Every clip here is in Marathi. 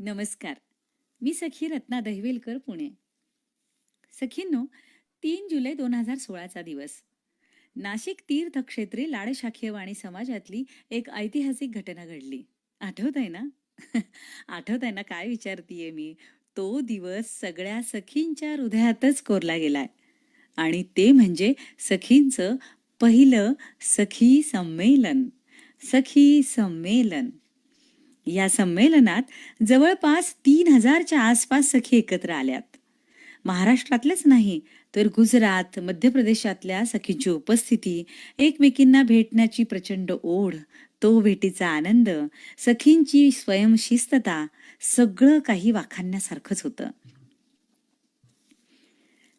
नमस्कार. मी सखी रत्ना दहिवेलकर, पुणे. सखींनो, 3 जुलै 2016चा दिवस. नाशिक तीर्थक्षेत्री लाडशाखीयवाणी समाजातली एक ऐतिहासिक घटना घडली. आठवत आहे ना? आठवत आहे ना काय विचारतीये मी? तो दिवस सगळ्या सखींच्या हृदयातच कोरला गेलाय. आणि ते म्हणजे सखींचं पहिलं सखी संमेलन. सखी संमेलन. या संमेलनात जवळपास 3,000च्या आसपास सखी एकत्र आल्यात. महाराष्ट्रातलेच नाही तर गुजरात, मध्य प्रदेशातल्या सखींची उपस्थिती, एकमेकींना भेटण्याची प्रचंड ओढ, तो भेटीचा आनंद, सखींची स्वयंशिस्तता, सगळं काही वाखाणण्यासारखंच होतं.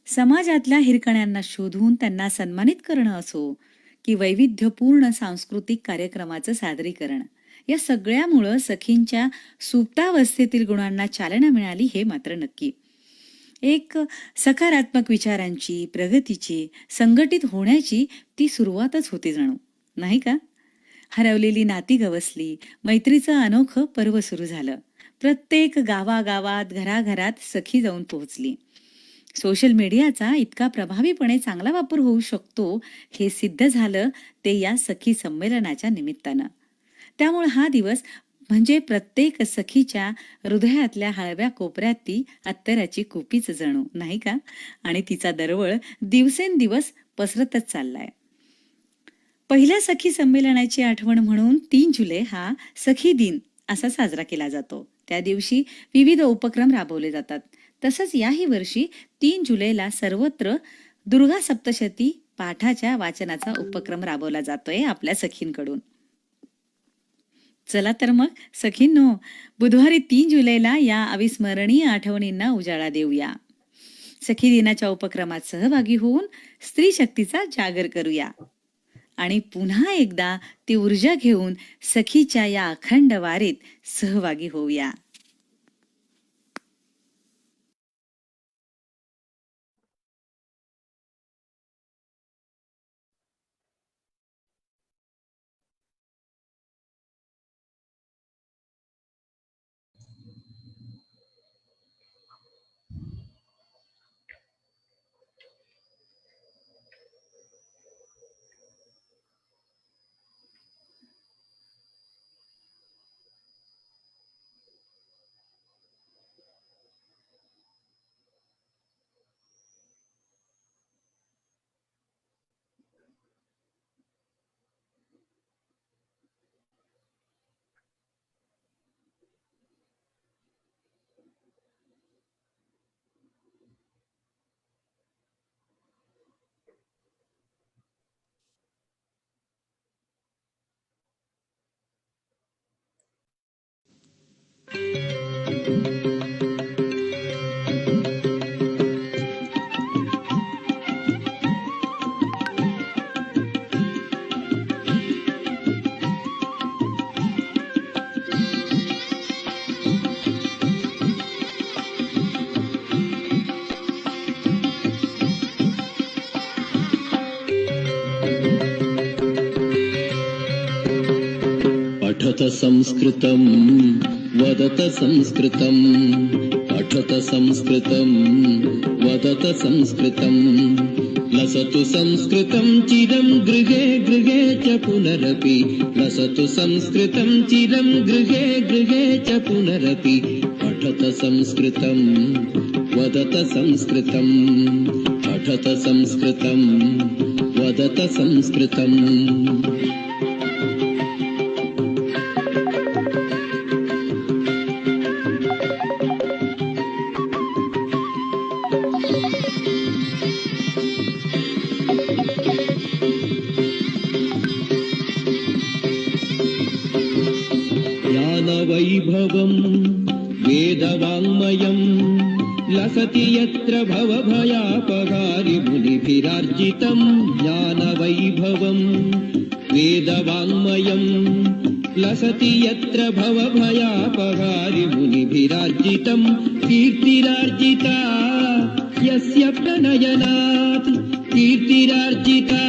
समाजातल्या हिरकण्यांना शोधून त्यांना सन्मानित करणं असो की वैविध्यपूर्ण सांस्कृतिक कार्यक्रमाचं सादरीकरण, या सगळ्यामुळं सखींच्या सुप्तावस्थेतील गुणांना चालना मिळाली हे मात्र नक्की. एक सकारात्मक विचारांची, प्रगतीची, संघटित होण्याची ती सुरुवातच होती जणू, नाही का? हरवलेली नाती गवसली, मैत्रीचं अनोखं पर्व सुरू झालं. प्रत्येक गावागावात, घराघरात सखी जाऊन पोहोचली. सोशल मीडियाचा इतका प्रभावीपणे चांगला वापर होऊ शकतो हे सिद्ध झालं ते या सखी संमेलनाच्या निमित्तानं. त्यामुळे हा दिवस म्हणजे प्रत्येक सखीच्या हृदयातल्या हळव्या कोपऱ्यात ती अत्तराची कुपीच जणू, नाही का? आणि तिचा दरवळ दिवसेंदिवस पसरतच चाललाय. पहिल्या सखी संमेलनाची आठवण म्हणून 3 जुलै हा सखी दिन असा साजरा केला जातो. त्या दिवशी विविध उपक्रम राबवले जातात. तसंच याही वर्षी 3 जुलैला सर्वत्र दुर्गा सप्तशती पाठाच्या वाचनाचा उपक्रम राबवला जातोय आपल्या सखींकडून. चला तर मग सखींनो, बुधवारी 3 जुलैला या अविस्मरणीय आठवणींना उजाळा देऊया. सखी दिनाच्या उपक्रमात सहभागी होऊन स्त्री शक्तीचा जागर करूया आणि पुन्हा एकदा ती ऊर्जा घेऊन सखीच्या या अखंड वारीत सहभागी होऊया. पठत संस्कृतं वदत संस्कृतं, पठत संस्कृतं वदत संस्कृतं, लसतु संस्कृतं चिरं गृहे गृहे च पुनरपि, लसतु संस्कृतं चिरं गृहे गृहे च पुनरपि, पठत संस्कृतं वदत संस्कृतं, पठत संस्कृतं वदत संस्कृतं. ज्ञानवैभवं वेदवाङ्मयं लसति यत्र भवभयापहारि मुनिभिरार्जितं, ज्ञानवैभवं वेदवाङ्मयं लसति यत्र भवभयापहारि मुनिभिरार्जितं, कीर्तिरार्जिता यस्य प्रणयनात्, कीर्तिरार्जिता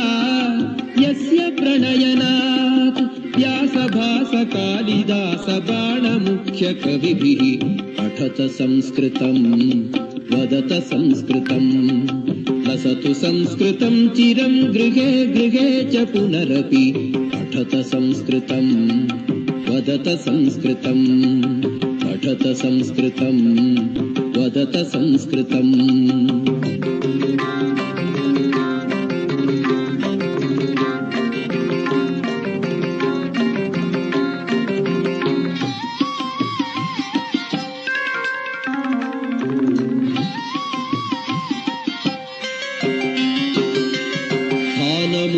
यस्य प्रणयनात्, व्यासभास कालिदास बाणमुख्य कविभिः पठत संस्कृतं वदत संस्कृतं लसतु संस्कृतं चिरं गृहे गृहे च पुनरपि पठत संस्कृतं वदत संस्कृतं पठत संस्कृतं वदत संस्कृतम्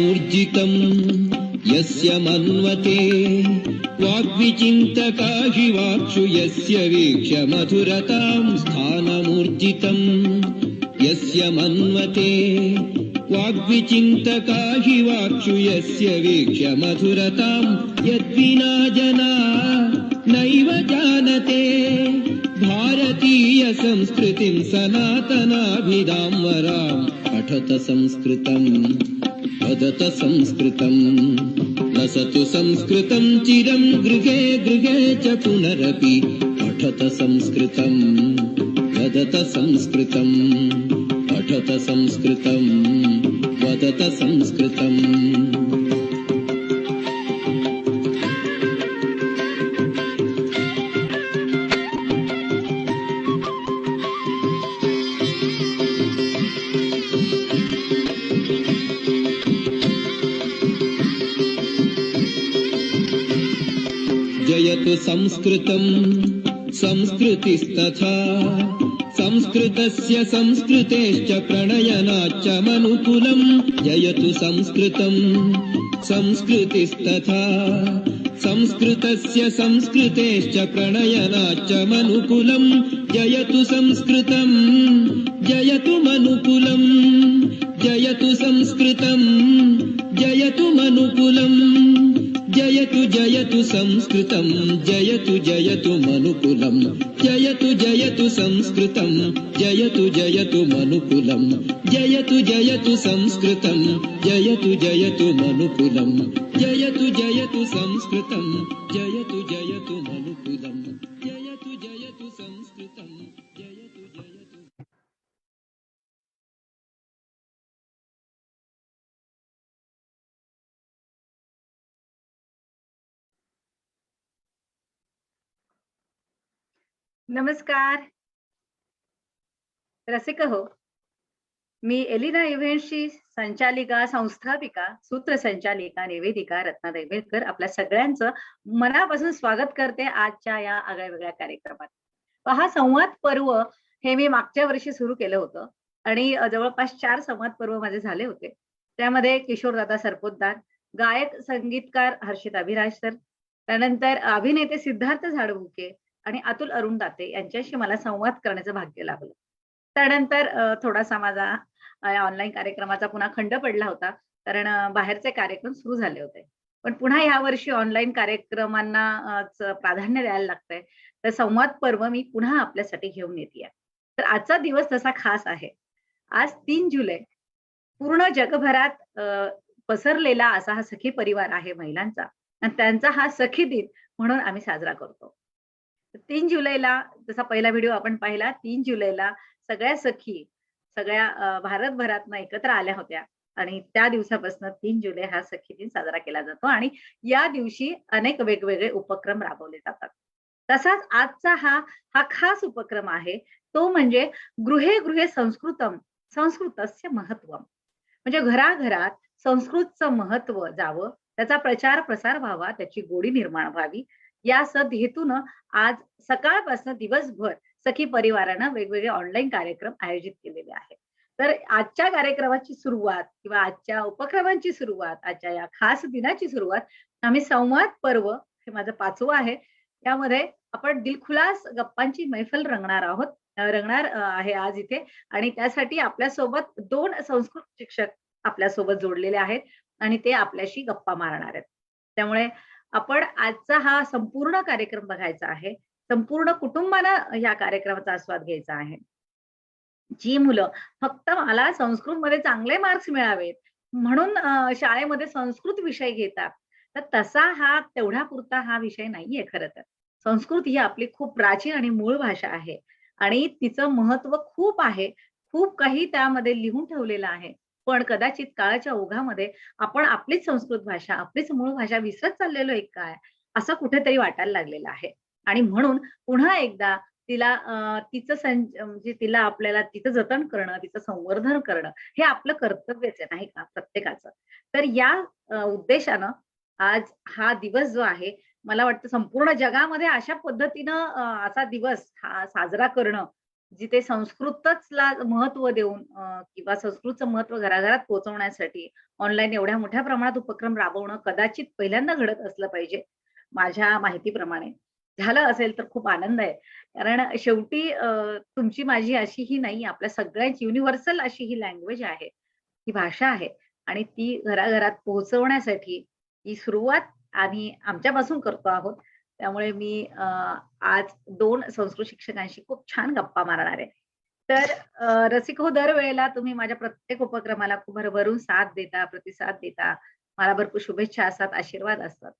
ूर्जितं यस्य मन्वते वाग्विचिन्तका हि वाक्षु यस्य वीक्ष्य मधुरतां स्थानमूर्जितं यस्य मन्वते वाग्विचिन्तका हि वाक्षु यस्य वीक्ष्य मधुरतां यद्विना जना नैव जानते भारतीय संस्कृतिं सनातनाभिधाम्बरां पठत संस्कृतं वदत संस्कृतं लसतु संस्कृतं चिरं गृहे गृहे च पुनरपि पठत संस्कृतं वदत संस्कृतं पठत संस्कृतं वदत संस्कृतम् जयतु संस्कृतं संस्कृतिस्तथा संस्कृतस्य संस्कृतेश्च प्रणयनाच्च मनुकुलं जयतु संस्कृतं संस्कृतिस्तथा संस्कृतस्य संस्कृतेश्च प्रणयनाच्च मनुकुलं जयतु संस्कृतं जयतु मनुकुलं जयतु संस्कृतं जयतु मनुकुलं जयतु जयतु संस्कृतं जयतु जयतु मनुकुलं जयतु जयतु संस्कृतं जयतु जयतु मनुकुलं जयतु जयतु संस्कृतं जयतु जयतु मनुकुलं जयतु जयतु संस्कृतं जयतु जयतु मनुकुलं जयतु जयतु संस्कृतं जयतु जयतु नमस्कार रसिक हो. मी एलिना इव्हेंट्सची संचालिका, संस्थापिका, सूत्रसंचालिका निवेदिका रत्ना दैवेकर आपल्या सगळ्यांचं मनापासून स्वागत करते आजच्या या आगळ्या कार्यक्रमात. पहा, संवाद पर्व हे मी मागच्या वर्षी सुरू केलं होतं आणि जवळपास 4 संवाद पर्व माझे झाले होते. त्यामध्ये किशोरदादा सरपोतदार, गायक संगीतकार हर्षित अभिराज सर, त्यानंतर अभिनेते सिद्धार्थ झाडभुके आणि अतुल अरुण दाते यांच्याशी मला संवाद करण्याचं भाग्य लाभलं. त्यानंतर थोडासा माझा ऑनलाईन कार्यक्रमाचा पुन्हा खंड पडला होता, कारण बाहेरचे कार्यक्रम सुरू झाले होते. पण पुन्हा या वर्षी ऑनलाईन कार्यक्रमांना प्राधान्य द्यायला लागतंय. तर संवाद पर्व मी पुन्हा आपल्यासाठी घेऊन येतेय. तर आजचा दिवस तसा खास आहे. आज 3 जुलै पूर्ण जगभरात पसरलेला असा हा सखी परिवार आहे महिलांचा, आणि त्यांचा हा सखी दिन म्हणून आम्ही साजरा करतो. 3 जुलैला जसा पहिला व्हिडिओ आपण पाहिला, 3 जुलैला सगळ्या सखी सगळ्या भारतभरातनं एकत्र आल्या होत्या आणि त्या दिवसापासून 3 जुलै हा सखी दिन साजरा केला जातो आणि या दिवशी अनेक वेगवेगळे उपक्रम राबवले जातात. तसाच आजचा हा खास उपक्रम आहे, तो म्हणजे गृहे गृहे संस्कृतम संस्कृतस्य महत्वम. म्हणजे घराघरात संस्कृतचं महत्व जावं, त्याचा प्रचार प्रसार व्हावा, त्याची गोडी निर्माण व्हावी, या हेतूनं आज सकाळपासून दिवसभर सखी परिवारानं वेगवेगळे ऑनलाईन कार्यक्रम आयोजित केलेले आहेत. तर आजच्या कार्यक्रमाची सुरुवात किंवा आजच्या उपक्रमांची सुरुवात, आजच्या या खास दिनाची सुरुवात आम्ही संवाद पर्व, हे माझं 5वं आहे, यामध्ये आपण दिलखुलास गप्पांची मैफल रंगणार आहे आज इथे. आणि त्यासाठी आपल्यासोबत 2 संस्कृत शिक्षक आपल्यासोबत जोडलेले आहेत आणि ते आपल्याशी गप्पा मारणार आहेत. त्यामुळे आपण आजचा हा संपूर्ण कार्यक्रम बघायचा आहे. संपूर्ण कुटुंबानं या कार्यक्रमाचा आस्वाद घ्यायचा आहे. जी मुलं फक्त मला संस्कृतमध्ये चांगले मार्क्स मिळावेत म्हणून शाळेमध्ये संस्कृत विषय घेतात, तर तसा हा तेवढा पुरता हा विषय नाहीये खरं तर. संस्कृत ही आपली खूप प्राचीन आणि मूळ भाषा आहे आणि तिचं महत्व खूप आहे. खूप काही त्यामध्ये लिहून ठेवलेलं आहे. पण कदाचित काळाच्या ओघामध्ये आपण आपलीच संस्कृत भाषा, आपलीच मूळ भाषा विसरत चाललेलो आहे काय? असं कुठेतरी वाटायला लागलेलं आहे. आणि म्हणून पुन्हा एकदा तिला तिचं म्हणजे तिला आपल्याला तिचं जतन करणं, तिचं संवर्धन करणं हे आपलं कर्तव्यच आहे नाही का प्रत्येकाचं. तर या उद्देशानं आज हा दिवस जो आहे, मला वाटतं संपूर्ण जगामध्ये अशा पद्धतीनं असा दिवस हा साजरा करणं, जिथे संस्कृतचला महत्त्व देऊन किंवा संस्कृतचं महत्त्व घराघरात पोहोचवण्यासाठी ऑनलाईन एवढ्या मोठ्या प्रमाणात उपक्रम राबवणं कदाचित पहिल्यांदा घडत असलं पाहिजे, माझ्या माहितीप्रमाणे. झालं असेल तर खूप आनंद आहे. कारण शेवटी तुमची माझी अशी ही नाही, आपल्या सगळ्यांची युनिव्हर्सल अशी ही लँग्वेज आहे, ही भाषा आहे आणि ती घराघरात पोहोचवण्यासाठी ही सुरुवात आम्ही आमच्यापासून करतो आहोत. त्यामुळे मी आज 2 संस्कृत शिक्षकांशी खूप छान गप्पा मारणार आहे. तर रसिक हो, दरवेळेला तुम्ही माझ्या प्रत्येक उपक्रमाला खूप भरभरून साथ देता, प्रतिसाद देता. मला भरपूर शुभेच्छा असतात, आशीर्वाद असतात.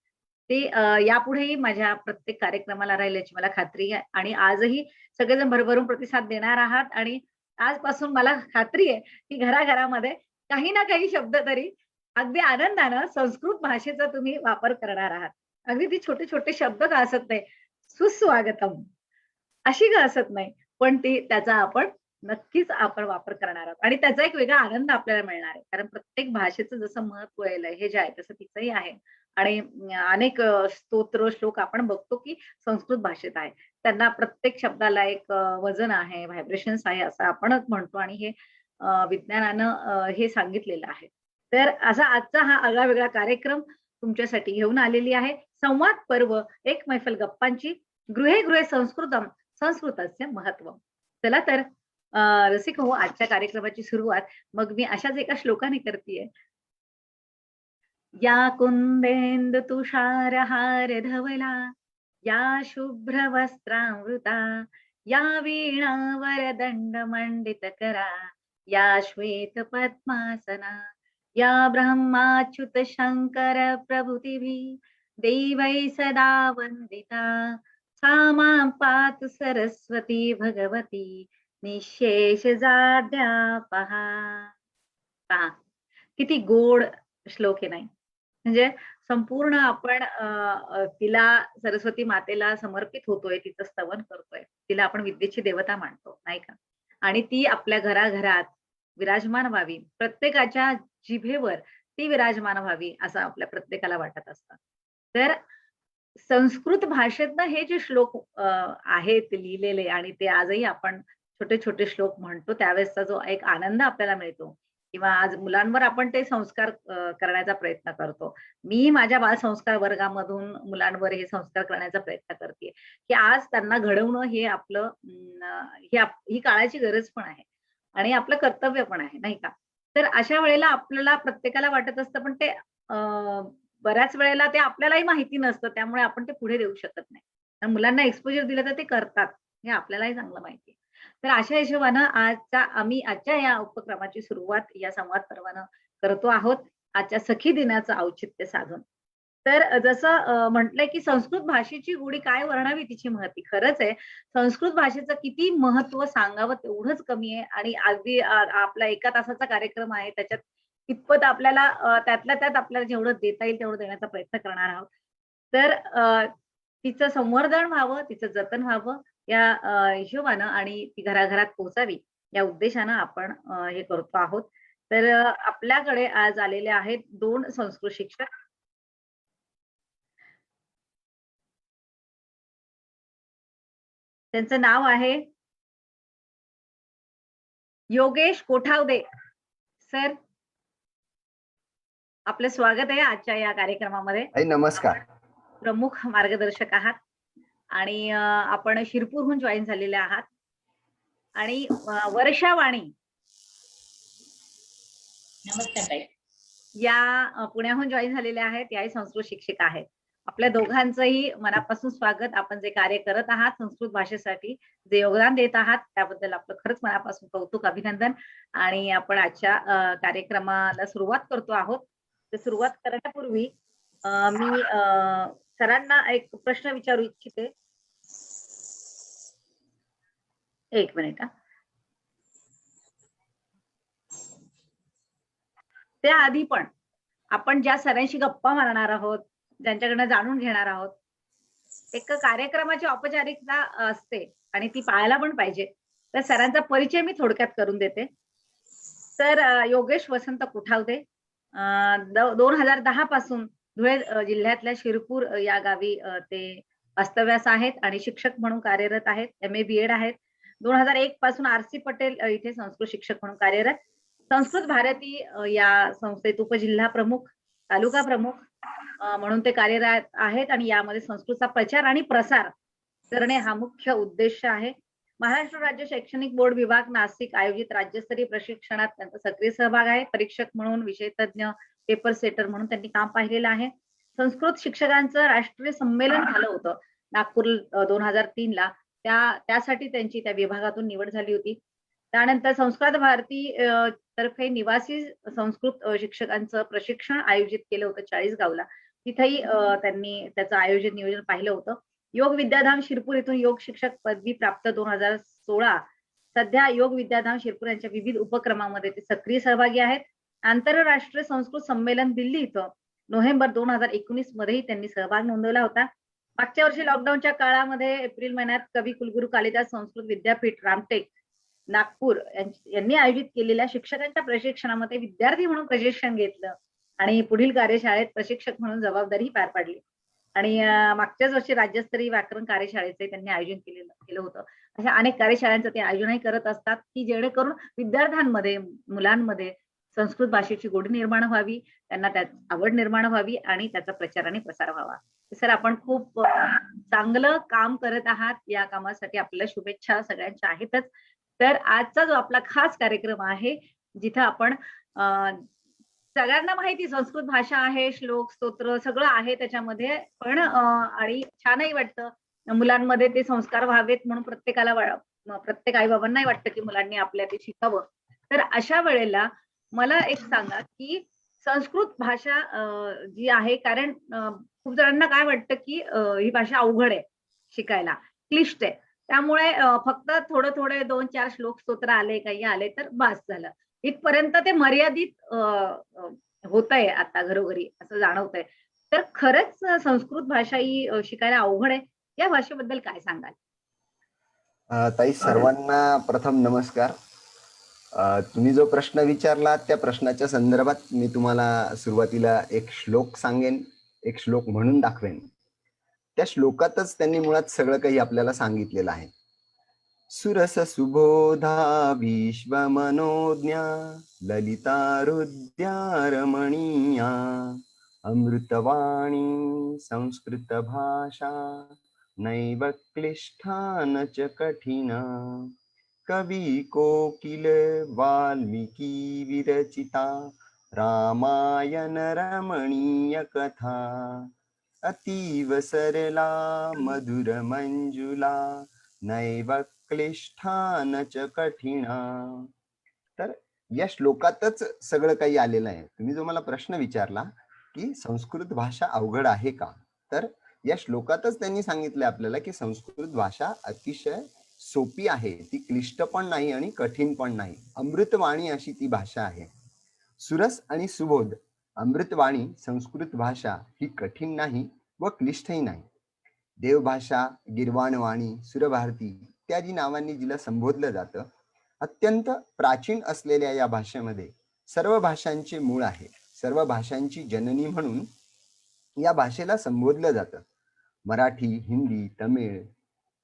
ते यापुढेही माझ्या प्रत्येक कार्यक्रमाला राहील याची मला खात्री आहे आणि आजही सगळेजण भरभरून प्रतिसाद देणार आहात आणि आजपासून मला खात्री आहे, की घराघरामध्ये काही ना काही शब्द तरी अगदी आनंदानं संस्कृत भाषेचा तुम्ही वापर करणार आहात. अगदी ती छोटे-छोटे शब्द का असत नाही, सुस्वागतम अशी का असत नाही, पण ती त्याचा आपण नक्कीच आपण वापर करणार आहोत आणि त्याचा एक वेगळा आनंद आपल्याला मिळणार आहे. कारण प्रत्येक भाषेचं जसं महत्त्व आहे, लहेजा आहे, तसं तिचंही आहे आणि अनेक स्तोत्र, श्लोक आपण बघतो, की संस्कृत भाषेत आहे. त्यांना प्रत्येक शब्दाला एक वजन आहे, व्हायब्रेशन्स आहे असं आपणच म्हणतो आणि हे विज्ञानानं हे सांगितलेलं आहे. तर असा आजचा हा आगळा-वेगळा कार्यक्रम तुमच्यासाठी घेऊन आलेली आहे. संवाद पर्व, एक मैफल गप्पांची, गृहे गृहे संस्कृतम, संस्कृतस्य महत्त्व. चला तर रसिक हो, आजच्या कार्यक्रमाची सुरुवात मग मी अशाच एका श्लोकाने करतीये. या कुंदेंदु तुषारहार धवला, या शुभ्रवस्त्रामृता, या वीणावरदंड मंडितकरा, या श्वेत पद्मासना, या ब्रह्माच्युत शंकर प्रभृतिभिः देवैः सदा वंदिता, सा मां पातु सरस्वती भगवती निःशेष जाड्यापहा. पहा किती गोड श्लोक आहे नाही. म्हणजे संपूर्ण आपण तिला सरस्वती मातेला समर्पित होतोय, तिचं स्तवन करतोय. तिला आपण विद्येची देवता मानतो, नाही का? आणि ती आपल्या घराघरात विराजमान व्हावी, प्रत्येकाच्या जिभेवर ती विराजमान व्हावी, असं आपल्या प्रत्येकाला वाटत असतं. तर संस्कृत भाषेतनं हे जे श्लोक आहेत लिहिलेले आणि ते आजही आपण छोटे-छोटे श्लोक म्हणतो, त्यावेळेसचा जो एक आनंद आपल्याला मिळतो किंवा आज मुलांवर आपण ते संस्कार करण्याचा प्रयत्न करतो. मी माझ्या बालसंस्कार वर्गामधून मुलांवर हे संस्कार करण्याचा प्रयत्न करतेय, की आज त्यांना घडवणं हे आपलं ही काळाची गरज पण आहे आणि आपलं कर्तव्य पण आहे, नाही का? तर अशा वेळेला आपल्याला प्रत्येकाला वाटत असतं, पण ते बऱ्याच वेळेला ते आपल्यालाही माहिती नसतं. त्यामुळे आपण ते पुढे देऊ शकत नाही. तर मुलांना एक्सपोजर दिलं तर ते करतात. हे आपल्यालाही चांगलं माहिती आहे. तर अशा हिशोबानं आम्ही आजच्या या उपक्रमाची सुरुवात या संवाद पर्वानं करतो आहोत. आजच्या सखी दिनाचं औचित्य साधून. तर जसं म्हटलंय, की संस्कृत भाषेची गोडी काय वर्णावी तिची महती. खरंच आहे, संस्कृत भाषेचं किती महत्त्व सांगावं तेवढंच कमी आहे आणि अगदी आपला 1 तासाचा कार्यक्रम आहे. त्याच्यात कितपत आपल्याला त्यातल्या त्यात आपल्याला जेवढं देता येईल तेवढं देण्याचा प्रयत्न करणार आहोत. तर तिचं संवर्धन व्हावं, तिचं जतन व्हावं या हिशोबानं आणि ती घराघरात पोहोचावी या उद्देशानं आपण हे करतो आहोत. तर आपल्याकडे आज आलेले आहेत 2 संस्कृत शिक्षक. त्यांचं नाव आहे योगेश कोठावदे. सर, आपलं स्वागत आहे आजच्या या कार्यक्रमामध्ये. ताई नमस्कार. प्रमुख मार्गदर्शक आहात आणि आपण शिरपूरहून जॉईन झालेले आहात आणि वर्षा वाणी नमस्कार ताई. या पुण्याहून जॉईन झालेल्या आहेत. याही संस्कृत शिक्षिका आहेत. आपल्या दोघांचंही मनापासून स्वागत. आपण जे कार्य करत आहात संस्कृत भाषेसाठी, जे योगदान देत आहात त्याबद्दल आपलं खरंच मनापासून कौतुक, अभिनंदन. आणि आपण आजच्या कार्यक्रमाला सुरुवात करतो आहोत. तर सुरुवात करण्यापूर्वी मी सरांना एक प्रश्न विचारू इच्छिते. एक मिनिट हा. त्याआधी पण आपण ज्या सरांशी गप्पा मारणार आहोत, ज्यांच्याकडनं जाणून घेणार आहोत, एक कार्यक्रमाची औपचारिकता असते आणि ती पाळायला पण पाहिजे. तर सरांचा परिचय मी थोडक्यात करून देते. तर योगेश वसंत कुठावदे 2010 पासून धुळे जिल्ह्यातल्या शिरपूर या गावी ते वास्तव्यास आहेत आणि शिक्षक म्हणून कार्यरत आहेत. एम.ए. बी.एड आहेत. 2001 पासून आर.सी. पटेल इथे संस्कृत शिक्षक म्हणून कार्यरत. संस्कृत भारती या संस्थेत उपजिल्हा प्रमुख, तालुका प्रमुख म्हणून ते कार्यरत आहेत आणि यामध्ये संस्कृतचा प्रचार आणि प्रसार करणे हा मुख्य उद्देश आहे. महाराष्ट्र राज्य शैक्षणिक बोर्ड विभाग नाशिक आयोजित राज्यस्तरीय प्रशिक्षणात त्यांचा सक्रिय सहभाग आहे. परीक्षक म्हणून, विषय तज्ञ, पेपर सेटर म्हणून त्यांनी काम पाहिलेलं आहे. संस्कृत शिक्षकांचं राष्ट्रीय संमेलन झालं होतं नागपूर 2003 ला. त्यासाठी त्यांची त्या विभागातून निवड झाली होती. त्यानंतर संस्कृत भारती तर्फे निवासी संस्कृत शिक्षकांचं प्रशिक्षण आयोजित केलं होतं चाळीसगावला. तिथेही त्यांनी त्याचं आयोजन नियोजन पाहिलं होतं. योग विद्याधाम शिरपूर इथून योग शिक्षक पदवी प्राप्त 2016. सध्या योग विद्याधाम शिरपूर यांच्या विविध उपक्रमामध्ये ते सक्रिय सहभागी आहेत. आंतरराष्ट्रीय संस्कृत संमेलन दिल्ली इथं नोव्हेंबर 2019 मध्येही त्यांनी सहभाग नोंदवला होता. मागच्या वर्षी लॉकडाऊनच्या काळामध्ये एप्रिल महिन्यात कवी कुलगुरू कालिदास संस्कृत विद्यापीठ रामटेक नागपूर यांनी आयोजित केलेल्या शिक्षकांच्या प्रशिक्षणामध्ये विद्यार्थी म्हणून प्रशिक्षण घेतलं आणि पुढील कार्यशाळेत प्रशिक्षक म्हणून जबाबदारी पार पाडली. आणि मागच्याच वर्षी राज्यस्तरीय व्याकरण कार्यशाळेचे त्यांनी आयोजन केलं होतं. अशा अनेक कार्यशाळांचं ते आयोजनही करत असतात की जेणेकरून विद्यार्थ्यांमध्ये, मुलांमध्ये संस्कृत भाषेची गोडी निर्माण व्हावी, त्यांना त्यात आवड निर्माण व्हावी आणि त्याचा प्रचार आणि प्रसार व्हावा. सर आपण खूप चांगलं काम करत आहात. या कामासाठी आपल्याला शुभेच्छा सगळ्यांच्या आहेतच. तर आजचा जो आपला खास कार्यक्रम आहे, जिथं आपण सगळ्यांना माहिती संस्कृत भाषा आहे, श्लोक, स्तोत्र सगळं आहे त्याच्यामध्ये. पण आणि छानही वाटतं. मुलांमध्ये ते संस्कार व्हावेत म्हणून प्रत्येक आई-बाबांनाही वाटतं की मुलांनी आपल्या ते शिकावं. तर अशा वेळेला मला एक सांगा की संस्कृत भाषा जी आहे कारण खूप जणांना काय वाटतं की ही भाषा अवघड आहे शिकायला, क्लिष्ट आहे. त्यामुळे फक्त थोडे 2-4 श्लोक स्तोत्र आले, काही आले तर बास झालं. इथपर्यंत ते मर्यादित होतंय आता घरोघरी असं जाणवतंय. तर खरंच संस्कृत भाषा ही शिकायला अवघड आहे. या भाषेबद्दल काय सांगाल? ताई सर्वांना प्रथम नमस्कार. तुम्ही जो प्रश्न विचारला त्या प्रश्नाच्या संदर्भात मी तुम्हाला सुरुवातीला एक श्लोक सांगेन, एक श्लोक म्हणून दाखवेन. त्या श्लोकातच त्यांनी मुळात सगळं काही आपल्याला सांगितलेलं आहे. सुरस सुबोधा विश्वमनोज्ञा ललिता हृद्या रमणीया अमृतवाणी संस्कृत भाषा नैव क्लिष्टा न च कठिना कवी कोकिल वाल्मीकि विरचिता रामायण रमणीय कथा अतीव सरला मधुर मंजुला नैव क्लिष्टा न च कठिना. तर या श्लोकातच सगळं काही आलेलं आहे. तुम्ही जो मला प्रश्न विचारला की संस्कृत भाषा अवघड आहे का, तर या श्लोकातच त्यांनी सांगितलं आपल्याला की संस्कृत भाषा अतिशय सोपी आहे, ती क्लिष्ट पण नाही आणि कठीण पण नाही. अमृतवाणी अशी ती भाषा आहे. सुरस आणि सुबोध अमृतवाणी संस्कृत भाषा ही कठीण नाही व क्लिष्टही नाही. देवभाषा, गिरवाणवाणी, सुरभारती इत्यादी नावांनी जिला संबोधलं जातं. अत्यंत प्राचीन असलेल्या या भाषेमध्ये सर्व भाषांचे मूळ आहे. सर्व भाषांची जननी म्हणून या भाषेला संबोधलं जातं. मराठी, हिंदी, तमिळ,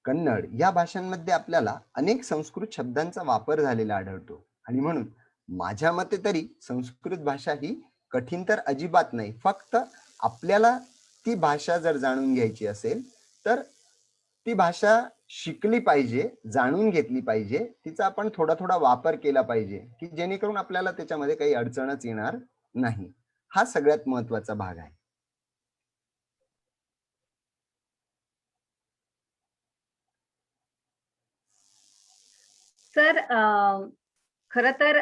कन्नड या भाषांमध्ये आपल्याला अनेक संस्कृत शब्दांचा वापर झालेला आढळतो. आणि म्हणून माझ्या मते तरी संस्कृत भाषा ही कठीण तर अजिबात नाही. फक्त आपल्याला ती भाषा जर जाणून घ्यायची असेल तर ती भाषा शिकली पाहिजे, जाणून घेतली पाहिजे, तिचा आपण थोडा वापर केला पाहिजे की जेणेकरून आपल्याला त्याच्यामध्ये काही अडचणच येणार नाही. हा सगळ्यात महत्वाचा भाग आहे. सर खरं तर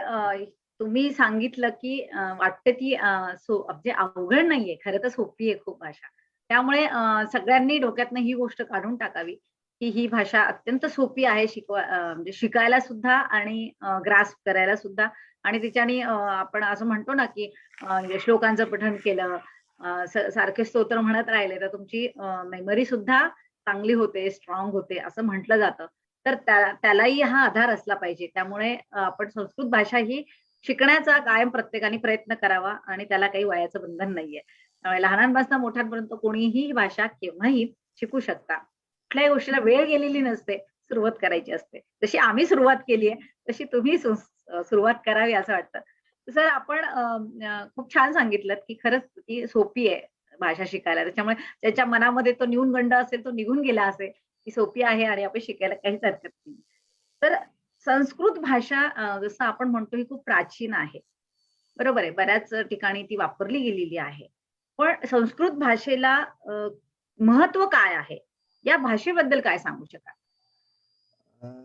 तुम्ही सांगितलं की वाटते ती म्हणजे अवघड नाहीये. खरं तर सोपी आहे खूप भाषा. त्यामुळे सगळ्यांनी डोक्यातनं ही गोष्ट काढून टाकावी, की ही भाषा अत्यंत सोपी आहे म्हणजे शिकायला सुद्धा आणि ग्रास्प करायला सुद्धा आणि तिच्याने आपण असं म्हणतो ना, की म्हणजे श्लोकांचं पठण केलं, सारखे स्तोत्र म्हणत राहिले, तर तुमची मेमरी सुद्धा चांगली होते, स्ट्रॉंग होते, असं म्हटलं जातं. तर त्यालाही हा आधार असला पाहिजे. त्यामुळे आपण संस्कृत भाषा ही शिकण्याचा कायम प्रत्येकाने प्रयत्न करावा आणि त्याला काही वयाचं बंधन नाहीये. त्यामुळे लहानांपासून मोठ्यांपर्यंत कोणीही ही भाषा केव्हाही शिकू शकता. कुठल्याही गोष्टीला वेळ गेलेली नसते, सुरुवात करायची असते. जशी आम्ही सुरुवात केली आहे, तशी तुम्ही सुरुवात करावी असं वाटतं. सर आपण खूप छान सांगितलत, की खरंच ती सोपी आहे भाषा शिकायला. त्याच्यामुळे ज्याच्या मनामध्ये तो न्यूनगंड असेल, तो निघून गेला असेल, ती सोपी आहे आणि आपण शिकायला काहीच हरकत नाही. तर संस्कृत भाषा जसं आपण म्हणतो ही खूप प्राचीन आहे. बरोबर आहे. बऱ्याच ठिकाणी ती वापरली गेलेली आहे. पण संस्कृत भाषेला महत्व काय आहे? या भाषेबद्दल काय सांगू शकाल?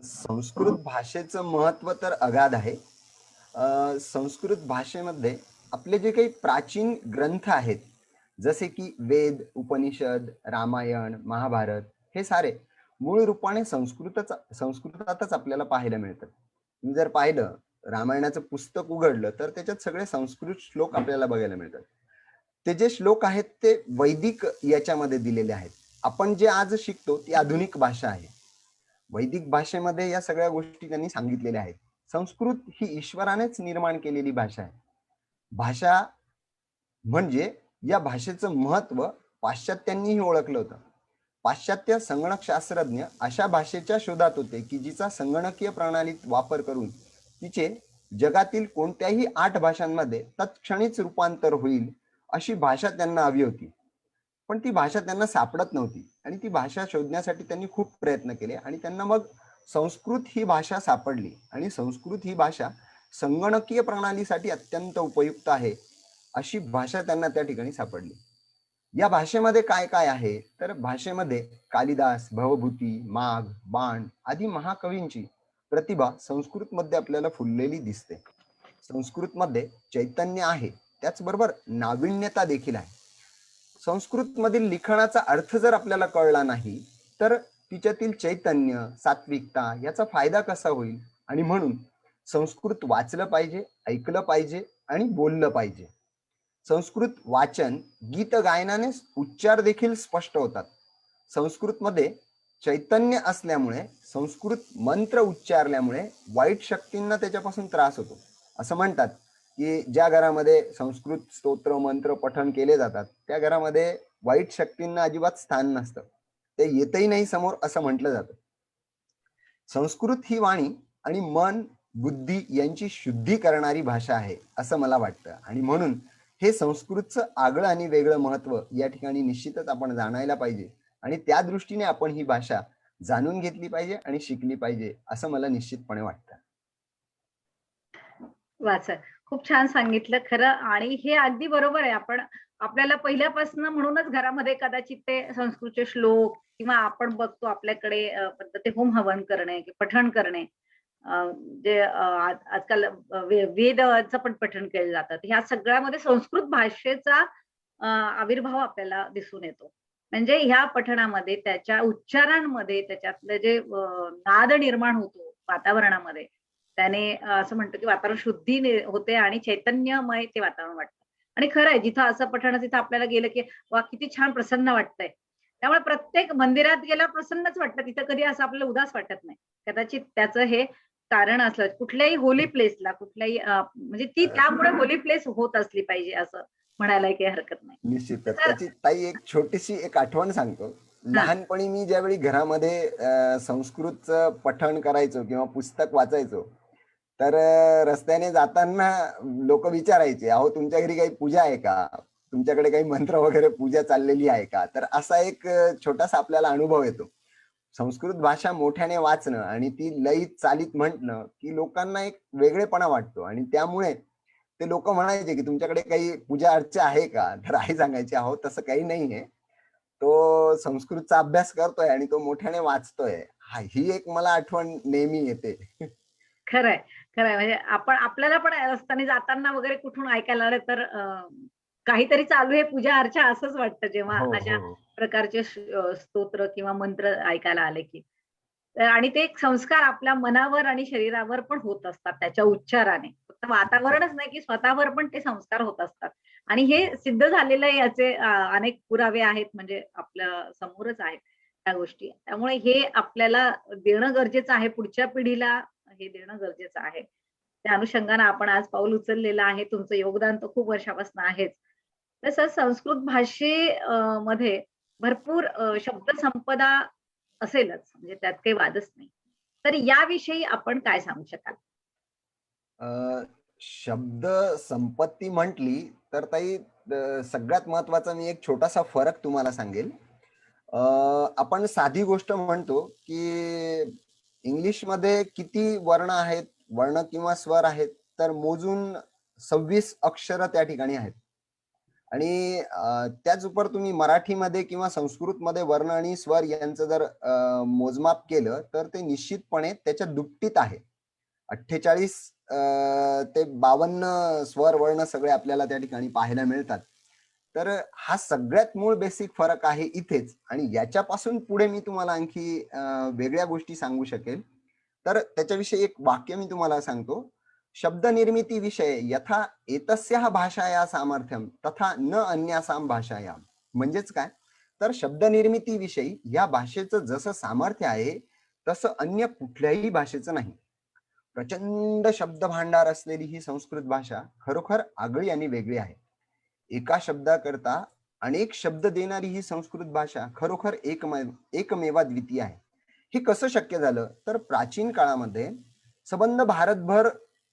संस्कृत भाषेचं महत्व तर अगाध आहे. संस्कृत भाषेमध्ये आपले जे काही प्राचीन ग्रंथ आहेत, जसे की वेद, उपनिषद, रामायण, महाभारत हे सारे मूळ रूपाने संस्कृतातच आपल्याला पाहायला मिळतात. तुम्ही जर पाहिलं रामायणाचं पुस्तक उघडलं तर त्याच्यात सगळे संस्कृत श्लोक आपल्याला बघायला मिळतात. ते जे श्लोक आहेत ते वैदिक याच्यामध्ये दिलेले आहेत. आपण जे आज शिकतो ती आधुनिक भाषा आहे. वैदिक भाषेमध्ये या सगळ्या गोष्टी त्यांनी सांगितलेल्या आहेत. संस्कृत ही ईश्वरानेच निर्माण केलेली भाषा आहे. भाषा म्हणजे या भाषेचं महत्व पाश्चात्यांनीही ओळखलं होतं. पाश्चात्य संगणक शास्त्रज्ञ अशा भाषेच्या शोधात होते की जिचा संगणकीय प्रणालीत वापर करून तिचे जगातील कोणत्याही 8 भाषांमध्ये तत्क्षणीच रूपांतर होईल अशी भाषा त्यांना हवी होती. पण ती भाषा त्यांना सापडत नव्हती आणि ती भाषा शोधण्यासाठी त्यांनी खूप प्रयत्न केले आणि त्यांना मग संस्कृत ही भाषा सापडली आणि संस्कृत ही भाषा संगणकीय प्रणालीसाठी अत्यंत उपयुक्त आहे अशी भाषा त्यांना त्या ठिकाणी सापडली. या भाषेमध्ये काय काय आहे तर भाषेमध्ये कालिदास, भवभूती, माघ, बाण आदी महाकवींची प्रतिभा संस्कृतमध्ये आपल्याला फुललेली दिसते. संस्कृतमध्ये चैतन्य आहे, त्याचबरोबर नाविन्यता देखील आहे. संस्कृतमधील लिखाणाचा अर्थ जर आपल्याला कळला नाही तर तिच्यातील चैतन्य, सात्विकता याचा फायदा कसा होईल? आणि म्हणून संस्कृत वाचलं पाहिजे, ऐकलं पाहिजे आणि बोललं पाहिजे. संस्कृत वाचन, गीत गायनाने उच्चार देखील स्पष्ट होतात. संस्कृतमध्ये चैतन्य असल्यामुळे संस्कृत मंत्र उच्चारल्यामुळे वाईट शक्तींना त्याच्यापासून त्रास होतो. असं म्हणतात की ज्या घरामध्ये संस्कृत स्तोत्र मंत्र पठण केले जातात त्या घरामध्ये वाईट शक्तींना अजिबात स्थान नसतं, ते येतही नाही समोर असं म्हटलं जातं. संस्कृत ही वाणी आणि मन, बुद्धी यांची शुद्धी करणारी भाषा आहे असं मला वाटतं आणि म्हणून हे संस्कृतचं आगळं आणि वेगळं महत्व या ठिकाणी निश्चितच आपण जाणायला पाहिजे आणि त्या दृष्टीने आपण ही भाषा जाणून घेतली पाहिजे आणि शिकली पाहिजे असं मला निश्चितपणे वाटतं. वाचा. खूप छान सांगितलं खरं आणि हे अगदी बरोबर आहे. आपल्याला पहिल्यापासून म्हणूनच घरामध्ये कदाचित ते संस्कृतचे श्लोक किंवा आपण बघतो आपल्याकडे पद्धती होम हवन करणे, पठण करणे. जे आजकाल वेदचं पण पठण केलं जातं. ह्या सगळ्यामध्ये संस्कृत भाषेचा आविर्भाव आपल्याला दिसून येतो. म्हणजे ह्या पठणामध्ये त्याच्या उच्चारांमध्ये त्याच्यातलं जे नाद निर्माण होतो वातावरणामध्ये, त्याने असं म्हणतो की वातावरण होते आणि चैतन्यमय ते वातावरण वाटतं. आणि खरं आहे जिथं असं पठण तिथं आपल्याला गेलं की वा किती छान प्रसन्न वाटतंय. त्यामुळे प्रत्येक मंदिरात गेल्यावर प्रसन्नच वाटतं. तिथं कधी असं आपल्याला उदास वाटत नाही. कदाचित त्याचं हे कारण असलं. कुठल्याही होली प्लेसला कुठल्याही म्हणजे ती त्यामुळे होली प्लेस होत असली पाहिजे असं म्हणायला काही हरकत नाही. निश्चितच. तर त्याची ताई एक छोटीशी एक आठवण सांगतो. हां. लहानपणी मी ज्यावेळी घरामध्ये संस्कृतचं पठण करायचो किंवा पुस्तक वाचायचो, तर रस्त्याने जाताना लोक विचारायचे, "अहो तुमच्या घरी काही पूजा आहे का? तुमच्याकडे काही मंत्र वगैरे पूजा चाललेली आहे का?" तर असा एक छोटासा आपल्याला अनुभव येतो. संस्कृत भाषा मोठ्याने वाचणं आणि ती लयीत चालीत म्हटणं, की लोकांना एक वेगळेपणा वाटतो आणि त्यामुळे ते लोक म्हणायचे, की "तुमच्याकडे काही पूजा अर्चा आहे का?" तर आई सांगायची, "अहो तसं काही नाहीये. तो संस्कृतचा अभ्यास करतोय आणि तो मोठ्याने वाचतोय." ही एक मला आठवण नेहमी येते. खरंय, खरंय. म्हणजे आपण आपल्याला पण रस्त्याने जाताना वगैरे कुठून ऐकायला आलं तर काहीतरी चालू आहे पूजा अर्चा असंच वाटतं जेव्हा हो, अशा हो, हो. प्रकारचे स्तोत्र किंवा मंत्र ऐकायला आले की. तर आणि ते एक संस्कार आपल्या मनावर आणि शरीरावर पण होत असतात त्याच्या उच्चाराने. फक्त वातावरणच नाही की स्वतःवर पण ते संस्कार होत असतात. आणि हे हो. सिद्ध झालेलं आहे याचे अनेक पुरावे आहेत म्हणजे आपल्या समोरच आहेत त्या गोष्टी. त्यामुळे हे आपल्याला देणं गरजेचं आहे पुढच्या पिढीला हे देणं गरजेचं आहे. त्या अनुषंगानं आपण आज पाऊल उचललेलं आहे. तुमचं योगदान तर खूप वर्षापासून आहेच. तसंच संस्कृत मध्ये भरपूर शब्दसंपदा असेलच, म्हणजे त्यात काही वादच नाही. तर याविषयी आपण काय सांगू शकाल? शब्द संपत्ती म्हटली तर ताई सगळ्यात महत्वाचा मी एक छोटासा फरक तुम्हाला सांगेल. अ, आपण साधी गोष्ट म्हणतो, की इंग्लिशमध्ये किती वर्ण आहेत, वर्ण किंवा स्वर आहेत, तर मोजून 26 अक्षरं त्या ठिकाणी आहेत. आणि त्याचबरोबर तुम्ही मराठीमध्ये किंवा संस्कृतमध्ये वर्ण आणि स्वर यांचं जर मोजमाप केलं, तर ते निश्चितपणे त्याच्या दुप्पटीत आहे. 48 ते 52 स्वर, वर्ण सगळे आपल्याला त्या ठिकाणी पाहायला मिळतात. तर हा सगळ्यात मूळ बेसिक फरक आहे इथेच आणि याच्यापासून पुढे मी तुम्हाला आणखी वेगळ्या गोष्टी सांगू शकेल. तर त्याच्याविषयी एक वाक्य मी तुम्हाला सांगतो. शब्दनिर्मिती विषये यथा एतस्याः भाषाया सामर्थ्यं तथा न अन्यासाम भाषायां. म्हणजेच काय? तर शब्दनिर्मिती विषयी या भाषेचं जसं सामर्थ्य आहे, तसं अन्य कुठल्याही भाषेचं नाही. प्रचंड शब्दभांडार असलेली ही संस्कृत भाषा खरोखर आगळी आणि वेगळी आहे. एका शब्दाकरता अनेक शब्द देणारी ही संस्कृत भाषा खरोखर एकमेवाद्वितीय आहे. हे कसं शक्य झालं? तर प्राचीन काळामध्ये संबंध भारतभर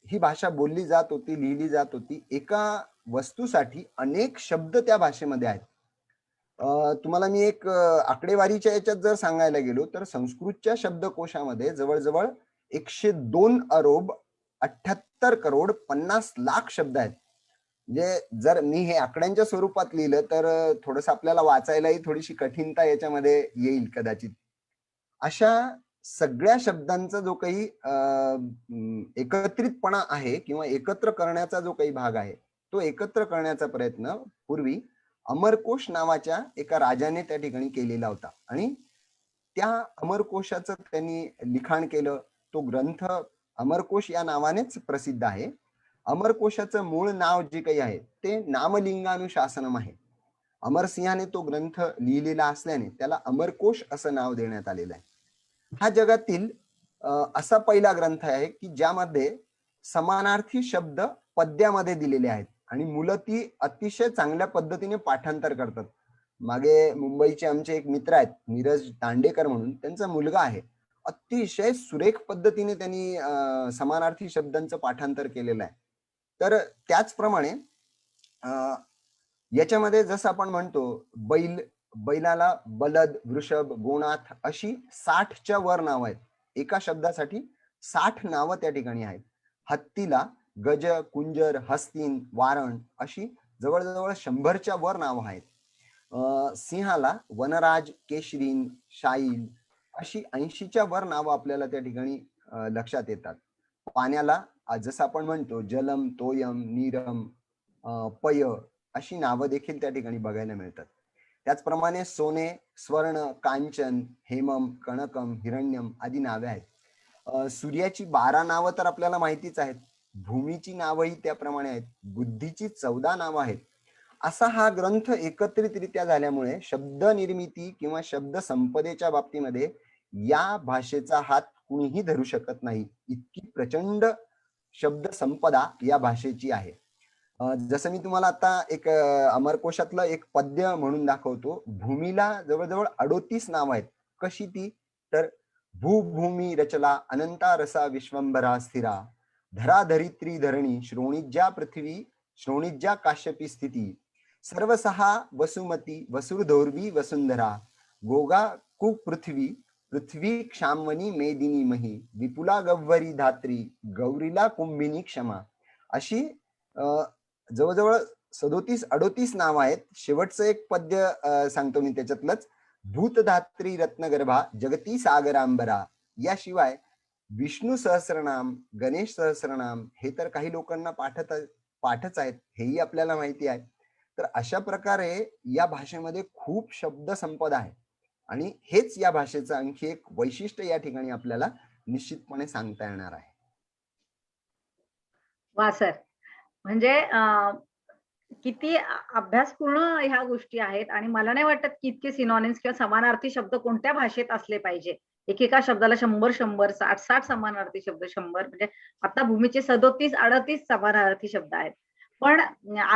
ही भाषा बोलली जात होती, लिहिली जात होती. एका वस्तूसाठी अनेक शब्द त्या भाषेमध्ये आहेत. तुम्हाला मी एक आकडेवारीच्या याच्यात जर सांगायला गेलो, तर संस्कृतच्या शब्दकोशामध्ये जवळ-जवळ 102 अरोब 78 करोड 50 लाख शब्द आहेत. म्हणजे जर मी हे आकड्यांच्या स्वरूपात लिहिलं, तर थोडंसं आपल्याला वाचायलाही थोडीशी कठीणता याच्यामध्ये येईल कदाचित. अशा सगळ्या शब्दांचा जो काही एकत्रितपणा आहे किंवा एकत्र करण्याचा जो काही भाग आहे, तो एकत्र करण्याचा प्रयत्न पूर्वी अमरकोश नावाच्या एका राजाने त्या ठिकाणी केलेला होता आणि त्या अमरकोशाचं त्यांनी लिखाण केलं. तो ग्रंथ अमरकोश या नावानेच प्रसिद्ध आहे. अमरकोशाचं मूळ नाव जे काही आहे, ते नामलिंगानुशासनम आहे. अमरसिंहाने तो ग्रंथ लिहिलेला असल्याने त्याला अमरकोश असं नाव देण्यात आलेलं आहे. हा जगातील असा पहिला ग्रंथ आहे की ज्यामध्ये समानार्थी शब्द पद्यामध्ये दिलेले आहेत आणि मुलं ती अतिशय चांगल्या पद्धतीने पाठांतर करतात. मागे मुंबईचे आमचे एक मित्र आहेत, नीरज दांडेकर म्हणून, त्यांचा मुलगा आहे. अतिशय सुरेख पद्धतीने त्यांनी समानार्थी शब्दांचं पाठांतर केलेलं आहे. तर त्याचप्रमाणे अ, याच्यामध्ये जसं आपण म्हणतो बैलाला बलद, वृषभ, गोनाथ अशी 60च्या वर नावं आहेत. एका शब्दासाठी 60 नावं त्या ठिकाणी आहेत. हत्तीला गज, कुंजर, हस्तीन, वारण अशी जवळ-जवळ 100च्या वर नावं आहेत. सिंहाला वनराज, केशरीन, शाईल अशी 80च्या वर नावं आपल्याला त्या ठिकाणी लक्षात येतात. पाण्याला जसं आपण म्हणतो जलम, तोयम, नीरम, पय अशी नावं देखील त्या ठिकाणी बघायला मिळतात. त्याचप्रमाणे सोने, स्वर्ण, कांचन, हेमम, कणकम, हिरण्यम आदी नावे आहेत. सूर्याची 12 नावं तर आपल्याला माहितीच आहेत. भूमीची नावंही त्याप्रमाणे आहेत. बुद्धीची 14 नावं आहेत. असा हा ग्रंथ एकत्रितरित्या झाल्यामुळे शब्द निर्मिती किंवा शब्द संपदेच्या बाबतीमध्ये या भाषेचा हात कुणीही धरू शकत नाही. इतकी प्रचंड शब्द संपदा या भाषेची आहे. जसं मी तुम्हाला आता एक अमरकोशातलं एक पद्य म्हणून दाखवतो. भूमीला जवळ-जवळ 38 नावं आहेत. कशी ती? तर भूभूमी रचला अनंता रसा विश्वंभरा स्थिरा धरा धरित्री धरणी श्रोणिज्या पृथ्वी श्रोणिज्या काश्यपी स्थिती सर्वसहा वसुमती वसुर्धौर्वी वसुंधरा गोगा कुपृथ्वी पृथ्वी क्षामवनी मेदिनी मही विपुला गव्वरी धात्री गौरीला कुंभिनी क्षमा अशी जवळजवळ 37-38 नावं आहेत. शेवटचं एक पद्य सांगतो मी त्याच्यातलंच. भूतधात्री रत्नगर्भा जगती सागरांबरा. याशिवाय विष्णू सहस्रनाम, गणेश सहस्रनाम हे तर काही लोकांना पाठच आहेत, हेही आपल्याला माहिती आहे. तर अशा प्रकारे या भाषेमध्ये खूप शब्द संपदा आहे आणि हेच या भाषेचं आणखी एक वैशिष्ट्य या ठिकाणी आपल्याला निश्चितपणे सांगता येणार आहे. वा सर. म्हणजे किती अभ्यासपूर्ण ह्या गोष्टी आहेत आणि मला नाही वाटत की इतके सिनॉनिम्स किंवा समानार्थी शब्द कोणत्या भाषेत असले पाहिजे. एकेका शब्दाला 100 60 समानार्थी शब्द 100 म्हणजे आता भूमीचे 37-38 समानार्थी शब्द आहेत. पण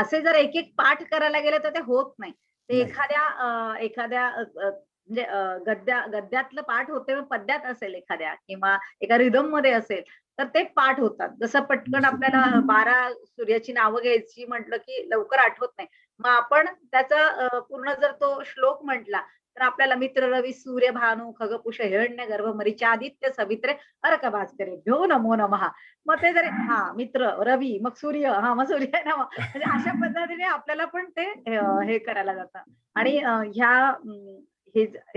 असे जर एक एक पाठ करायला गेले तर ते होत नाही. ते नाही. एखाद्या म्हणजे गद्यातलं पाठ होते पद्यात असेल एखाद्या किंवा एका रिदम मध्ये असेल तर ते पाठ होतात. जसं पटकन आपल्याला 12 सूर्याची नावं घ्यायची म्हटलं की लवकर आठवत नाही. मग आपण त्याचा पूर्ण जर तो श्लोक म्हटला तर आपल्याला मित्र रवी सूर्य भानू खगपुष हिरण्य गर्भ मरीचादित्य सवित्रे अर्क भास्करेभ्यो नमो नमः. मग ते जरी हा मित्र रवी मग सूर्य हा मग सूर्य नम म्हणजे अशा पद्धतीने आपल्याला पण ते हे करायला जातं. आणि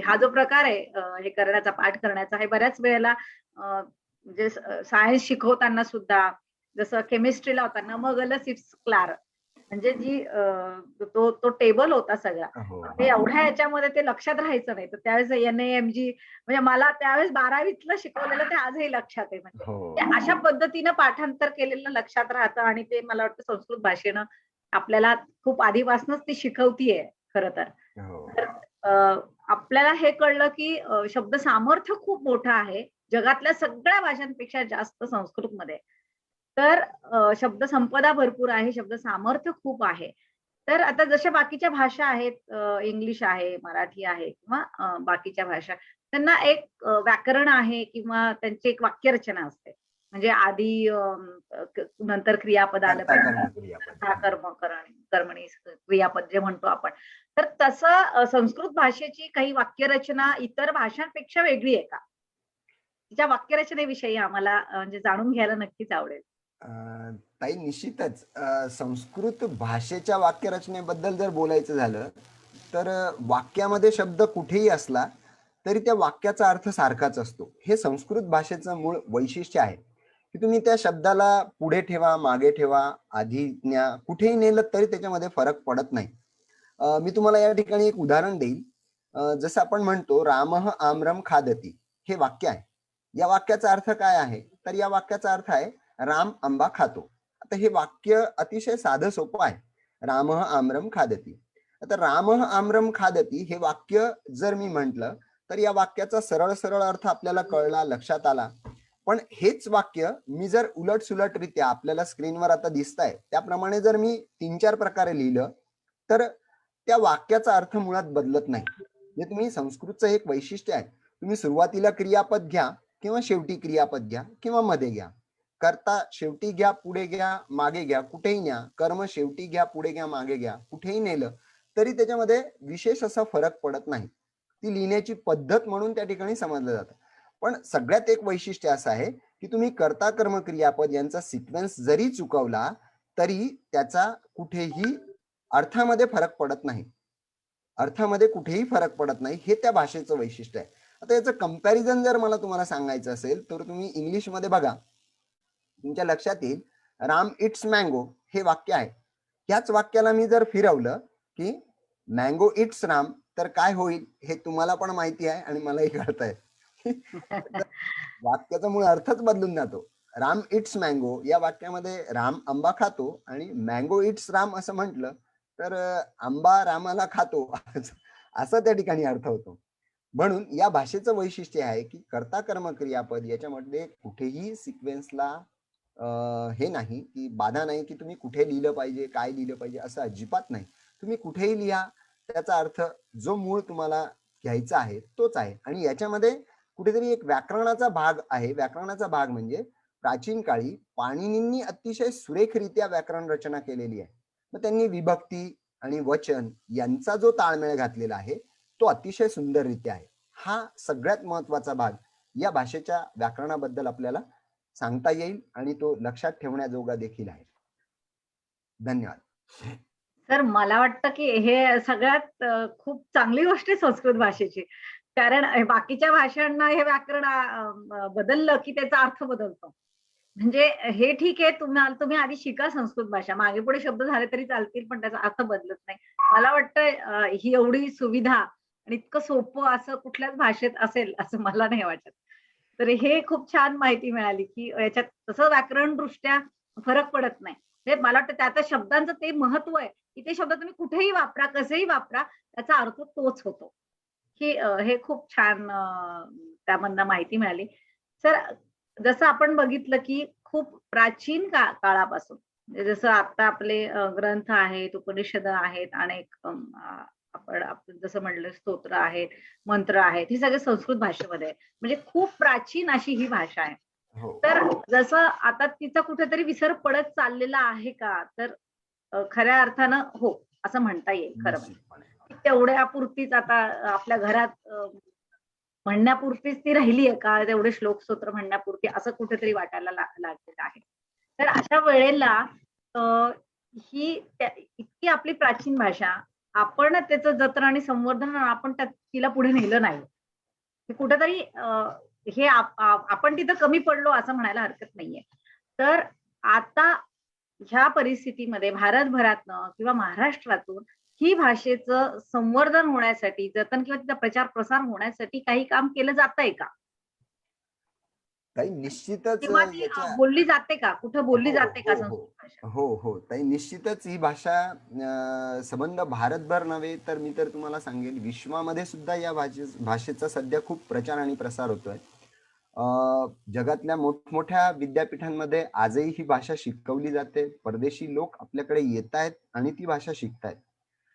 हा जो प्रकार आहे हे करण्याचा पाठ करण्याचा हे बऱ्याच वेळेला म्हणजे सायन्स शिकवताना सुद्धा जसं केमिस्ट्रीला होता नमगल सिप्स क्लार म्हणजे जी तो टेबल होता सगळा. हो. ते एवढ्या याच्यामध्ये ते लक्षात राहायचं नाही. तर त्यावेळेस NAMG म्हणजे मला त्यावेळेस 12वीतलं शिकवलेलं ते आजही लक्षात आहे. म्हणजे हो. ते अशा पद्धतीनं पाठांतर केलेलं लक्षात राहतं आणि ते मला वाटतं संस्कृत भाषेनं आपल्याला खूप आधीपासूनच ती शिकवतीये खरं तर. हो. तर आपल्याला हे कळलं की शब्द सामर्थ्य खूप मोठं आहे. जगातल्या सगळ्या भाषांपेक्षा जास्त संस्कृतमध्ये. तर शब्द संपदा भरपूर आहे, शब्द सामर्थ्य खूप आहे. तर आता जशा बाकीच्या भाषा आहेत इंग्लिश आहे, मराठी आहे किंवा बाकीच्या भाषा त्यांना एक व्याकरण आहे किंवा त्यांची एक वाक्यरचना असते. म्हणजे आधी नंतर क्रियापद आलं कर्ता पाहिजे. कर्म क्रियापद. कर्ता कर्म कर्मणी क्रियापद जे म्हणतो आपण. तर तसं संस्कृत भाषेची काही वाक्यरचना इतर भाषांपेक्षा वेगळी आहे का? तिच्या वाक्यरचनेविषयी आम्हाला म्हणजे जाणून घ्यायला नक्कीच आवडेल. ताई निश्चितच संस्कृत भाषेच्या वाक्यरचनेबद्दल जर बोलायचं झालं तर वाक्यामध्ये शब्द कुठेही असला तरी त्या वाक्याचा अर्थ सारखाच असतो. हे संस्कृत भाषेचं मूळ वैशिष्ट्य आहे की तुम्ही त्या शब्दाला पुढे ठेवा, मागे ठेवा, आधी न्या, कुठेही नेलं तरी त्याच्यामध्ये फरक पडत नाही. मी तुम्हाला या ठिकाणी एक उदाहरण देईल. जसं आपण म्हणतो रामः आम्रम खादती, हे वाक्य आहे. या वाक्याचा अर्थ काय आहे? तर या वाक्याचा अर्थ आहे राम आंबा खातो. आता हे वाक्य अतिशय साधं सोपं आहे. रामः आम्रम खादती. आता रामः आम्रम खादती हे वाक्य जर मी म्हटलं तर या वाक्याचा सरळ सरळ अर्थ आपल्याला कळला, लक्षात आला. पण हेच वाक्य मी जर उलट सुलटरित्या आपल्याला स्क्रीनवर आता दिसतंय त्याप्रमाणे जर मी 3-4 प्रकारे लिहिलं तर त्या वाक्याचा अर्थ मुळात बदलत नाही. म्हणजे तुम्ही संस्कृतचं एक वैशिष्ट्य आहे. तुम्ही सुरुवातीला क्रियापद घ्या किंवा शेवटी क्रियापद घ्या किंवा मध्ये घ्या. कर्ता शेवटी घ्या, पुढे घ्या, मागे घ्या, कुठेही न्या. कर्म शेवटी घ्या, पुढे घ्या, मागे घ्या, कुठेही नेलं तरी त्याच्यामध्ये विशेष असा फरक पडत नाही. ती लिहिण्याची पद्धत म्हणून त्या ठिकाणी समजलं जातं. पण सगळ्यात एक वैशिष्ट्य असं आहे की तुम्ही कर्ता कर्म क्रियापद यांचा सिक्वेन्स जरी चुकवला तरी त्याचा कुठेही अर्थामध्ये फरक पडत नाही. अर्थामध्ये कुठेही फरक पडत नाही. हे त्या भाषेचं वैशिष्ट्य आहे. आता याचं कंपॅरिझन जर मला तुम्हाला सांगायचं असेल तर तुम्ही इंग्लिशमध्ये बघा. तुमच्या लक्षात येईल राम इट्स मँगो हे वाक्य आहे. ह्याच वाक्याला मी जर फिरवलं की मँगो इट्स राम तर काय होईल हे तुम्हाला पण माहिती आहे आणि मलाही कळतंय. वाक्याचा मूळ अर्थच बदलून जातो. राम इट्स मँगो या वाक्यामध्ये राम आंबा खातो आणि मँगो इट्स राम असं म्हटलं तर आंबा रामाला खातो असं त्या ठिकाणी अर्थ होतो. म्हणून या भाषेचं वैशिष्ट्य आहे की कर्ता कर्म क्रियापद याच्यामध्ये कुठेही सिक्वेन्सला हे नाही की बाधा नाही की तुम्ही कुठे लिहिलं पाहिजे, काय लिहिलं पाहिजे असं अजिबात नाही. तुम्ही कुठेही लिहा, त्याचा अर्थ जो मूळ तुम्हाला घ्यायचा आहे तोच आहे. आणि याच्यामध्ये कुठेतरी एक व्याकरणाचा भाग आहे. व्याकरणाचा भाग म्हणजे प्राचीन काळी पाणिनींनी अतिशय सुरेखरित्या व्याकरण रचना केलेली आहे. मग त्यांनी विभक्ती आणि वचन यांचा जो ताळमेळ घातलेला आहे तो अतिशय सुंदररित्या आहे. हा सगळ्यात महत्वाचा भाग या भाषेच्या व्याकरणाबद्दल आपल्याला सांगता येईल आणि तो लक्षात ठेवण्याजोगा देखील आहे. धन्यवाद. तर मला वाटतं की हे सगळ्यात खूप चांगली गोष्ट आहे संस्कृत भाषेची. कारण बाकीच्या भाषांना हे व्याकरण बदललं की त्याचा अर्थ बदलतो. म्हणजे हे ठीक आहे, तुम्ही आधी शिका संस्कृत भाषा. मागे पुढे शब्द झाले तरी चालतील, पण त्याचा अर्थ बदलत नाही. मला वाटतं ही एवढी सुविधा आणि इतकं सोपं असं कुठल्याच भाषेत असेल असं मला नाही वाटत. तर हे खूप छान माहिती मिळाली, की याच्यात तसं व्याकरणदृष्ट्या फरक पडत नाही. हे मला वाटतं त्या शब्दांचं ते महत्व आहे, की ते शब्द तुम्ही कुठेही वापरा, कसेही वापरा, त्याचा अर्थ तोच होतो. की हे खूप छान त्यामधनं माहिती मिळाली. सर, जसं आपण बघितलं की खूप प्राचीन काळापासून म्हणजे जसं आता आपले ग्रंथ आहेत, उपनिषदं आहेत, अनेक आपण जसं म्हटलं स्तोत्र आहेत, मंत्र आहेत, हे सगळे संस्कृत भाषेमध्ये आहे. म्हणजे खूप प्राचीन अशी ही भाषा आहे. हो. तर जसं आता तिचा कुठेतरी विसर पडत चाललेला आहे का? तर खऱ्या अर्थानं हो, असं म्हणता येईल खरं म्हणजे. निश्चितपणे. तेवढ्यापुरतीच आता आपल्या घरात म्हणण्यापुरतीच ती राहिली आहे का? तेवढे श्लोक स्तोत्र म्हणण्यापुरती असं कुठेतरी वाटायला लागलेलं आहे. तर अशा वेळेला अ, इतकी आपली प्राचीन भाषा, आपण त्याचं जतन आणि संवर्धन आपण तिला पुढे नेलं नाही. हे कुठेतरी हे आपण तिथं कमी पडलो असं म्हणायला हरकत नाहीये. तर आता ह्या परिस्थितीमध्ये भारतभरातनं किंवा महाराष्ट्रातून ही भाषेचं संवर्धन होण्यासाठी, जतन किंवा तिचा प्रचार प्रसार होण्यासाठी काही काम केलं जातंय का? ताई निश्चितच किंवा ती याच्या बोलली जाते का? कुठं बोलली हो, जाते का हो, हो. संस्कृत भाषा? हो, हो. ताई निश्चितच ही भाषा संबंध भारतभर नव्हे तर मी तर तुम्हाला सांगेल विश्वामध्ये सुद्धा या भाषेचा सध्या खूप प्रचार आणि प्रसार होतोय. अ, जगातल्या मोठमोठ्या विद्यापीठांमध्ये आजही ही भाषा शिकवली जाते. परदेशी लोक आपल्याकडे येतायत आणि ती भाषा शिकतायत.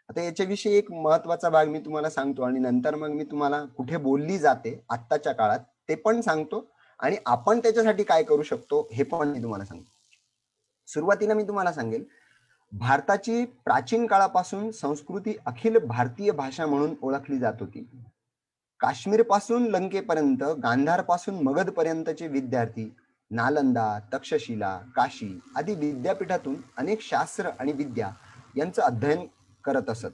आता याच्याविषयी एक महत्त्वाचा भाग मी तुम्हाला सांगतो आणि नंतर मग मी तुम्हाला कुठे बोलली जाते आत्ताच्या काळात ते पण सांगतो आणि आपण त्याच्यासाठी काय करू शकतो हे पण मी तुम्हाला सांगतो. सुरुवातीला मी तुम्हाला सांगेल, भारताची प्राचीन काळापासून संस्कृती अखिल भारतीय भाषा म्हणून ओळखली जात होती. काश्मीर पासून लंकेपर्यंत, गांधार पासून मगध पर्यंतचे विद्यार्थी नालंदा, तक्षशिला, काशी आदी विद्यापीठातून अनेक शास्त्र आणि विद्या यांचं अध्ययन करत असत.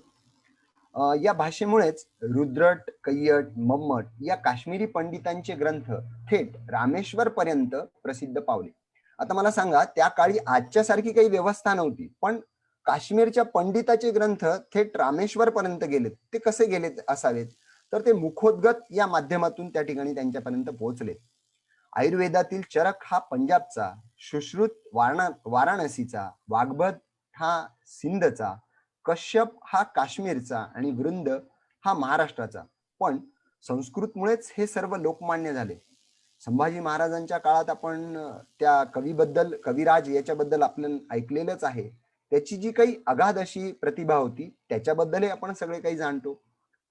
या भाषेमुळेच रुद्रट, कैयट, मम्मट या काश्मीरी पंडितांचे ग्रंथ थेट रामेश्वर पर्यंत प्रसिद्ध पावले. आता मला सांगा, त्या काळी आजच्या सारखी काही व्यवस्था नव्हती, पण काश्मीरच्या पंडिताचे ग्रंथ थेट रामेश्वर पर्यंत गेलेत. ते कसे गेलेत असावेत? तर ते मुखोद्गत या माध्यमातून त्या ठिकाणी त्यांच्यापर्यंत पोहोचले. आयुर्वेदातील चरक हा पंजाबचा, सुश्रुत वाराणसीचा, वाग्भट हा सिंधचा, कश्यप हा काश्मीरचा आणि वृंद हा महाराष्ट्राचा. पण संस्कृतमुळेच हे सर्व लोकमान्य झाले. संभाजी महाराजांच्या काळात आपण त्या कवीबद्दल, कविराज याच्याबद्दल आपण ऐकलेलंच आहे. त्याची जी काही अगाध अशी प्रतिभा होती त्याच्याबद्दलही आपण सगळे काही जाणतो.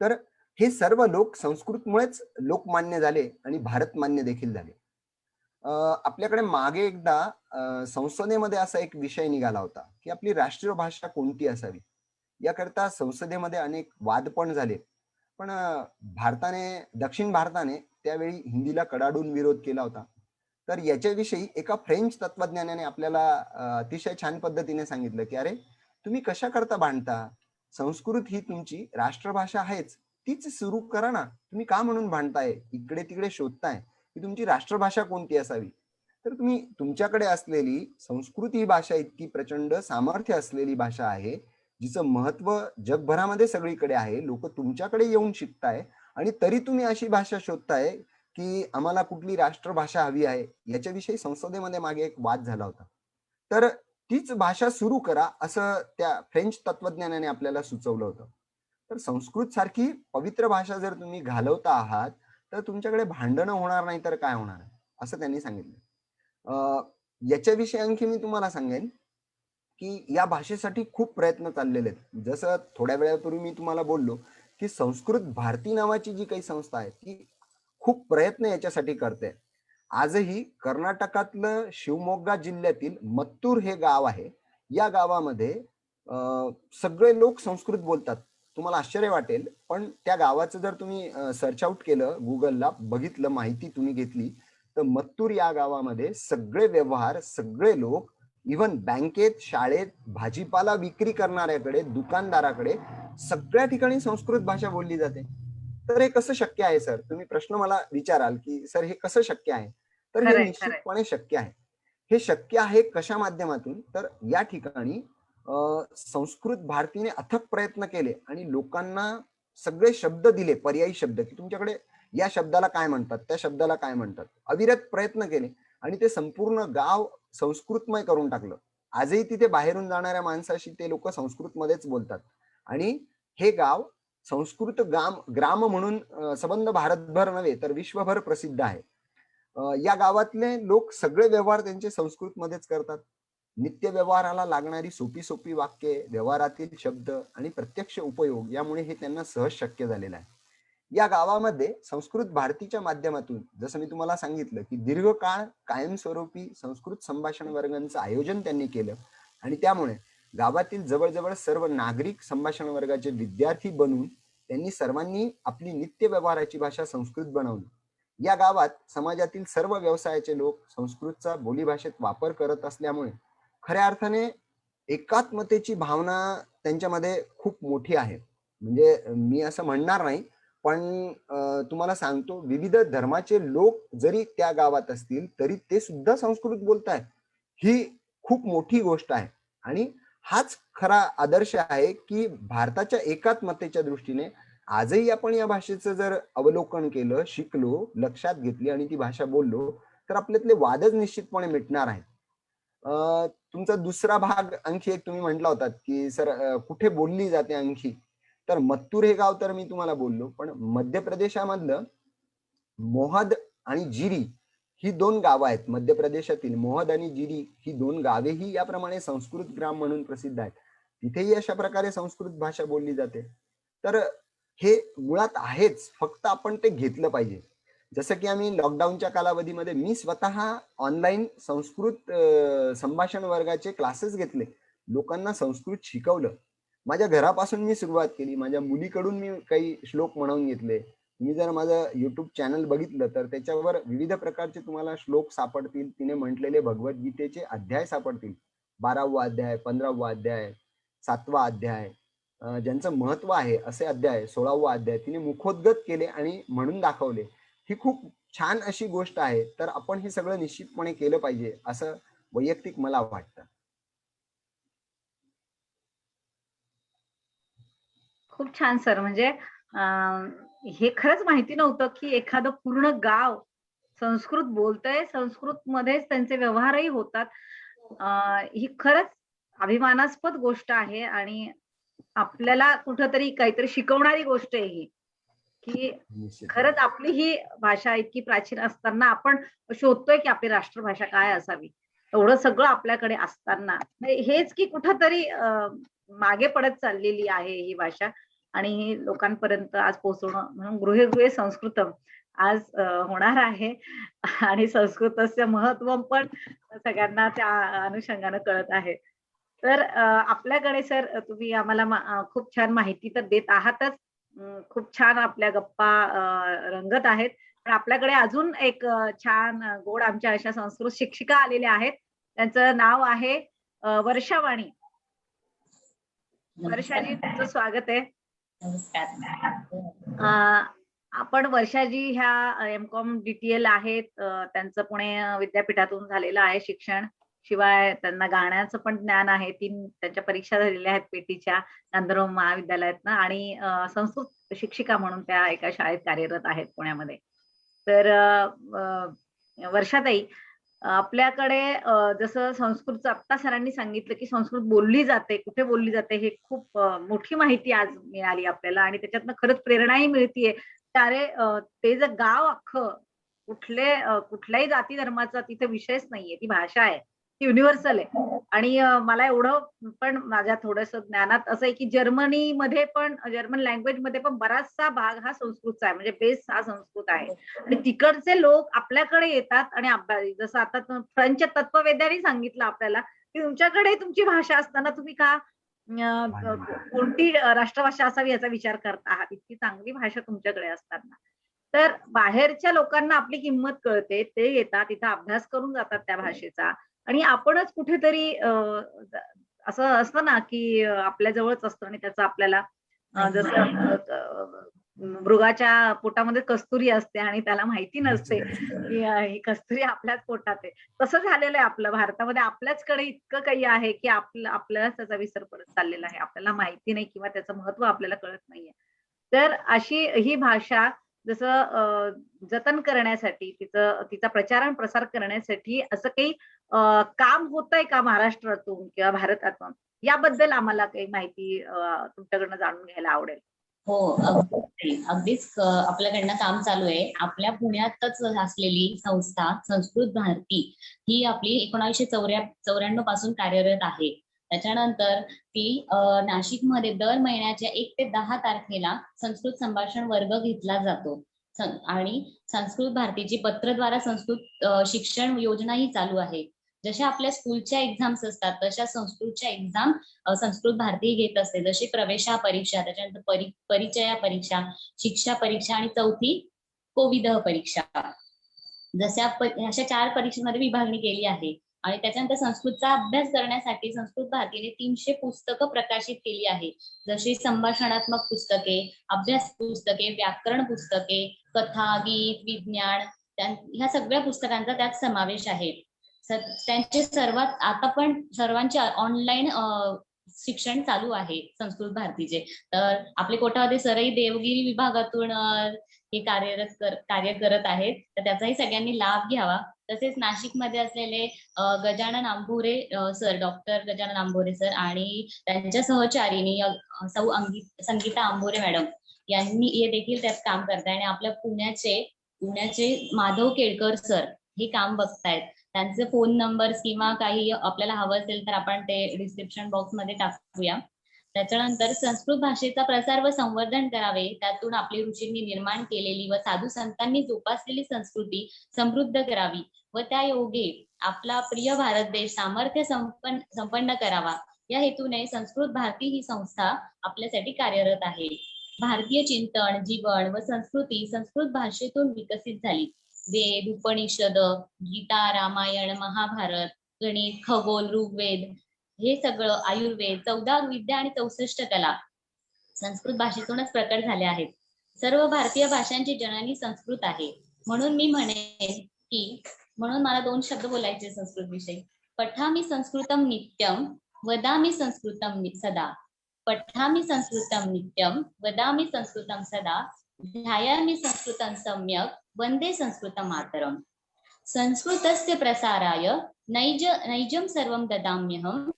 तर हे सर्व लोक संस्कृतमुळेच लोकमान्य झाले आणि भारतमान्य देखील झाले. आपल्याकडे मागे एकदा संसदेमध्ये असा एक विषय निघाला होता की आपली राष्ट्रीय भाषा कोणती असावी. याकरता संसदेमध्ये अनेक वाद पण झाले. पण दक्षिण भारताने त्यावेळी हिंदीला कडाडून विरोध केला होता. तर याच्याविषयी एका फ्रेंच तत्वज्ञानाने आपल्याला अतिशय छान पद्धतीने सांगितलं की अरे तुम्ही कशा करता भांडता, संस्कृत ही तुमची राष्ट्रभाषा आहेच, तीच सुरू करा ना, तुम्ही का म्हणून भांडताय, इकडे तिकडे शोधताय की तुमची राष्ट्रभाषा कोणती असावी. तर तुम्ही तुमच्याकडे असलेली संस्कृत ही भाषा इतकी प्रचंड सामर्थ्य असलेली भाषा आहे, जिचं महत्व जगभरामध्ये सगळीकडे आहे, लोक तुमच्याकडे येऊन शिकताय आणि तरी तुम्ही अशी भाषा शोधताय की आम्हाला कुठली राष्ट्रभाषा हवी आहे. याच्याविषयी संसदेमध्ये मागे एक वाद झाला होता. तर तीच भाषा सुरू करा असं त्या फ्रेंच तत्वज्ञानाने आपल्याला सुचवलं होतं. तर संस्कृत सारखी पवित्र भाषा जर तुम्ही घालवता आहात तर तुमच्याकडे भांडणं होणार नाही तर काय होणार आहे असं त्यांनी सांगितलं. याच्याविषयी आणखी मी तुम्हाला सांगेन की या भाषेसाठी खूप प्रयत्न चाललेले आहेत. जसं थोड्या वेळापूर्वी मी तुम्हाला बोललो की संस्कृत भारती नावाची जी काही संस्था आहे ती खूप प्रयत्न याच्यासाठी करते. आजही कर्नाटकातलं शिवमोग्गा जिल्ह्यातील मत्तूर हे गाव आहे. या गावामध्ये सगळे लोक संस्कृत बोलतात. तुम्हाला आश्चर्य वाटेल, पण त्या गावाचं जर तुम्ही सर्च आउट केलं, गुगलला बघितलं, माहिती तुम्ही घेतली, तर मत्तूर या गावामध्ये सगळे व्यवहार, सगळे लोक, इव्हन बँकेत, शाळेत, भाजीपाला विक्री करणाऱ्याकडे, दुकानदाराकडे सगळ्या ठिकाणी संस्कृत भाषा बोलली जाते. तर हे कसं शक्य आहे सर? तुम्ही प्रश्न मला विचाराल की सर हे कसं शक्य आहे? तर हे खरंय, खरंय. निश्चितपणे शक्य आहे. हे शक्य आहे कशा माध्यमातून? तर या ठिकाणी संस्कृत भारतीने अथक प्रयत्न केले आणि लोकांना सगळे शब्द दिले, पर्यायी शब्द, की तुमच्याकडे या शब्दाला काय म्हणतात, त्या शब्दाला काय म्हणतात. अविरत प्रयत्न केले आणि ते संपूर्ण गाव संस्कृतमय करून टाकलं. आजही तिथे बाहेरून जाणाऱ्या माणसाशी ते लोक संस्कृतमध्येच बोलतात आणि हे गाव संस्कृत ग्राम म्हणून संबंध भारतभर नव्हे तर विश्वभर प्रसिद्ध आहे. या गावातले लोक सगळे व्यवहार त्यांचे संस्कृतमध्येच करतात. नित्य व्यवहाराला लागणारी सोपी सोपी वाक्ये, व्यवहारातील शब्द आणि प्रत्यक्ष उपयोग यामुळे हे त्यांना सहज शक्य झालेलं आहे. या गावामध्ये संस्कृत भारतीच्या माध्यमातून जसं मी तुम्हाला सांगितलं की दीर्घकाळ कायमस्वरूपी संस्कृत संभाषण वर्गांचं आयोजन त्यांनी केलं आणि त्यामुळे गावातील जवळजवळ सर्व नागरिक संभाषण वर्गाचे विद्यार्थी बनून त्यांनी सर्वांनी आपली नित्य व्यवहाराची भाषा संस्कृत बनवली. या गावात समाजातील सर्व व्यवसायाचे लोक संस्कृतचा बोलीभाषेत वापर करत असल्यामुळे खऱ्या अर्थाने एकात्मतेची भावना त्यांच्यामध्ये खूप मोठी आहे. म्हणजे मी असं म्हणणार नाही, पण तुम्हाला सांगतो विविध धर्माचे लोक जरी त्या गावात असतील तरी ते सुद्धा संस्कृत बोलतायत. ही खूप मोठी गोष्ट आहे आणि हाच खरा आदर्श आहे की भारताच्या एकात्मतेच्या दृष्टीने आजही आपण या भाषेचं जर अवलोकन केलं, शिकलो, लक्षात घेतली आणि ती भाषा बोललो तर आपल्यातले वादच निश्चितपणे मिटणार आहेत. तुमचा दुसरा भाग आणखी एक तुम्ही म्हटला होतात की सर कुठे बोलली जाते आणखी, तर मत्तूर हे गाव तर मी तुम्हाला बोललो, पण मध्य प्रदेशामधलं मोहद आणि जिरी ही 2 गावं आहेत. मध्य प्रदेशातील मोहद आणि जिरी ही 2 गावेही याप्रमाणे संस्कृत ग्राम म्हणून प्रसिद्ध आहेत. तिथेही अशा प्रकारे संस्कृत भाषा बोलली जाते. तर हे मुळात आहेच, फक्त आपण ते घेतलं पाहिजे. जसं की आम्ही लॉकडाऊनच्या कालावधीमध्ये मी स्वतः ऑनलाईन संस्कृत संभाषण वर्गाचे क्लासेस घेतले. लोकांना संस्कृत शिकवलं. माझ्या घरापासून मी सुरुवात केली. माझ्या मुलीकडून मी काही श्लोक म्हणवून घेतले. तुम्ही जर माझं YouTube चॅनल बघितलं तर त्याच्यावर विविध प्रकारचे तुम्हाला श्लोक सापडतील. तिने म्हटलेले भगवद्गीतेचे अध्याय सापडतील. 12वा अध्याय, 15वा अध्याय, 7वा अध्याय, ज्यांचं महत्व आहे असे अध्याय, 16वा अध्याय तिने मुखोद्गत केले आणि म्हणून दाखवले. ही खूप छान अशी गोष्ट आहे. तर आपण हे सगळं निश्चितपणे केलं पाहिजे असं वैयक्तिक मला वाटतं. खूप छान सर. म्हणजे हे खरंच माहिती नव्हतं की एखादं पूर्ण गाव संस्कृत बोलतंय, संस्कृतमध्येच त्यांचे व्यवहारही होतात. ही खरंच अभिमानास्पद गोष्ट आहे आणि आपल्याला कुठंतरी काहीतरी शिकवणारी गोष्ट आहे ही, की निश्चित. खरंच आपली ही भाषा इतकी प्राचीन असताना आपण शोधतोय की आपली राष्ट्रभाषा काय असावी. एवढं सगळं आपल्याकडे असताना हेच की कुठंतरी मागे पडत चाललेली आहे ही भाषा आणि ही लोकांपर्यंत आज पोहोचवणं म्हणून गृहे गृहे संस्कृतम आज होणार आहे आणि संस्कृतचं महत्व पण सगळ्यांना त्या अनुषंगानं कळत आहे. तर आपल्याकडे सर तुम्ही आम्हाला खूप छान माहिती तर देत आहातच. खूप छान आपल्या गप्पा रंगत आहेत. पण आपल्याकडे अजून एक छान गोड आमच्या अशा संस्कृत शिक्षिका आलेल्या आहेत. त्यांचं नाव आहे वर्षावाणी. वर्षाजी तुमचं स्वागत आहे. नमस्कार. आपण वर्षाजी ह्या एम.कॉम DTL आहेत. त्यांचं पुणे विद्यापीठातून झालेलं आहे शिक्षण. शिवाय त्यांना गाण्याचं पण ज्ञान आहे. 3 त्यांच्या परीक्षा झालेल्या आहेत पेटीच्या गांधर्व महाविद्यालयातनं आणि संस्कृत शिक्षिका म्हणून त्या एका शाळेत कार्यरत आहेत पुण्यामध्ये. तर वर्षाताई आपल्याकडे जसं संस्कृतचं आत्ता सरांनी सांगितलं की संस्कृत बोलली जाते, कुठे बोलली जाते हे खूप मोठी माहिती आज मिळाली आपल्याला आणि त्याच्यातनं खरंच प्रेरणाही मिळतीये. अरे ते जर गाव अख्खं कुठल्याही जाती धर्माचा तिथे विषयच नाहीये. ती भाषा आहे. ती युनिव्हर्सल आहे आणि मला एवढं पण माझ्या थोडंसं ज्ञानात असं आहे की जर्मनीमध्ये पण जर्मन लँग्वेजमध्ये पण बराचसा भाग हा संस्कृतचा आहे. म्हणजे बेस हा संस्कृत आहे. आणि तिकडचे लोक आपल्याकडे येतात आणि जसं आता फ्रेंच तत्ववेद्यांनी सांगितलं आपल्याला की तुमच्याकडे तुमची भाषा असताना तुम्ही का कोणती राष्ट्रभाषा असावी याचा विचार करत आहात. इतकी चांगली भाषा तुमच्याकडे असताना. तर बाहेरच्या लोकांना आपली किंमत कळते. ते येतात, तिथं अभ्यास करून जातात त्या भाषेचा आणि आपणच कुठेतरी असं असतं ना की आपल्या जवळच असतं आणि त्याचा आपल्याला जसं मृगाच्या पोटामध्ये कस्तुरी असते आणि त्याला माहिती नसते की ही कस्तुरी आपल्याच पोटात आहे. तसं झालेलं आहे आपलं भारतामध्ये. आपल्याचकडे इतकं काही आहे की आपल्यालाच त्याचा विसर पडत चाललेला आहे. आपल्याला माहिती नाही किंवा त्याचं महत्त्व आपल्याला कळत नाहीये. तर अशी ही भाषा जसं जतन करण्यासाठी तिचा प्रचार आणि प्रसार करण्यासाठी असं काही काम होतंय का महाराष्ट्रातून किंवा भारतातून? याबद्दल आम्हाला काही माहिती तुमच्याकडनं जाणून घ्यायला आवडेल. हो, अगदीच आपल्याकडनं काम चालू आहे. आपल्या पुण्यातच असलेली संस्था संस्कृत भारती ही आपली 1994 पासून कार्यरत आहे. त्याच्यानंतर ती नाशिकमध्ये दर महिन्याच्या 1 ते 10 तारखेला संस्कृत संभाषण वर्ग घेतला जातो. आणि संस्कृत भारतीची पत्रद्वारा संस्कृत शिक्षण योजनाही चालू आहे. जशा आपल्या स्कूलच्या एक्झाम्स असतात तशा संस्कृतच्या एक्झाम संस्कृत भारती घेत असते. जशी प्रवेशा परीक्षा, त्याच्यानंतर परिचया परीक्षा, शिक्षा परीक्षा आणि चौथी कोविदह परीक्षा. अशा 4 परीक्षेमध्ये विभागणी केली आहे. आणि त्याच्यानंतर संस्कृतचा अभ्यास करण्यासाठी संस्कृत भारतीने 300 पुस्तकं प्रकाशित केली आहे. जशी संभाषणात्मक पुस्तके, अभ्यास पुस्तके, व्याकरण पुस्तके, कथा, गीत, विज्ञान ह्या सगळ्या पुस्तकांचा त्यात समावेश आहे. त्यांचे आता पण सर्वांचे ऑनलाईन शिक्षण चालू आहे संस्कृत भारतीचे. तर आपले कोठावदे सरही देवगिरी विभागातून हे कार्य करत आहेत. तर त्याचाही सगळ्यांनी लाभ घ्यावा. तसेच नाशिकमध्ये असलेले Gajanan Ambhore sir, doctor Gajanan Ambhore sir आणि त्यांच्या सहचारिणी सौ संगीता आंभोरे मॅडम यांनी हे देखील त्यात काम करताय. आणि आपल्या पुण्याचे माधव केळकर सर हे काम बघतायत. त्यांचे फोन नंबर किंवा काही आपल्याला हवं असेल तर आपण ते डिस्क्रिप्शन बॉक्स मध्ये टाकूया. त्याच्यानंतर संस्कृत भाषेचा प्रसार व संवर्धन करावे, त्यातून आपली ऋषींनी निर्माण केलेली व साधू संतांनी जोपासलेली संस्कृती समृद्ध करावी व त्या योगे आपला प्रिय भारत देश सामर्थ्य संपन्न करावा, या हेतूने संस्कृत भारती ही संस्था आपल्यासाठी कार्यरत आहे. भारतीय चिंतन, जीवन व संस्कृती संस्कृत भाषेतून विकसित झाली. वेद, उपनिषद, गीता, रामायण, महाभारत, गणित, खगोल, ऋग्वेद हे सगळं, आयुर्वेद, 14 विद्या आणि 64 कला संस्कृत भाषेतूनच प्रकट झाल्या आहेत. सर्व भारतीय भाषांची जननी संस्कृत आहे. म्हणून मी म्हणून मला 2 शब्द बोलायचे संस्कृत विषयी. पठामि संस्कृतम नित्यम वदामि संस्कृतम सदा. पठामि संस्कृतम नित्यम वदामि संस्कृतम सदा. ध्यायामि संस्कृतं सम्यक् वंदे संस्कृत मातरम. संस्कृतस्य प्रसाराय नैजं सर्वं ददाम्यहम्.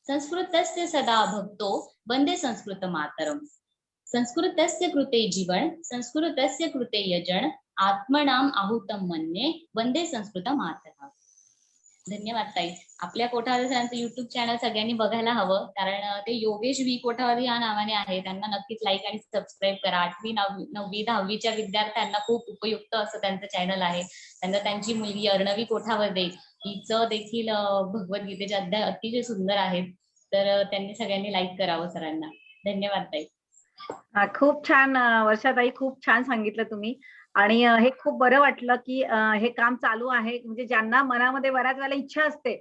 संस्कृतस्य सदा भक्तो वंदे संस्कृत मातरम. संस्कृतस्य कृते जीवन, संस्कृतस्य कृते यजन, आत्मनाम आहुतं मन्ये वंदे संस्कृत मातरम. धन्यवाद ताई. आपल्या कोठावदे सरांचं युट्यूब चॅनल सगळ्यांनी बघायला हवं, कारण ते योगेश व्ही कोठावदे या नावाने आहे. त्यांना नक्कीच लाईक आणि सबस्क्राईब करा. 8वी 9वी 10वीच्या विद्यार्थ्यांना खूप उपयुक्त असं त्यांचं चॅनल आहे. त्यांची मुलगी अर्णवी कोठावदे हिचं देखील भगवद्गीतेचे अध्याय अतिशय सुंदर आहेत. तर त्यांनी सगळ्यांनी लाईक करावं सरांना. धन्यवाद ताई. खूप छान वर्षाताई, खूप छान सांगितलं तुम्ही. आणि हे खूप बरं वाटलं की हे काम चालू आहे. म्हणजे ज्यांना मनामध्ये बऱ्याच वेळेला इच्छा असते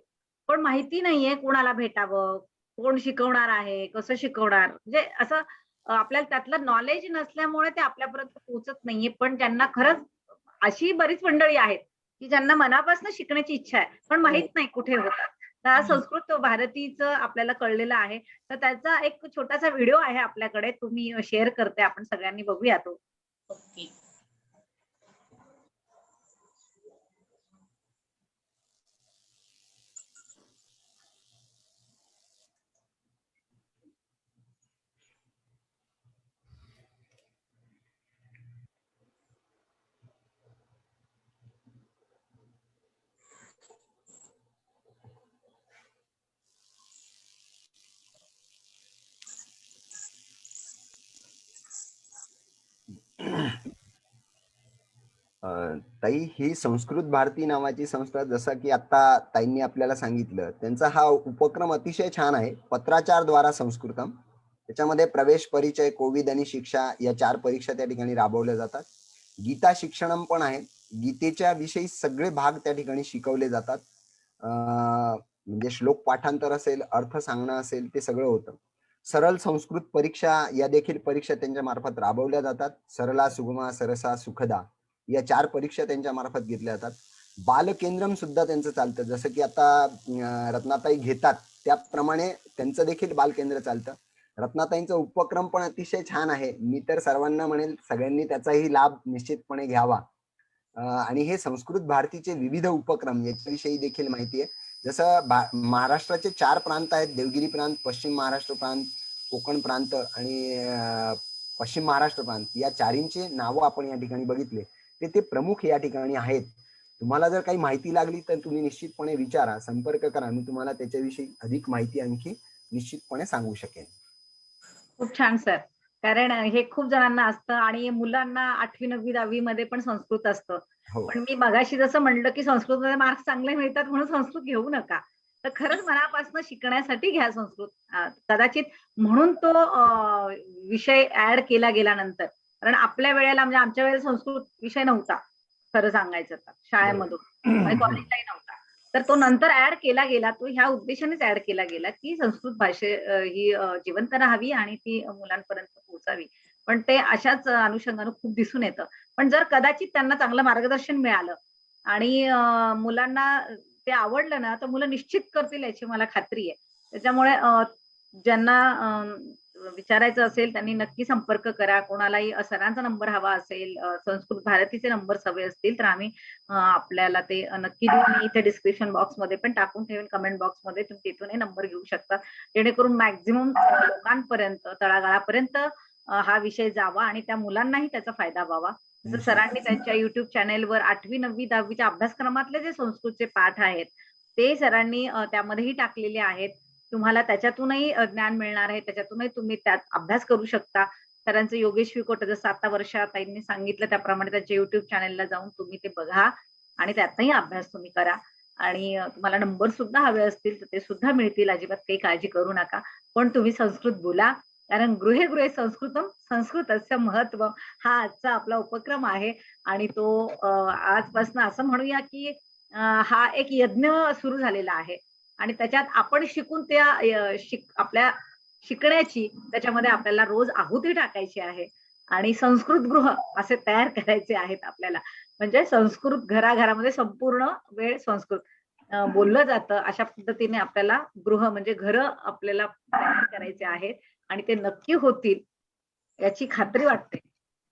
पण माहिती नाहीये कोणाला भेटावं, कोण शिकवणार आहे, कसं शिकवणार, म्हणजे असं आपल्याला त्यातलं नॉलेज नसल्यामुळे ते आपल्यापर्यंत पोहोचत नाहीये. पण ज्यांना खरंच अशी बरीच मंडळी आहेत की ज्यांना मनापासून शिकण्याची इच्छा आहे पण माहित नाही कुठे होतात. तर संस्कृत भारतीचं आपल्याला कळलेलं आहे. तर त्याचा एक छोटासा व्हिडिओ आहे आपल्याकडे, तुम्ही शेअर करते, आपण सगळ्यांनी बघूया तो. ओके. ताई, ही संस्कृत भारती नावाची संस्था, जसं की आता ताईंनी आपल्याला सांगितलं, त्यांचा हा उपक्रम अतिशय छान आहे. पत्राचारद्वारा संस्कृतम, त्याच्यामध्ये प्रवेश, परिचय, कोविद आणि शिक्षा या 4 परीक्षा त्या ठिकाणी राबवल्या जातात. गीता शिक्षणम पण आहे. गीतेच्या विषयी सगळे भाग त्या ठिकाणी शिकवले जातात. म्हणजे श्लोक पाठांतर असेल, अर्थ सांगणं असेल, ते सगळं होतं. सरळ संस्कृत परीक्षा या देखील परीक्षा त्यांच्या मार्फत राबवल्या जातात. सरला, सुगमा, सरसा, सुखदा या 4 परीक्षा त्यांच्या मार्फत घेतल्या जातात. बालकेंद्रम सुद्धा त्यांचं चालतं. जसं की आता रत्नाताई घेतात त्याप्रमाणे त्यांचं देखील बालकेंद्र चालतं. रत्नाताईंचा उपक्रम पण अतिशय छान आहे. मी तर सर्वांना म्हणेल सगळ्यांनी त्याचाही लाभ निश्चितपणे घ्यावा. आणि हे संस्कृत भारतीचे विविध उपक्रम याच्याविषयी देखील माहिती आहे. जसं महाराष्ट्राचे 4 प्रांत आहेत. देवगिरी प्रांत, पश्चिम महाराष्ट्र प्रांत, कोकण प्रांत आणि पश्चिम महाराष्ट्र प्रांत या 4ंचे नावं आपण या ठिकाणी बघितले. ते प्रमुख या ठिकाणी आहेत. तुम्हाला जर काही माहिती लागली तर तुम्ही निश्चितपणे विचारा, संपर्क करा. मी तुम्हाला त्याच्याविषयी अधिक माहिती आणखी निश्चितपणे सांगू शकेन. खूप छान सर. कारण हे खूप जणांना असतं आणि मुलांना 8वी 9वी 10वी मध्ये पण संस्कृत असतं. हो. पण मी मगाशी जसं म्हणलं की संस्कृतमध्ये मार्क्स चांगले मिळतात म्हणून संस्कृत घेऊ नका. तर खरंच मनापासून शिकण्यासाठी घ्या संस्कृत. कदाचित म्हणून तो विषय ऍड केला गेला नंतर. कारण आपल्या वेळेला म्हणजे आमच्या वेळेला संस्कृत विषय नव्हता खरं सांगायचं तर शाळेमधून आणि कॉलेजलाही नव्हता. तर तो नंतर ऍड केला गेला. तो ह्या उद्देशानेच ऍड केला गेला की संस्कृत भाषे ही जिवंत राहावी आणि ती मुलांपर्यंत पोहोचावी. पण ते अशाच अनुषंगानं खूप दिसून येतं. पण जर कदाचित त्यांना चांगलं मार्गदर्शन मिळालं आणि मुलांना ते आवडलं ना, तर मुलं निश्चित करतील याची मला खात्री आहे. त्याच्यामुळे ज्यांना विचारायचं असेल त्यांनी नक्की संपर्क करा. कोणालाही सरांचा नंबर हवा असेल, संस्कृत भारतीचे नंबर्स हवे असतील तर आम्ही आपल्याला ते नक्की देऊ. मी इथे डिस्क्रिप्शन बॉक्समध्ये पण टाकून ठेवेन, कमेंट बॉक्समध्ये तुम्ही तिथूनही नंबर घेऊ शकता. जेणेकरून मॅक्झिमम लोकांपर्यंत, तळागाळापर्यंत हा विषय जावा आणि त्या मुलांनाही त्याचा फायदा व्हावा. जसं सरांनी त्यांच्या युट्यूब चॅनेलवर 8वी 9वी 10वीच्या अभ्यासक्रमातले जे संस्कृतचे पाठ आहेत ते सरांनी त्यामध्येही टाकलेले आहेत. तुम्हाला त्याच्यातूनही ज्ञान मिळणार आहे. त्याच्यातूनही तुम्ही त्यात अभ्यास करू शकता. सरांचं योगेश विकोटे जसं आता वर्षा ताईंनी सांगितलं त्याप्रमाणे त्यांच्या युट्यूब चॅनेलला जाऊन तुम्ही ते बघा आणि त्यातनंही अभ्यास तुम्ही करा. आणि तुम्हाला नंबर सुद्धा हवे असतील तर ते सुद्धा मिळतील. अजिबात काही काळजी करू नका. पण तुम्ही संस्कृत बोला. कारण गृहे गृहे संस्कृतम संस्कृतस्य महत्व हा आजचा आपला उपक्रम आहे आणि तो आजपासून असं म्हणूया की हा एक यज्ञ सुरू झालेला आहे आणि त्याच्यात आपण शिकून त्या आपल्या शिकण्याची त्याच्यामध्ये आपल्याला रोज आहुती टाकायची आहे आणि संस्कृत गृह असे तयार करायचे आहेत आपल्याला. म्हणजे संस्कृत घराघरामध्ये संपूर्ण वेळ संस्कृत बोललं जातं अशा पद्धतीने आपल्याला गृह म्हणजे घर आपल्याला तयार करायचे आहेत आणि ते नक्की होतील याची खात्री वाटते.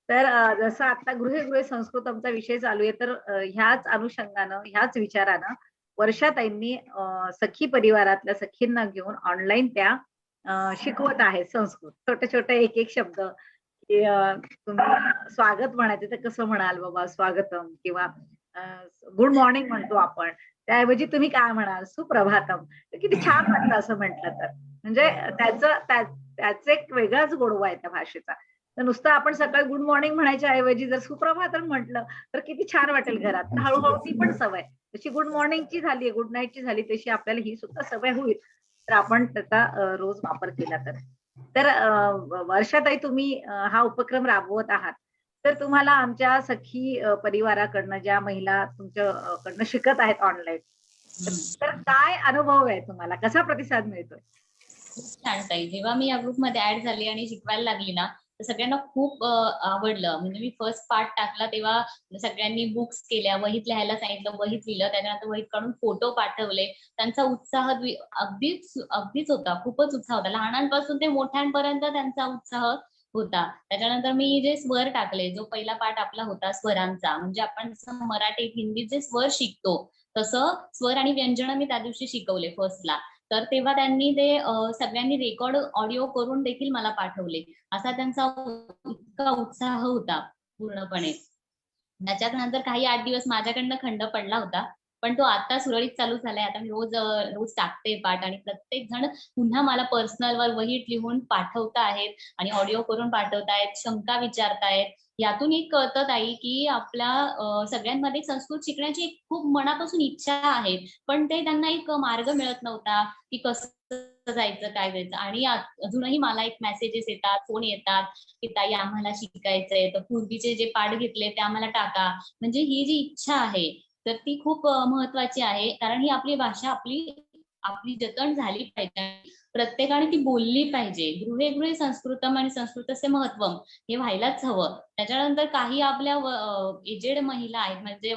तर जसं आता गृहे गृहे संस्कृत आमचा विषय चालू आहे तर ह्याच अनुषंगानं ह्याच विचारानं वर्षाताईंनी सखी परिवारातल्या सखींना घेऊन ऑनलाईन त्या शिकवत आहेत संस्कृत. छोटे छोटे एक एक शब्द की तुम्ही स्वागत म्हणायचे तर कसं म्हणाल बाबा स्वागतम किंवा गुड मॉर्निंग म्हणतो आपण त्याऐवजी तुम्ही काय म्हणाल सुप्रभातम. तर किती छान वाटतं असं म्हटलं तर. म्हणजे त्याचं एक वेगळाच गोडवा आहे त्या भाषेचा. तर नुसतं आपण सकाळी गुड मॉर्निंग म्हणायच्या ऐवजी जर सुप्रभातम म्हटलं तर किती छान वाटेल घरात. तर हळूहळू ती पण सवय जशी गुड मॉर्निंगची झाली गुड नाईटची झाली तशी आपल्याला ही सुद्धा सवय होईल तर आपण त्याचा रोज वापर केला तर. तर वर्षाताई तुम्ही हा उपक्रम राबवत आहात तर तुम्हाला आमच्या सखी परिवाराकडनं ज्या महिला तुमच्याकडनं शिकत आहेत ऑनलाईन तर काय अनुभव आहे तुम्हाला, कसा प्रतिसाद मिळतोय? खूप छान ताई. जेव्हा मी या ग्रुपमध्ये ऍड झाली आणि शिकवायला लागली ना तर सगळ्यांना खूप आवडलं. म्हणजे मी फर्स्ट पार्ट टाकला तेव्हा सगळ्यांनी बुक्स केल्या, वहीत लिहायला सांगितलं, वहीत लिहिलं, त्याच्यानंतर वहीत काढून फोटो पाठवले. त्यांचा उत्साह अगदीच होता, खूपच उत्साह होता. लहानांपासून ते मोठ्यांपर्यंत त्यांचा उत्साह होता. त्याच्यानंतर मी जे स्वर टाकले, जो पहिला पाठ आपला होता स्वरांचा, म्हणजे आपण मराठीत हिंदीत जे स्वर शिकतो तसं स्वर आणि व्यंजन मी त्या दिवशी शिकवले फर्स्टला. तर तेव्हा त्यांनी ते सगळ्यांनी रेकॉर्ड ऑडिओ करून देखील मला पाठवले. असा त्यांचा इतका उत्साह होता पूर्णपणे. त्याच्यात नंतर काही 8 दिवस माझ्याकडनं खंड पडला होता पण तो आता सुरळीत चालू झालाय. आता मी रोज टाकते पाठ आणि प्रत्येक जण पुन्हा मला पर्सनलवर वहीत लिहून पाठवता आहेत आणि ऑडिओ करून पाठवतायत, शंका विचारतायत. यातून एक कळतं ताई की आपल्या सगळ्यांमध्ये संस्कृत शिकण्याची एक खूप मनापासून इच्छा आहे पण ते त्यांना एक मार्ग मिळत नव्हता की कसं जायचं काय जायचं. आणि अजूनही मला एक मेसेजेस येतात, फोन येतात की ताई आम्हाला शिकायचंय तर पूर्वीचे जे पाठ घेतले ते आम्हाला टाका. म्हणजे ही जी इच्छा आहे तर ती खूप महत्वाची आहे कारण ही आपली भाषा आपली जतन झाली पाहिजे. प्रत्येकाने ती बोलली पाहिजे. गृहे गृहे संस्कृतम आणि संस्कृतस्य महत्वम हे व्हायलाच हवं. त्याच्यानंतर काही आपल्या एजेड महिला आहेत, म्हणजे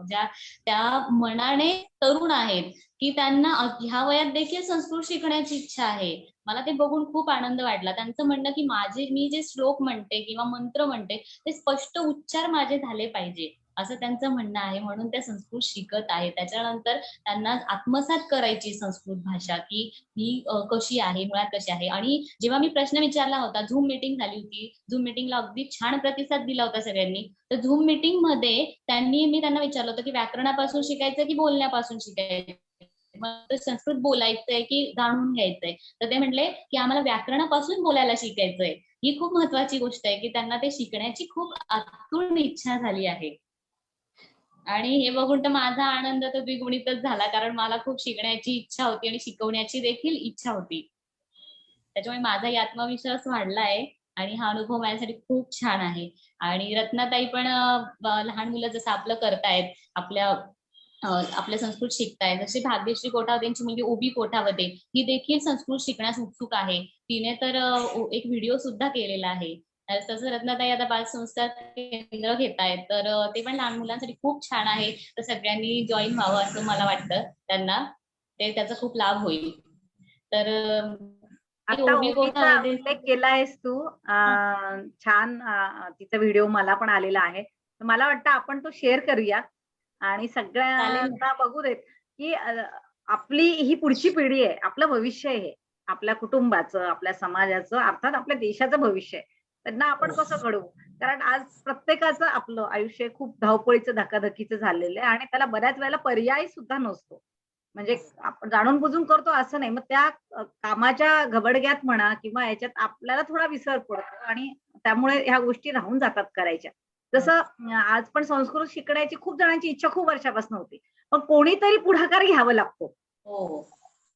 ज्या त्या मनाने तरुण आहेत, की त्यांना ह्या वयात देखील संस्कृत शिकण्याची इच्छा आहे. मला ते बघून खूप आनंद वाटला. त्यांचं म्हणणं की मी जे श्लोक म्हणते किंवा मंत्र म्हणते ते स्पष्ट उच्चार माझे झाले पाहिजे, असं त्यांचं म्हणणं आहे. म्हणून त्या संस्कृत शिकत आहेत. त्याच्यानंतर त्यांना आत्मसात करायची संस्कृत भाषा, की ही कशी आहे, मुळात कशी आहे. आणि जेव्हा मी प्रश्न विचारला होता, झूम मीटिंग झाली होती, झूम मीटिंगला अगदी छान प्रतिसाद दिला होता सगळ्यांनी. तर झूम मीटिंग मध्ये मी त्यांना विचारलं होतं की व्याकरणापासून शिकायचं की बोलण्यापासून शिकायचं, मग संस्कृत बोलायचंय की जाणून घ्यायचंय. तर ते म्हणले की आम्हाला व्याकरणापासून बोलायला शिकायचंय. ही खूप महत्वाची गोष्ट आहे की त्यांना ते शिकण्याची खूप आतून इच्छा झाली आहे. आणि हे बघून तर माझा आनंद तर द्विगुणितच झाला, कारण मला खूप शिकण्याची इच्छा होती आणि शिकवण्याची देखील इच्छा होती. त्याच्यामुळे माझाही आत्मविश्वास वाढलाय आणि हा अनुभव माझ्यासाठी खूप छान आहे. आणि रत्नाताई पण लहान मुलं जसं आपलं करतायत, आपल्या संस्कृत शिकतायत. जसे भाग्यश्री कोठावते यांची मुलगी उबी कोठावते, ही देखील संस्कृत शिकण्यास उत्सुक आहे. तिने तर एक व्हिडिओ सुद्धा केलेला आहे. तसं रत्नाताई आता बालसंस्कार केंद्र घेतायत, तर ते पण लहान मुलांसाठी खूप छान आहे. तर सगळ्यांनी जॉईन व्हावं असं मला वाटतं त्यांना. त्याचा खूप लाभ होईल. तर आता उबी ओबीचा कोठावते. उल्लेख केलायस तू. छान. तिचा व्हिडिओ मला पण आलेला आहे. तर मला वाटतं आपण तो शेअर करूया आणि चालेल ना. सगळ्यांना बघू देत, की आपली ही पुढची पिढी आहे, आपलं भविष्य आहे हे. आपल्या कुटुंबाचं, आपल्या समाजाचं, अर्थात आपल्या देशाचं भविष्य आहे. त्यांना आपण कसं घडवू? कारण आज प्रत्येकाचं आपलं आयुष्य खूप धावपळीचं, धकाधकीचं झालेलं आहे आणि त्याला बऱ्याच वेळेला पर्याय सुद्धा नसतो. म्हणजे आपण जाणून बुजून करतो असं नाही. मग त्या कामाच्या गबडग्यात म्हणा किंवा याच्यात आपल्याला थोडा विसर पडतो आणि त्यामुळे ह्या गोष्टी राहून जातात करायच्या. जसं आज पण संस्कृत शिकण्याची खूप जणांची इच्छा खूप वर्षापासून होती. पण कोणीतरी पुढाकार घ्यावा लागतो. हो.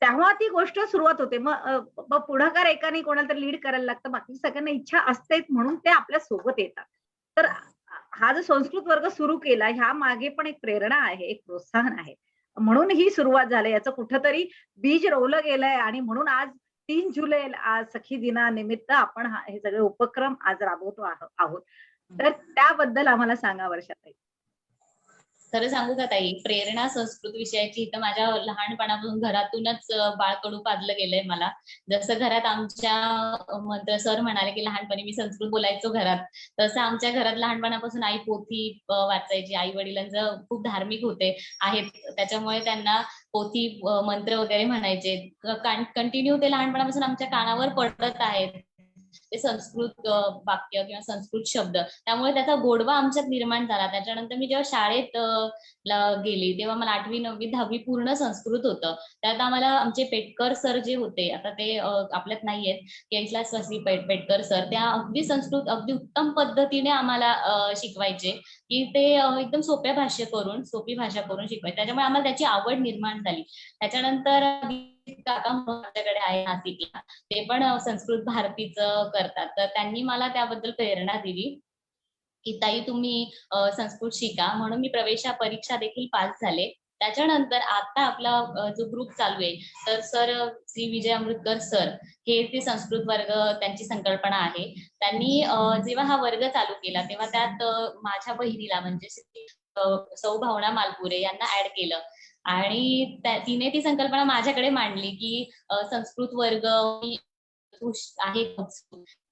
तेव्हा ती गोष्ट सुरुवात होते. मग पुढाकार एकाने कोणाला तरी लीड करायला लागतं. बाकी सगळ्यांना इच्छा असतेच म्हणून ते आपल्या सोबत येतात. तर हा जो संस्कृत वर्ग सुरू केला, ह्या मागे पण एक प्रेरणा आहे, एक प्रोत्साहन आहे. म्हणून ही सुरुवात झाली. याचं कुठेतरी बीज रोवलं गेलंय आणि म्हणून आज 3 जुलै आज सखी दिनानिमित्त आपण हे सगळे उपक्रम आज राबवतो आहोत. तर त्याबद्दल आम्हाला सांगा वर्षाताई. खरं सांगू का ताई, प्रेरणा संस्कृत विषयाची तर माझ्या लहानपणापासून घरातूनच बाळकडू पाजलं गेलंय मला. जसं घरात आमच्या मंत्र सर म्हणाले की लहानपणी मी संस्कृत बोलायचो घरात, तसं आमच्या घरात लहानपणापासून आई पोथी वाचायची. आई वडिलांचं खूप धार्मिक आहेत, त्याच्यामुळे त्यांना पोथी मंत्र वगैरे म्हणायचे. कंटिन्यू ते लहानपणापासून आमच्या कानावर पडत आहेत ते संस्कृत वाक्य किंवा संस्कृत शब्द. त्यामुळे त्याचा गोडवा आमच्यात निर्माण झाला. त्याच्यानंतर मी जेव्हा शाळेत गेली तेव्हा मला 8वी 9वी 10वी पूर्ण संस्कृत होतं. त्यात आम्हाला आमचे पेटकर सर जे होते, आता ते आपल्यात नाहीयेत, कैलासवासी पेटकर सर, त्या अगदी संस्कृत अगदी उत्तम पद्धतीने आम्हाला शिकवायचे, की ते एकदम सोपी भाषा करून शिकवायचे. त्याच्यामुळे आम्हाला त्याची आवड निर्माण झाली. त्याच्यानंतर काका आमच्याकडे आहे नाशिकला, ते पण संस्कृत भारतीचं करतात. तर त्यांनी मला त्याबद्दल प्रेरणा दिली की ताई तुम्ही संस्कृत शिका. म्हणून मी प्रवेश परीक्षा देखील पास झाले. त्याच्यानंतर आता आपला जो ग्रुप चालू आहे, तर सर श्री विजय अमृतकर सर हे ते संस्कृत वर्ग त्यांची संकल्पना आहे. त्यांनी जेव्हा हा वर्ग चालू केला तेव्हा त्यात माझ्या बहिणीला म्हणजे सौ भावना मालपुरे यांना ऍड केलं आणि तिने ती संकल्पना माझ्याकडे मांडली की संस्कृत वर्ग आहे.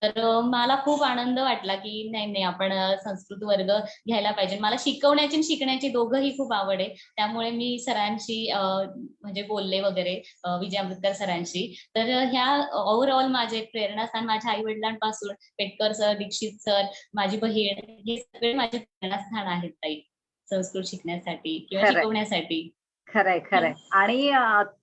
तर मला खूप आनंद वाटला की नाही आपण संस्कृत वर्ग घ्यायला पाहिजे. मला शिकवण्याची आणि शिकण्याची दोघंही खूप आवड आहे. त्यामुळे मी सरांशी म्हणजे बोलले वगैरे, विजय अमृतकर सरांशी. तर ह्या ओव्हरऑल माझे प्रेरणास्थान माझ्या आई वडिलांपासून पेटकर सर, दीक्षित सर, माझी बहीण, हे सगळे माझे प्रेरणास्थान आहेत ताई, संस्कृत शिकण्यासाठी किंवा शिकवण्यासाठी. खरंय. आणि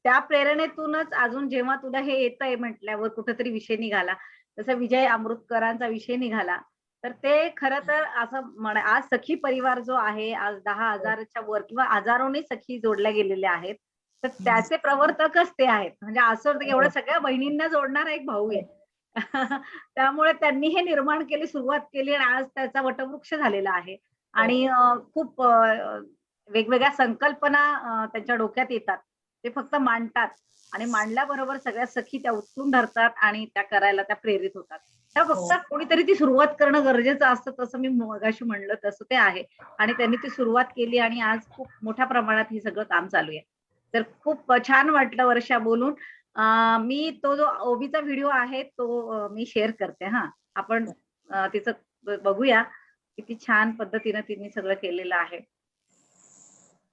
त्या प्रेरणेतूनच अजून जेव्हा तुला हे येतंय म्हटल्यावर कुठेतरी विषय निघाला. जसं विजय अमृतकरांचा विषय निघाला. तर ते खरं तर असं आज सखी परिवार जो आहे, आज 10,000च्या वर किंवा हजारोनी सखी जोडल्या गेलेल्या आहेत. तर त्याचे प्रवर्तकच ते आहेत. म्हणजे असं होतं की एवढ्या सगळ्या बहिणींना जोडणारा एक भाऊ आहे. त्यामुळे त्यांनी हे निर्माण केली, सुरुवात केली आणि आज त्याचा वटवृक्ष झालेला आहे. आणि खूप वेगवेगळ्या संकल्पना त्यांच्या डोक्यात येतात. ते फक्त मांडतात आणि मांडल्याबरोबर सगळ्या सखी त्या उचलून धरतात आणि त्या करायला त्या प्रेरित होतात. त्या फक्त कोणीतरी ती सुरुवात करणं गरजेचं असतं, तसं मी मगाशी म्हणलं तसं ते आहे. आणि त्यांनी ती सुरुवात केली आणि आज खूप मोठ्या प्रमाणात हे सगळं काम चालू आहे. तर खूप छान वाटलं वर्षा बोलून. मी तो जो ओबीचा व्हिडिओ आहे तो मी शेअर करते हा. आपण तिचं बघूया. किती छान पद्धतीने तिने सगळं केलेलं आहे.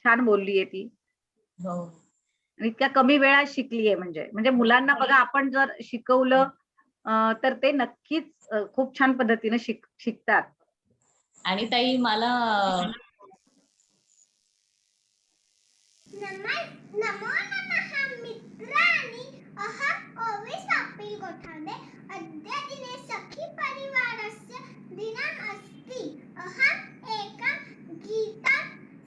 छान बोललीये ती हो. आणि इतक्या कमी वेळात शिकलीये म्हणजे म्हणजे मुलांना बघा आपण जर शिकवलं तर ते नक्कीच खूप छान पद्धतीने शिकतात. आणि ताई मला नमो नमः मित्राणि अहम् ओवी स्वप्निल गोठावदे अद्य दिने सखी परिवारस्य दिनम् अस्ति अहम् एकं गीतं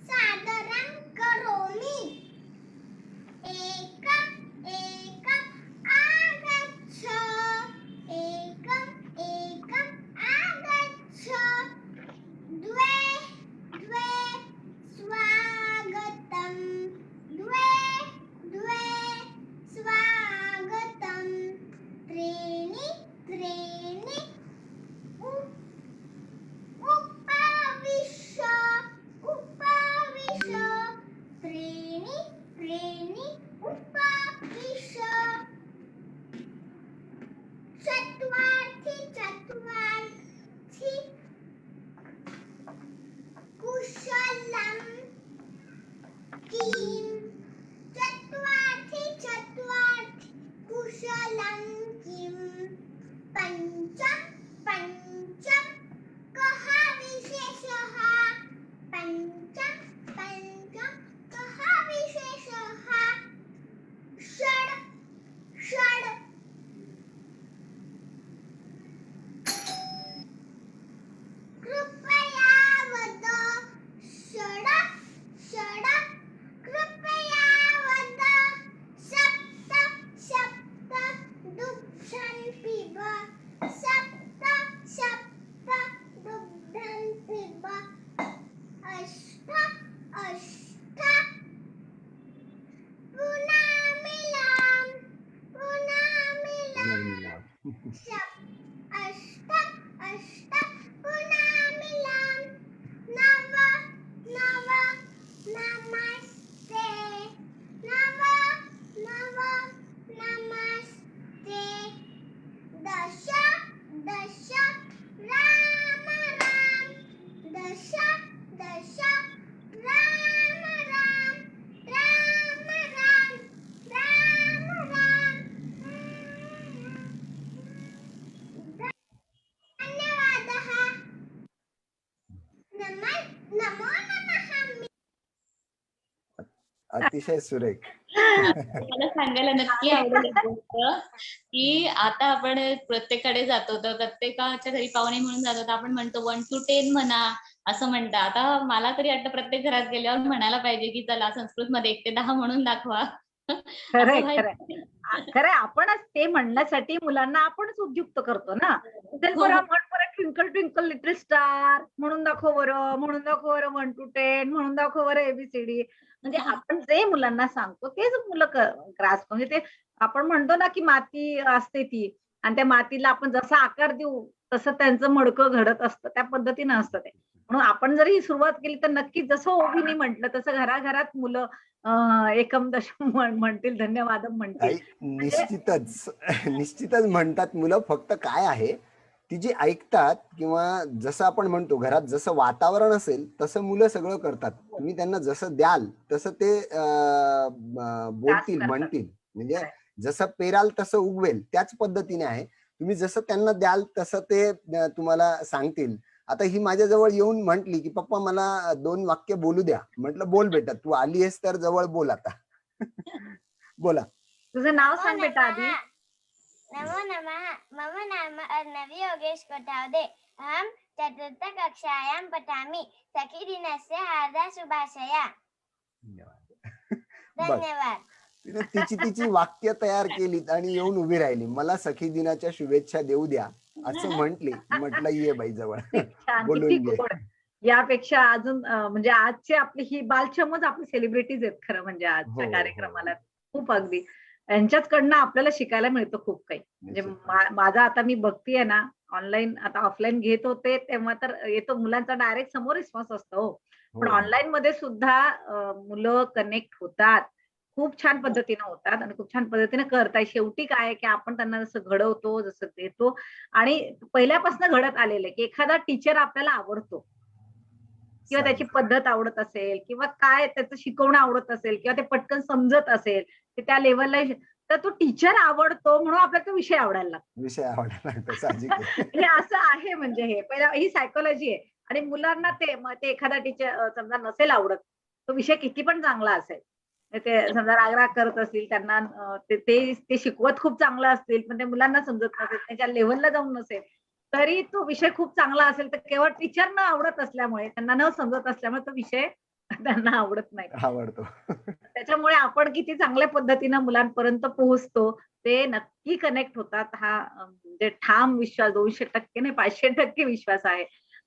सादरं करोमि एकम् एकम् आगच्छ एकम् एकम् आगच्छ द्वे द्वे स्वागतम् द्वे द्वे स्वागतम् त्रीणि त्रीणि उपविश उपविश त्रीणि त्रीणि उपविश चत्वार्थि चत्वार्थि कुशलम् किं चत्वार्थि चत्वार्थि कुशलं किं पञ्चम पञ्चम कः विशेषः पञ्चम पञ्चम कः विशेषः षड् षड् कृपया वद षड षड कृपया वद सप्त सप्त दुग्धं पिब सप्त सप्त दुग्धं पिब अष्ट अष्ट पुनः मिलाम अष्ट अष्ट पुनः मिलाम नव नव नमस्ते नव नव नमस्ते दश दश राम राम दश दश राम राम राम राम राम राम धन्यवादः नमो नमः अतिशय सुरेख. मला सांगायला नक्की आवडेल एक गोष्ट की आता आपण प्रत्येकाकडे जातो तर प्रत्येकाच्या घरी पाहुणे म्हणून जातो तर आपण म्हणतो 1 to 10 म्हणा असं म्हणता. आता मला तरी वाटतं प्रत्येक घरात गेल्यावर म्हणायला पाहिजे की चला संस्कृत मध्ये 1 ते 10 म्हणून दाखवा. खरंय खरंय खरंय आपणच ते म्हणण्यासाठी मुलांना आपणच उद्युक्त करतो ना. चल बरं म्हण बरं ट्विंकल ट्विंकल लिटिल स्टार म्हणून दाखव बरं म्हणून दाखव बरं 1 to 10 म्हणून दाखव बरं एबीसीडी. म्हणजे आपण जे मुलांना सांगतो तेच मुलं ग्रास म्हणजे ते आपण म्हणतो ना की माती असते ती आणि त्या मातीला आपण जसा आकार देऊ तसं त्यांचं मडकं घडत असतं त्या पद्धतीनं असतं ते. म्हणून आपण जरी ही सुरुवात केली तर नक्कीच जसं ओबीनी म्हटलं तसं घराघरात मुलं एकम दशम म्हणतील धन्यवादम म्हणतील. ताई, निश्चितच म्हणतात मुलं. फक्त काय आहे ती जी ऐकतात किंवा जसं आपण म्हणतो घरात जसं वातावरण असेल तसं मुलं सगळं करतात. तुम्ही त्यांना जसं द्याल तसं ते बोलतील म्हणतील. म्हणजे जसं पेराल तसं उगवेल त्याच पद्धतीने आहे. तुम्ही जसं त्यांना द्याल तसं ते तुम्हाला सांगतील. आता ही माझ्याजवळ येऊन म्हटली की पप्पा मला 2 वाक्य बोलू द्या. म्हटलं बोल बेटा, तू आली आहेस तर जवळ बोल आता. बोला. तुझं नाव सांग बेटा आधी. नमो नमः मम नाम अर्णवी योगेश कोठावदे अहं चतुर्थ कक्षायां पठामि सखी दिनस्य हार्दा शुभाशया धन्यवाद. तिने तिची वाक्य तयार केलीत आणि येऊन उभी राहिली. मला सखी दिनाच्या शुभेच्छा देऊ द्या असं म्हटली. म्हटलं ये बाई जवळ छान बोलून किती घे. गोड. यापेक्षा अजून म्हणजे आजची आपली ही बालक्षमच आपली सेलिब्रिटीज आहेत खरं म्हणजे आजच्या हो, कार्यक्रमाला. खूप अगदी यांच्याचकडनं आपल्याला शिकायला मिळतं खूप काही. म्हणजे माझा आता मी बघतीये ना, ऑनलाईन आता ऑफलाईन घेत होते तेव्हा तर येतो मुलांचा डायरेक्ट समोर रिस्पॉन्स असतो हो. पण हो. ऑनलाईन मध्ये सुद्धा मुलं कनेक्ट होतात. खूप छान पद्धतीने होतात आणि खूप छान पद्धतीने करतायत. शेवटी काय आहे, की आपण त्यांना जसं घडवतो, जसं देतो आणि पहिल्यापासून घडत आलेलं आहे, की एखादा टीचर आपल्याला आवडतो. किंवा त्याची साहजिक. पद्धत आवडत असेल किंवा काय त्याचं शिकवणं आवडत असेल किंवा ते पटकन समजत असेल, ते त्या लेव्हलला तर तो टीचर आवडतो म्हणून आपल्याला तो विषय आवडायला लागतो. विषय आवडायला लागतो, साहजिक आहे. हे असं आहे म्हणजे हे पहिला ही सायकॉलॉजी आहे आणि मुलांना ते मग ते एखादा टीचर समजा नसेल आवडत, तो विषय किती पण चांगला असेल. तर ते समजा राग-राग करत असतील त्यांना ते ते ते शिकवत खूप चांगलं असतील, पण ते मुलांना समजत नसेल, त्यांच्या लेव्हलला जाऊन नसेल, तरी तो विषय खूप चांगला असेल, तर केवळ टीचरना आवडत असल्यामुळे, त्यांना न समजत असल्यामुळे तो विषय त्यांना आवडत नाही. आवडतो. त्याच्यामुळे आपण किती चांगल्या पद्धतीनं मुलांपर्यंत पोहोचतो, ते नक्की कनेक्ट होतात. हा म्हणजे ठाम विश्वास 200% नाही 500% विश्वास आहे.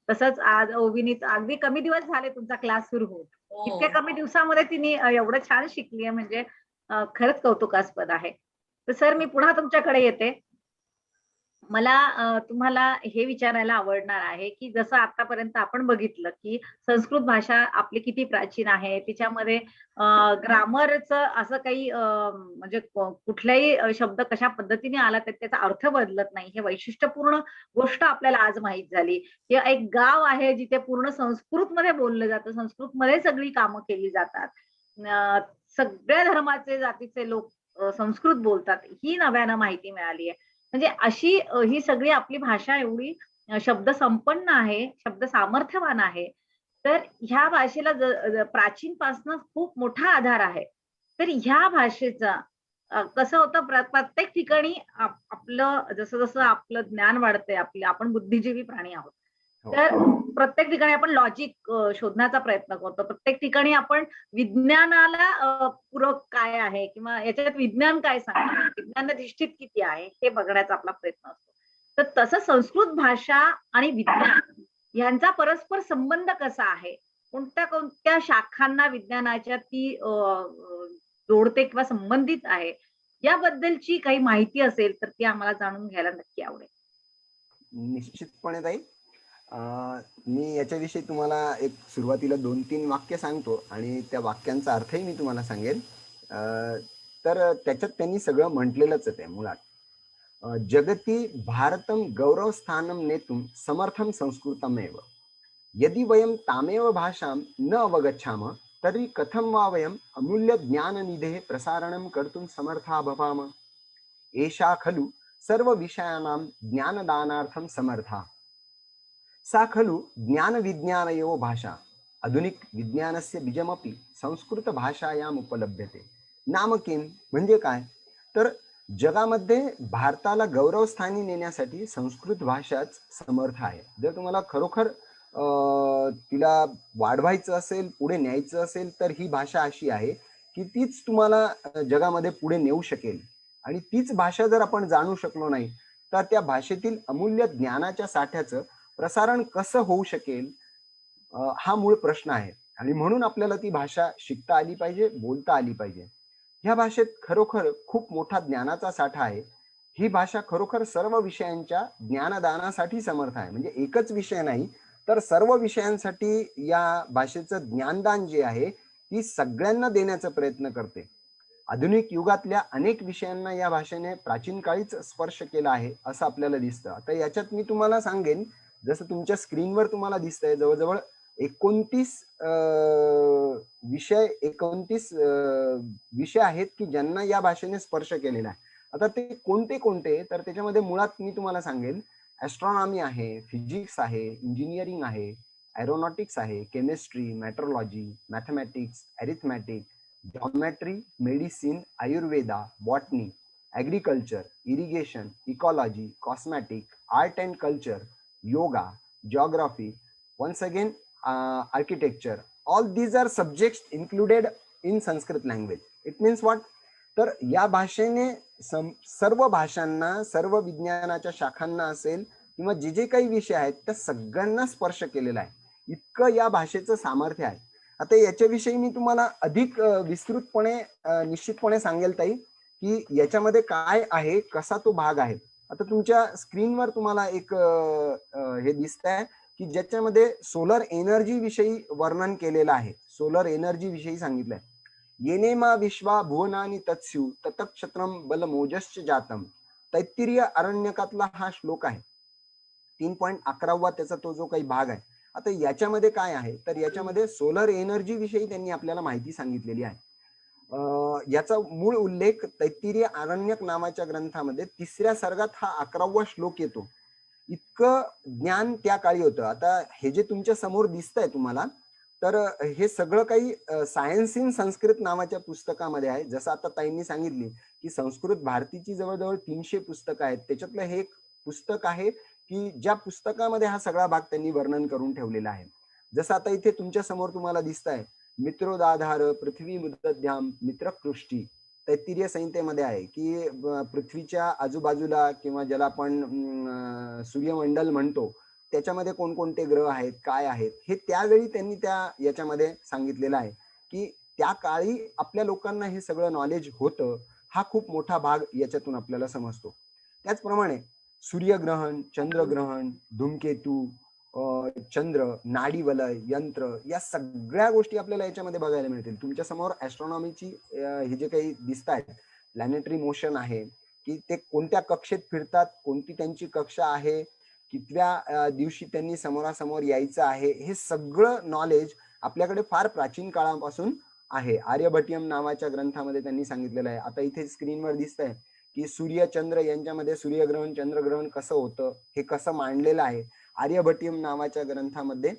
तसंच आज ओविनीचा अगदी कमी दिवस झाले तुमचा क्लास सुरू होऊन. इतक्या हो. कमी दिवसामध्ये तिने एवढं छान शिकली आहे म्हणजे खरंच कौतुकास्पद आहे. तर सर मी पुन्हा तुमच्याकडे येते. मला तुम्हाला हे विचारायला आवडणार आहे, की जसं आतापर्यंत आपण बघितलं, की संस्कृत भाषा आपली किती प्राचीन आहे. तिच्यामध्ये ग्रामरचं असं काही म्हणजे कुठलाही शब्द कशा पद्धतीने आला तर त्याचा अर्थ बदलत नाही. हे वैशिष्ट्यपूर्ण गोष्ट आपल्याला आज माहीत झाली. की एक गाव आहे जिथे पूर्ण संस्कृतमध्ये बोललं जातं. संस्कृतमध्ये सगळी कामं केली जातात. अ, सगळ्या धर्माचे, जातीचे लोक संस्कृत बोलतात. ही नव्यानं माहिती मिळाली आहे. म्हणजे अशी ही सगळी आपली भाषा एवढी शब्द संपन्न आहे, शब्द सामर्थ्यवान आहे. तर ह्या भाषेला प्राचीनपासनं खूप मोठा आधार आहे. तर ह्या भाषेचा कसं होतं प्रत्येक ठिकाणी आपलं जसं-जसं आपलं ज्ञान वाढतंय, आपण बुद्धिजीवी प्राणी आहोत. हो. तर प्रत्येक ठिकाणी आपण लॉजिक शोधण्याचा प्रयत्न करतो. प्रत्येक ठिकाणी आपण विज्ञानाला पूरक काय आहे किंवा याच्यात विज्ञान काय सांगतंय, विज्ञानधिष्ठित किती आहे, हे बघण्याचा आपला प्रयत्न असतो. तर तसं संस्कृत भाषा आणि विज्ञान यांचा परस्पर संबंध कसा आहे? कोणत्या-कोणत्या शाखांना विज्ञानाच्या ती जोडते किंवा संबंधित आहे? याबद्दलची काही माहिती असेल, तर ती आम्हाला जाणून घ्यायला नक्की आवडेल. निश्चितपणे ताई. मी याच्याविषयी तुम्हाला एक सुरुवातीला 2-3 वाक्य सांगतो आणि त्या वाक्यांचा अर्थही मी तुम्हाला सांगेन. तर त्याच्यात त्यांनी सगळं म्हटलेलंच आहे मुळात. जगती भारतं गौरवस्थानं नेतुं समर्थं संस्कृतमेव. यदि वयं तामेव भाषां न अवगच्छामः तर्हि कथं वा वयम् अमूल्यज्ञाननिधेः प्रसारणं कर्तुं समर्थाः भवाम. एषा खलु सर्वविषयाणां ज्ञानदानार्थं समर्था. सा खलु ज्ञानविज्ञानयोः भाषा. आधुनिक विज्ञानस्य बीजमपि संस्कृतभाषायाम् उपलभ्यते. नाम किं म्हणजे काय? तर जगामध्ये भारताला गौरवस्थानी नेण्यासाठी संस्कृत भाषाच समर्थ आहे. जर तुम्हाला खरोखर तिला वाढवायचं असेल, पुढे न्यायचं असेल, तर ही भाषा अशी आहे की तीच तुम्हाला जगामध्ये पुढे नेऊ शकेल. आणि तीच भाषा जर आपण जाणू शकलो नाही, तर त्या भाषेतील अमूल्य ज्ञानाच्या साठ्याचं प्रसारण कसं होऊ शकेल, हा मूळ प्रश्न आहे. आणि म्हणून आपल्याला ती भाषा शिकता आली पाहिजे, बोलता आली पाहिजे. ह्या भाषेत खरोखर खूप मोठा ज्ञानाचा साठा आहे. ही भाषा खरोखर सर्व विषयांच्या ज्ञानदानासाठी समर्थ आहे. म्हणजे एकच विषय नाही, तर सर्व विषयांसाठी या भाषेचं ज्ञानदान जे आहे, ती सगळ्यांना देण्याचा प्रयत्न करते. आधुनिक युगातल्या अनेक विषयांना या भाषेने प्राचीन काळीच स्पर्श केला आहे, असं आपल्याला दिसतं. आता याच्यात मी तुम्हाला सांगेन, जसं तुमच्या स्क्रीनवर तुम्हाला दिसतंय जवळ-जवळ 29 विषय आहेत की ज्यांना या भाषेने स्पर्श केलेला आहे. आता ते कोणते-कोणते, तर त्याच्यामध्ये मुळात मी तुम्हाला सांगेन, ॲस्ट्रॉनॉमी आहे, फिजिक्स आहे, इंजिनिअरिंग आहे, एरोनॉटिक्स आहे, chemistry, metrology, mathematics, arithmetic, geometry, medicine, Ayurveda, botany, agriculture, irrigation, ecology, cosmetic, art and culture, yoga, geography, once again architecture. All these are subjects included in Sanskrit language. It means what? तर या भाषेने सर्व भाषांना, सर्व विज्ञानाच्या शाखांना असेल किंवा जे जे काही विषय आहेत त्या सगळ्यांना स्पर्श केलेला आहे. इतकं या भाषेचं सामर्थ्य आहे. आता याच्याविषयी मी तुम्हाला अधिक विस्तृतपणे निश्चितपणे सांगेल ताई, की याच्यामध्ये काय आहे, कसा तो भाग आहे. आता तुमच्या स्क्रीनवर तुम्हाला एक हे दिसतंय की ज्याच्यामध्ये सोलर एनर्जी विषयी वर्णन केलेलं आहे. सोलर एनर्जी विषयी सांगितलंय. येनेमा विश्वा भुवनानी तत्स्यु ततक्षत्रम बलमोजश्च जातम. तैत्तिरीय अरण्यकातला हा श्लोक आहे. 3.11 त्याचा तो जो काही भाग आहे. आता याच्यामध्ये काय आहे, तर याच्यामध्ये सोलर एनर्जी विषयी त्यांनी आपल्याला माहिती सांगितलेली आहे. याचा मूळ उल्लेख तैत्तिरीय आरण्यक नावाच्या ग्रंथामध्ये 3ऱ्या सर्गात हा 11वा श्लोक येतो. इतकं ज्ञान त्या काळी होतं. आता हे जे तुमच्या समोर दिसतंय तुम्हाला, तर हे सगळं काही सायन्स इन संस्कृत नावाच्या पुस्तकामध्ये आहे. जसं आता ताईंनी सांगितली की संस्कृत भारतीची जवळजवळ 300 पुस्तकं आहेत. त्याच्यातलं हे एक पुस्तक आहे की ज्या पुस्तकामध्ये हा सगळा भाग त्यांनी वर्णन करून ठेवलेला आहे. जसं आता इथे तुमच्या समोर तुम्हाला दिसतंय मित्रोदाधार पृथ्वी मुदध्याम मित्रकृष्टी. तैत्तिरीय संहितेमध्ये आहे की पृथ्वीच्या आजूबाजूला किंवा ज्याला आपण सूर्यमंडल म्हणतो त्याच्यामध्ये कोणकोणते ग्रह आहेत, काय आहेत, हे त्यावेळी त्यांनी त्या याच्यामध्ये सांगितलेलं आहे की त्या काळी आपल्या लोकांना हे सगळं नॉलेज होतं. हा खूप मोठा भाग याच्यातून आपल्याला समजतो. त्याचप्रमाणे सूर्यग्रहण, चंद्रग्रहण, धूमकेतू, चंद्र, नाडीवलय, यंत्र, या सगळ्या गोष्टी आपल्याला याच्यामध्ये बघायला मिळतील. तुमच्या समोर ऍस्ट्रॉनॉमीची हे जे काही दिसत आहेत, प्लॅनेटरी मोशन आहे की ते कोणत्या कक्षेत फिरतात, कोणती त्यांची कक्षा आहे, कितव्या दिवशी त्यांनी समोरासमोर यायचं आहे, हे सगळं नॉलेज आपल्याकडे फार प्राचीन काळापासून आहे. आर्यभट्टियम नावाच्या ग्रंथामध्ये त्यांनी सांगितलेलं आहे. आता इथे स्क्रीनवर दिसतंय की सूर्य चंद्र यांच्यामध्ये सूर्यग्रहण चंद्रग्रहण कसं होतं हे कसं मांडलेलं आहे. आर्यभट्टियम नावाच्या ग्रंथामध्ये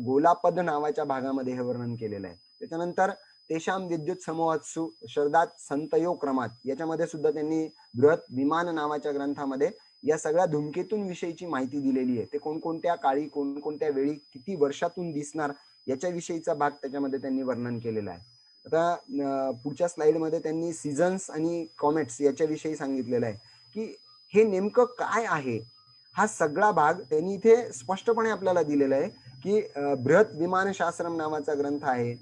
गोलापद नावाच्या भागामध्ये हे वर्णन केलेलं आहे. त्याच्यानंतर तेशाम विद्युत समूहात्सु शरदात संतयो क्रमात याच्यामध्ये सुद्धा त्यांनी बृहत विमान नावाच्या ग्रंथामध्ये या सगळ्या धूमकेतूंविषयीची माहिती दिलेली आहे. ते कोणकोणत्या काळी, कोणकोणत्या वेळी, किती वर्षातून दिसणार याच्याविषयीचा भाग त्याच्यामध्ये त्यांनी वर्णन केलेला आहे. आता पुढच्या स्लाइडमध्ये त्यांनी सीझन्स आणि कॉमेट्स याच्याविषयी सांगितलेलं आहे की हे नेमकं काय आहे. हा सगळा भाग त्यांनी इथे स्पष्टपणे आपल्याला दिलेला आहे की बृहत विमानशास्त्रम नावाचा ग्रंथ आहे,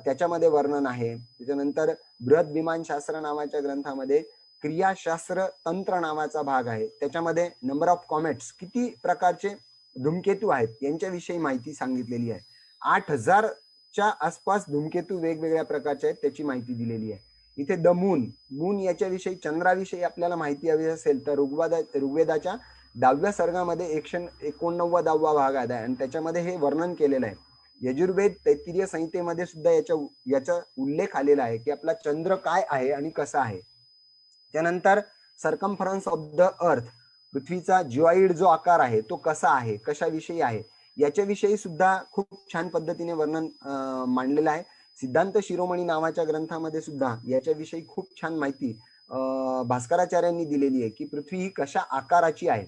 त्याच्यामध्ये वर्णन आहे. त्याच्यानंतर बृहत विमानशास्त्र नावाच्या ग्रंथामध्ये क्रियाशास्त्र तंत्र नावाचा भाग आहे. त्याच्यामध्ये नंबर ऑफ कॉमेट्स, किती प्रकारचे धूमकेतू आहेत यांच्याविषयी माहिती सांगितलेली आहे. 8000च्या आसपास धूमकेतू वेगवेगळ्या प्रकारचे आहेत त्याची माहिती दिलेली आहे. इथे द मून याच्याविषयी, चंद्राविषयी आपल्याला माहिती हवी असेल तर ऋग्वेदाच्या 10व्या सर्गामध्ये 189वा भाग आहे आणि त्याच्यामध्ये हे वर्णन केलेलं आहे. यजुर्वेद तैत्तिरीय संहितेमध्ये सुद्धा याचा उल्लेख आलेला आहे की आपला चंद्र काय आहे आणि कसा आहे. त्यानंतर सर्कम्फरन्स ऑफ द अर्थ, पृथ्वीचा जिओइड जो आकार आहे तो कसा आहे, कशाविषयी आहे, याच्याविषयी सुद्धा खूप छान पद्धतीने वर्णन मांडलेलं आहे. सिद्धांत शिरोमणी नावाच्या ग्रंथामध्ये सुद्धा याच्याविषयी खूप छान माहिती भास्कराचार्यांनी दिलेली आहे की पृथ्वी ही कशा आकाराची आहे.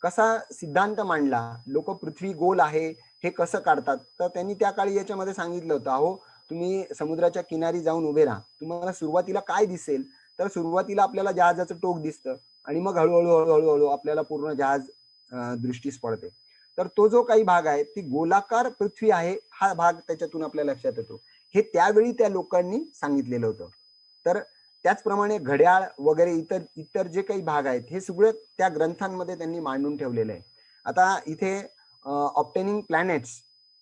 कसा सिद्धांत मांडला, लोक पृथ्वी गोल आहे हे कसं काढतात, तर त्यांनी त्या काळी याच्यामध्ये सांगितलं होतं, अहो तुम्ही समुद्राच्या किनारी जाऊन उभे राहा, तुम्हाला सुरुवातीला काय दिसेल, तर सुरुवातीला आपल्याला जहाजाचं टोक दिसतं आणि मग हळूहळू आपल्याला पूर्ण जहाज दृष्टीस पडते. तर तो जो काही भाग आहे ती गोलाकार पृथ्वी आहे हा भाग त्याच्यातून आपल्या लक्षात येतो. हे त्यावेळी त्या लोकांनी सांगितलेलं होतं. तर त्याचप्रमाणे घड्याळ वगैरे इतर जे काही भाग आहेत हे सगळं त्या ग्रंथांमध्ये त्यांनी मांडून ठेवलेलं आहे. आता इथे ऑब्टेनिंग प्लॅनेट्स,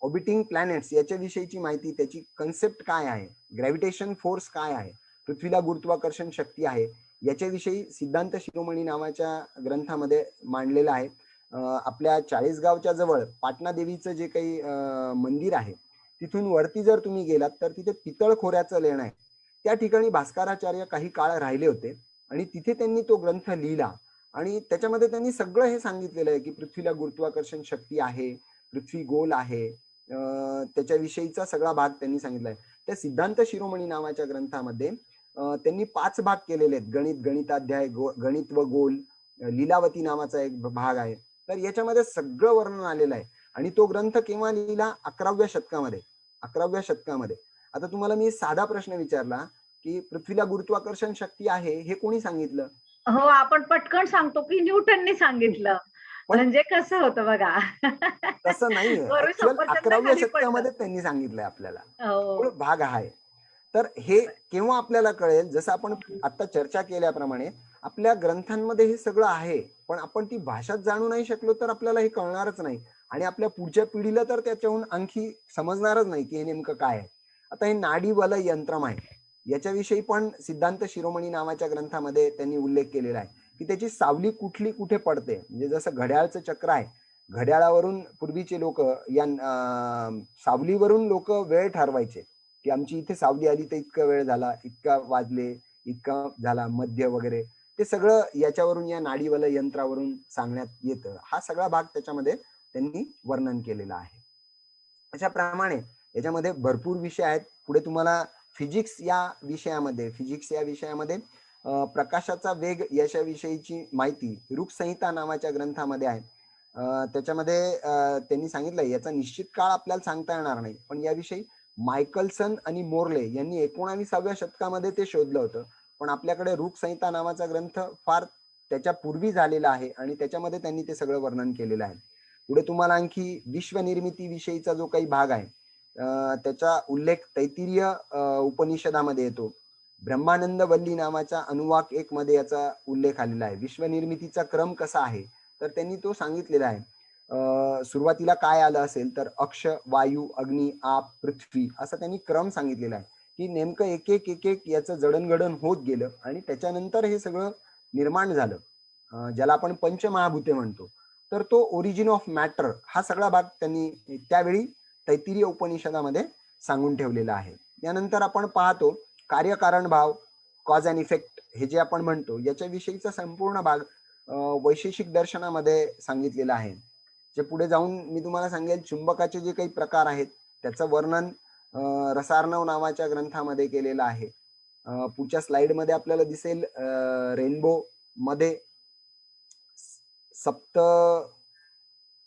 ऑर्बिटिंग प्लॅनेट्स याच्याविषयीची माहिती, त्याची कन्सेप्ट काय आहे, ग्रॅव्हिटेशन फोर्स काय आहे, पृथ्वीला गुरुत्वाकर्षण शक्ती आहे, याच्याविषयी सिद्धांत शिरोमणी नावाच्या ग्रंथामध्ये मांडलेलं आहे. आपल्या चाळीसगावच्या जवळ पाटणा देवीचं जे काही मंदिर आहे तिथून वरती जर तुम्ही गेलात तर तिथे पितळ खोऱ्याचं लेण आहे. त्या ठिकाणी भास्कराचार्य काही काळ राहिले होते आणि तिथे त्यांनी तो ग्रंथ लिहिला आणि त्याच्यामध्ये त्यांनी सगळं हे सांगितलेलं आहे की पृथ्वीला गुरुत्वाकर्षण शक्ती आहे, पृथ्वी गोल आहे, त्याच्याविषयीचा सगळा भाग त्यांनी सांगितलाय. त्या सिद्धांत शिरोमणी नावाच्या ग्रंथामध्ये त्यांनी 5 भाग केलेले आहेत. गणिताध्याय, गणित व गोल, लीलावती नावाचा एक भाग आहे. तर याच्यामध्ये सगळं वर्णन आलेलं आहे आणि तो ग्रंथ केव्हा लिहिला, 11व्या शतकामध्ये. आता तुम्हाला मी साधा प्रश्न विचारला की पृथ्वीला गुरुत्वाकर्षण शक्ती आहे हे कोणी सांगितलं? हो, आपण पटकन सांगतो की न्यूटनने सांगितलं. म्हणजे कसं होतं बघा. तसं नाहीये. वरून ऍक्च्युअल सफरचंद 11व्या खाली पडलं. शतकामध्ये त्यांनी सांगितलंय आपल्याला. मूळ हो. भाग आहे. तर हे केव्हा आपल्याला कळेल, जसं आपण आता चर्चा केल्याप्रमाणे आपल्या ग्रंथांमध्ये हे सगळं आहे, पण आपण ती भाषाच जाणू नाही शकलो तर आपल्याला हे कळणारच नाही आणि आपल्या पुढच्या पिढीला तर त्याच्याहून आणखी समजणारच नाही की हे नेमकं काय आहे. आता हे नाडी वलय यंत्रम आहे, याच्याविषयी पण सिद्धांत शिरोमणी नावाच्या ग्रंथामध्ये त्यांनी उल्लेख केलेला आहे की त्याची सावली कुठली कुठे पडते. म्हणजे जसं घड्याळचं चक्र आहे, घड्याळावरून पूर्वीचे लोक या सावलीवरून लोक वेळ ठरवायचे की आमची इथे सावली आली तर इतका वेळ झाला, इतका वाजले, इतका झाला मध्य वगैरे. ते सगळं याच्यावरून, या नाडीवल यंत्रावरून सांगण्यात येतं. हा सगळा भाग त्याच्यामध्ये त्यांनी वर्णन केलेला आहे. अशा प्रमाणे याच्यामध्ये भरपूर विषय आहेत. पुढे तुम्हाला फिजिक्स या विषयामध्ये प्रकाशाचा वेग याच्याविषयीची माहिती रूपसंहिता नावाच्या ग्रंथामध्ये आहे. त्याच्यामध्ये त्यांनी सांगितलं याचा निश्चित काळ आपल्याला सांगता येणार नाही, पण याविषयी मायकलसन आणि मोर्ले यांनी 19व्या शतकामध्ये ते शोधलं होतं. पण आपल्याकडे रूपसंहिता नावाचा ग्रंथ फार त्याच्या पूर्वी झालेला आहे आणि त्याच्यामध्ये त्यांनी ते सगळं वर्णन केलेलं आहे. पुढे तुम्हाला आणखी विश्वनिर्मिती विषयीचा जो काही भाग आहे त्याचा उल्लेख तैत्तिरीय उपनिषदामध्ये येतो. ब्रह्मानंद वल्ली नावाच्या अनुवाक 1 मध्ये याचा उल्लेख आलेला आहे. विश्वनिर्मितीचा क्रम कसा आहे तर त्यांनी तो सांगितलेला आहे. सुरुवातीला काय आलं असेल तर अक्ष, वायू, अग्नी, आप, पृथ्वी असा त्यांनी क्रम सांगितलेला आहे की नेमकं एक एक याचं जडणघडण होत गेलं आणि त्याच्यानंतर हे सगळं निर्माण झालं, ज्याला आपण पंचमहाभूते म्हणतो. तर तो ओरिजिन ऑफ मॅटर हा सगळा भाग त्यांनी त्यावेळी तैत्तिरीय उपनिषदामध्ये सांगून ठेवलेला आहे. यानंतर आपण पाहतो कार्यकारण भाव, कॉज अँड इफेक्ट हे जे आपण म्हणतो याच्याविषयीचा संपूर्ण भाग वैशेषिक दर्शनामध्ये सांगितलेला आहे. जे पुढे जाऊन मी तुम्हाला सांगेल चुंबकाचे जे काही प्रकार आहेत त्याचं वर्णन रसार्णव नावाच्या ग्रंथामध्ये केलेलं आहे. पुढच्या स्लाइडमध्ये आपल्याला दिसेल रेनबो मध्ये सप्त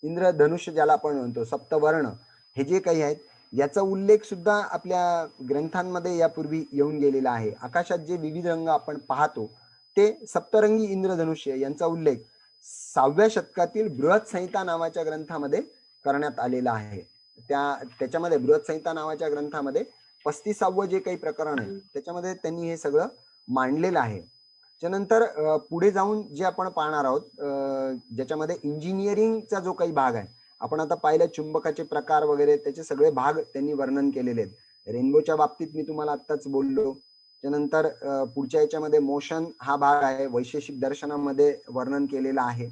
इंद्रधनुष्य ज्याला आपण म्हणतो, सप्तवर्ण हे जे काही आहेत याचा उल्लेख सुद्धा आपल्या ग्रंथांमध्ये यापूर्वी येऊन गेलेला आहे. आकाशात जे विविध रंग आपण पाहतो ते सप्तरंगी इंद्रधनुष्य यांचा उल्लेख 6व्या शतकातील बृहत्संहिता नावाच्या ग्रंथामध्ये करण्यात आलेला आहे. त्याच्यामध्ये बृहत्संहिता नावाच्या ग्रंथामध्ये 35वे जे काही प्रकरण आहे त्याच्यामध्ये त्यांनी हे सगळं मांडलेलं आहे. त्यानंतर पुढे जाऊन जे आपण पाहणार आहोत ज्याच्यामध्ये इंजिनिअरिंगचा जो काही भाग आहे, आपण आता पाहिलं चुंबकाचे प्रकार वगैरे त्याचे सगळे भाग त्यांनी वर्णन केलेले आहेत. रेनबोच्या बाबतीत मी तुम्हाला आत्ताच बोललो. त्यानंतर पुढच्या याच्यामध्ये मोशन हा भाग आहे, वैशेषिक दर्शनामध्ये वर्णन केलेला आहे.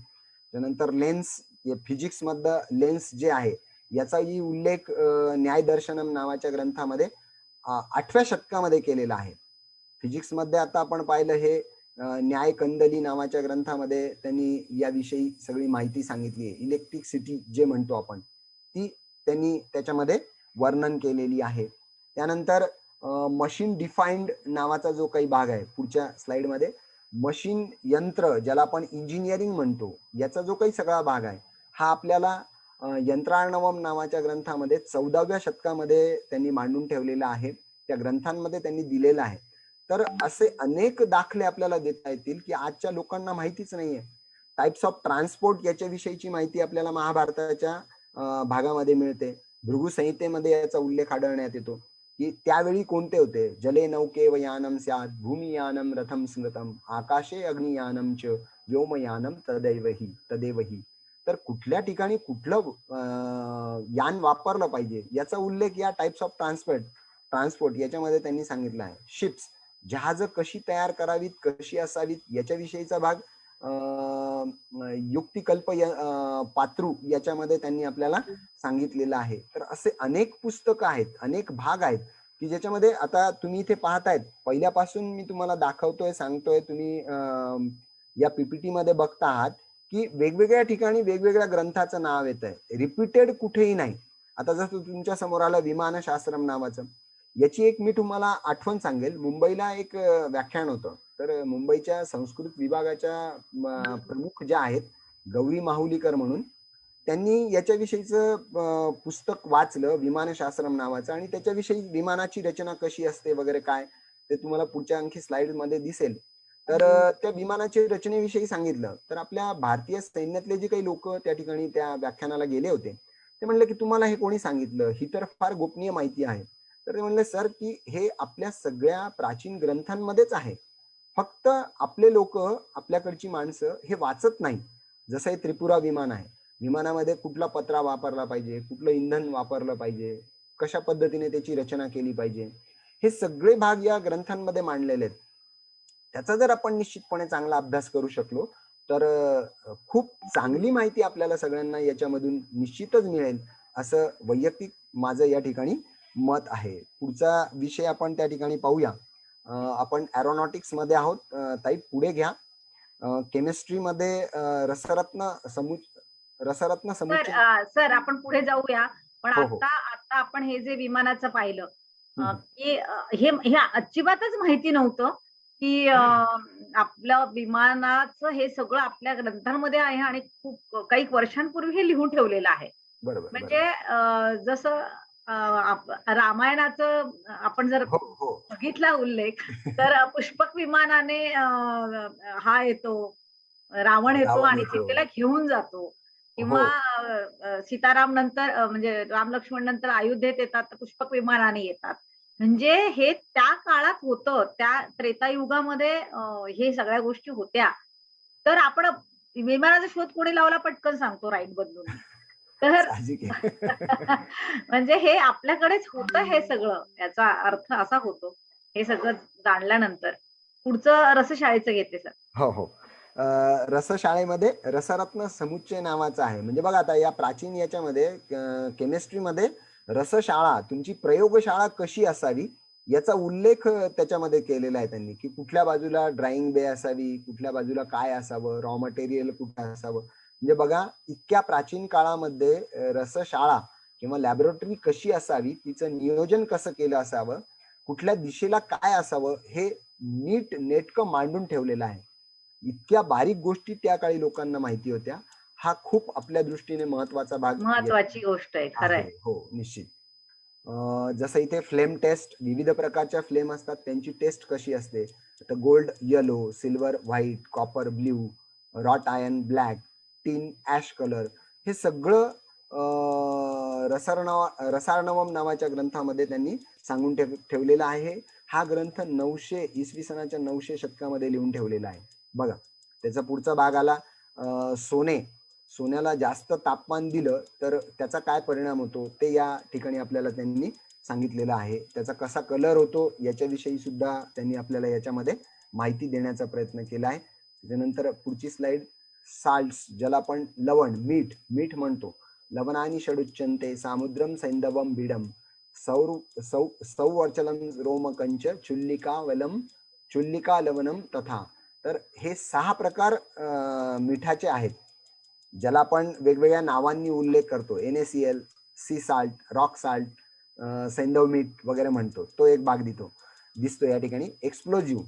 त्यानंतर लेन्स, फिजिक्स मधलं लेन्स जे आहे याचाही उल्लेख न्यायदर्शनम नावाच्या ग्रंथामध्ये 8व्या शतकामध्ये केलेला आहे. फिजिक्स मध्ये आता आपण पाहिलं हे न्याय कंदली नावाच्या ग्रंथामध्ये त्यांनी याविषयी सगळी माहिती सांगितली आहे. इलेक्ट्रिसिटी जे म्हणतो आपण ती त्यांनी त्याच्यामध्ये वर्णन केलेली आहे. त्यानंतर मशीन डिफाईन्ड नावाचा जो काही भाग आहे पुढच्या स्लाइडमध्ये, मशीन यंत्र ज्याला आपण इंजिनिअरिंग म्हणतो याचा जो काही सगळा भाग आहे हा आपल्याला यंत्रार्णवम नावाच्या ग्रंथामध्ये 14व्या शतकामध्ये त्यांनी मांडून ठेवलेला आहे. त्या ग्रंथांमध्ये त्यांनी दिलेला आहे. तर असे अनेक दाखले आपल्याला देता येतील की आजच्या लोकांना माहितीच नाहीये. टाइप्स ऑफ ट्रान्सपोर्ट याच्याविषयीची माहिती आपल्याला महाभारताच्या भागामध्ये मिळते. भृगु संहितेमध्ये याचा उल्लेख आढळण्यात येतो की त्यावेळी कोणते होते. जले नौके व यानम स्यात्, भूमियानम रथम स्मृतम, आकाशे अग्नियानम च, व्योमयानम तदेवही. तर कुठल्या ठिकाणी कुठलं यान वापरलं पाहिजे याचा उल्लेख या टाइप्स ऑफ ट्रान्सपोर्ट याच्यामध्ये त्यांनी सांगितलं आहे. शिप्स, जहाज कशी तयार करावीत, कशी असावीत याच्याविषयीचा भाग युक्तिकल्प पात्रू याच्यामध्ये त्यांनी आपल्याला सांगितलेलं आहे. तर असे अनेक पुस्तकं आहेत, अनेक भाग आहेत की ज्याच्यामध्ये आता तुम्ही इथे पाहतायत, पहिल्यापासून मी तुम्हाला दाखवतोय, सांगतोय, तुम्ही या पीपीटी मध्ये बघता आहात की वेगवेगळ्या ठिकाणी वेगवेगळ्या ग्रंथाचं नाव येत आहे, रिपीटेड कुठेही नाही. आता जसं तुमच्या समोर आलं विमानशास्त्रम नावाचं, याची एक मी तुम्हाला आठवण सांगेल. मुंबईला एक व्याख्यान होतं, तर मुंबईच्या संस्कृत विभागाच्या प्रमुख ज्या आहेत गौरी माहुलीकर म्हणून, त्यांनी याच्याविषयीचं पुस्तक वाचलं विमानशास्त्रम नावाचं आणि त्याच्याविषयी विमानाची रचना कशी असते वगैरे काय ते तुम्हाला पुढच्या आणखी स्लाइड मध्ये दिसेल. तर त्या विमानाच्या रचनेविषयी सांगितलं. तर आपल्या भारतीय सैन्यातले जे काही लोक त्या ठिकाणी त्या व्याख्यानाला गेले होते, ते म्हणले की तुम्हाला हे कोणी सांगितलं, ही तर फार गोपनीय माहिती आहे. तर ते म्हणले सर की हे आपल्या सगळ्या प्राचीन ग्रंथांमध्येच आहे, फक्त आपले लोक, आपल्याकडची माणसं हे वाचत नाही. जसं हे त्रिपुरा विमान आहे, विमानामध्ये कुठला पत्रा वापरला पाहिजे, कुठलं इंधन वापरलं पाहिजे, कशा पद्धतीने त्याची रचना केली पाहिजे, हे सगळे भाग या ग्रंथांमध्ये मांडलेले आहेत. त्याचा जर आपण निश्चितपणे चांगला अभ्यास करू शकलो तर खूप चांगली माहिती आपल्याला सगळ्यांना याच्यामधून निश्चितच मिळेल, असं वैयक्तिक माझं या ठिकाणी मत आहे. पुढचा विषय आपण त्या ठिकाणी पाहूया. आपण एरोनॉटिक्स मध्ये आहोत. ताई पुढे घ्या. केमिस्ट्रीमध्ये रसरत्न सर समुच्चय. सर आपण पुढे जाऊया. पण हो हो आता आता आपण हे जे विमानाचं पाहिलं, हम्म. की हे हे अजिबातच माहिती नव्हतं की आपलं विमानाचं हे सगळं आपल्या ग्रंथांमध्ये आहे आणि खूप काही वर्षांपूर्वी हे लिहून ठेवलेलं आहे. बरोबर म्हणजे बरोबर. जसं रामायणाचं आपण जर हो हो बघितला उल्लेख, तर पुष्पक विमानाने हा येतो, रावण येतो रावण आणि येतो. सीतेला घेऊन जातो. हो किंवा सीताराम नंतर म्हणजे राम लक्ष्मण नंतर अयोध्येत येतात, तर पुष्पक विमानाने येतात. म्हणजे हे त्या काळात होतं, त्या त्रेतायुगामध्ये हे सगळ्या गोष्टी होत्या. तर आपण विमानाचा शोध कोणी लावला पटकन सांगतो, राईट बदलून. तर साहजिक आहे. म्हणजे हे आपल्याकडेच होतं हे सगळं. याचा अर्थ असा होतो. हे सगळं जाणल्यानंतर. पुढचं रसशाळेचं घेते सर. हो हो. रसशाळेमध्ये रसरत्न समुच्चय नावाचा आहे. म्हणजे बघा आता या प्राचीन याच्यामध्ये केमिस्ट्रीमध्ये रसशाळा, तुमची प्रयोगशाळा कशी असावी याचा उल्लेख त्याच्यामध्ये केलेला आहे त्यांनी, की कुठल्या बाजूला ड्राइंग बे असावी, कुठल्या बाजूला काय असावं, रॉ मटेरियल कुठं असावं. म्हणजे बघा इतक्या प्राचीन काळामध्ये रसशाळा किंवा लॅबोरेटरी कशी असावी, तिचं नियोजन कसं केलं असावं, कुठल्या दिशेला काय असावं, हे नीट नेटकं मांडून ठेवलेलं आहे. इतक्या बारीक गोष्टी त्या काळी लोकांना माहिती होत्या. हा खूप आपल्या दृष्टीने महत्वाचा भाग महत्वाची गोष्ट आहे. खरंय. आहे. हो निश्चित. जसं इथे फ्लेम टेस्ट, विविध प्रकारच्या फ्लेम असतात, त्यांची टेस्ट कशी असते, तर gold yellow, silver white, copper blue, wrought iron black, tin ash colour, हे सगळं रसार्णवम नावाच्या ग्रंथामध्ये त्यांनी सांगून ठेवलेलं आहे. हा ग्रंथ 900 इसवी सनाच्या 900 शतकामध्ये लिहून ठेवलेला आहे. बघा त्याचा पुढचा भाग आला. सोन्याला जास्त तापमान दिलं तर त्याचा काय परिणाम होतो ते या ठिकाणी आपल्याला त्यांनी सांगितलेलं आहे. त्याचा कसा कलर होतो याच्याविषयी सुद्धा त्यांनी आपल्याला याच्यामध्ये माहिती देण्याचा प्रयत्न केला आहे. त्यानंतर पुढची स्लाइड, साल्ट्स, ज्याला आपण लवण, मीठ म्हणतो. लवणानी षडुच्चन्ते सामुद्रम सैंधवम बिडम सौवर्चलम रोमकंच चुल्लिका लवणम तथा. तर हे 6 प्रकार मिठाचे आहेत, ज्याला आपण वेगवेगळ्या नावांनी उल्लेख करतो. NaCl, sea salt, rock salt, सैंधव मीठ वगैरे म्हणतो. तो एक भाग दिसतो या ठिकाणी. एक्सप्लोजिव्ह,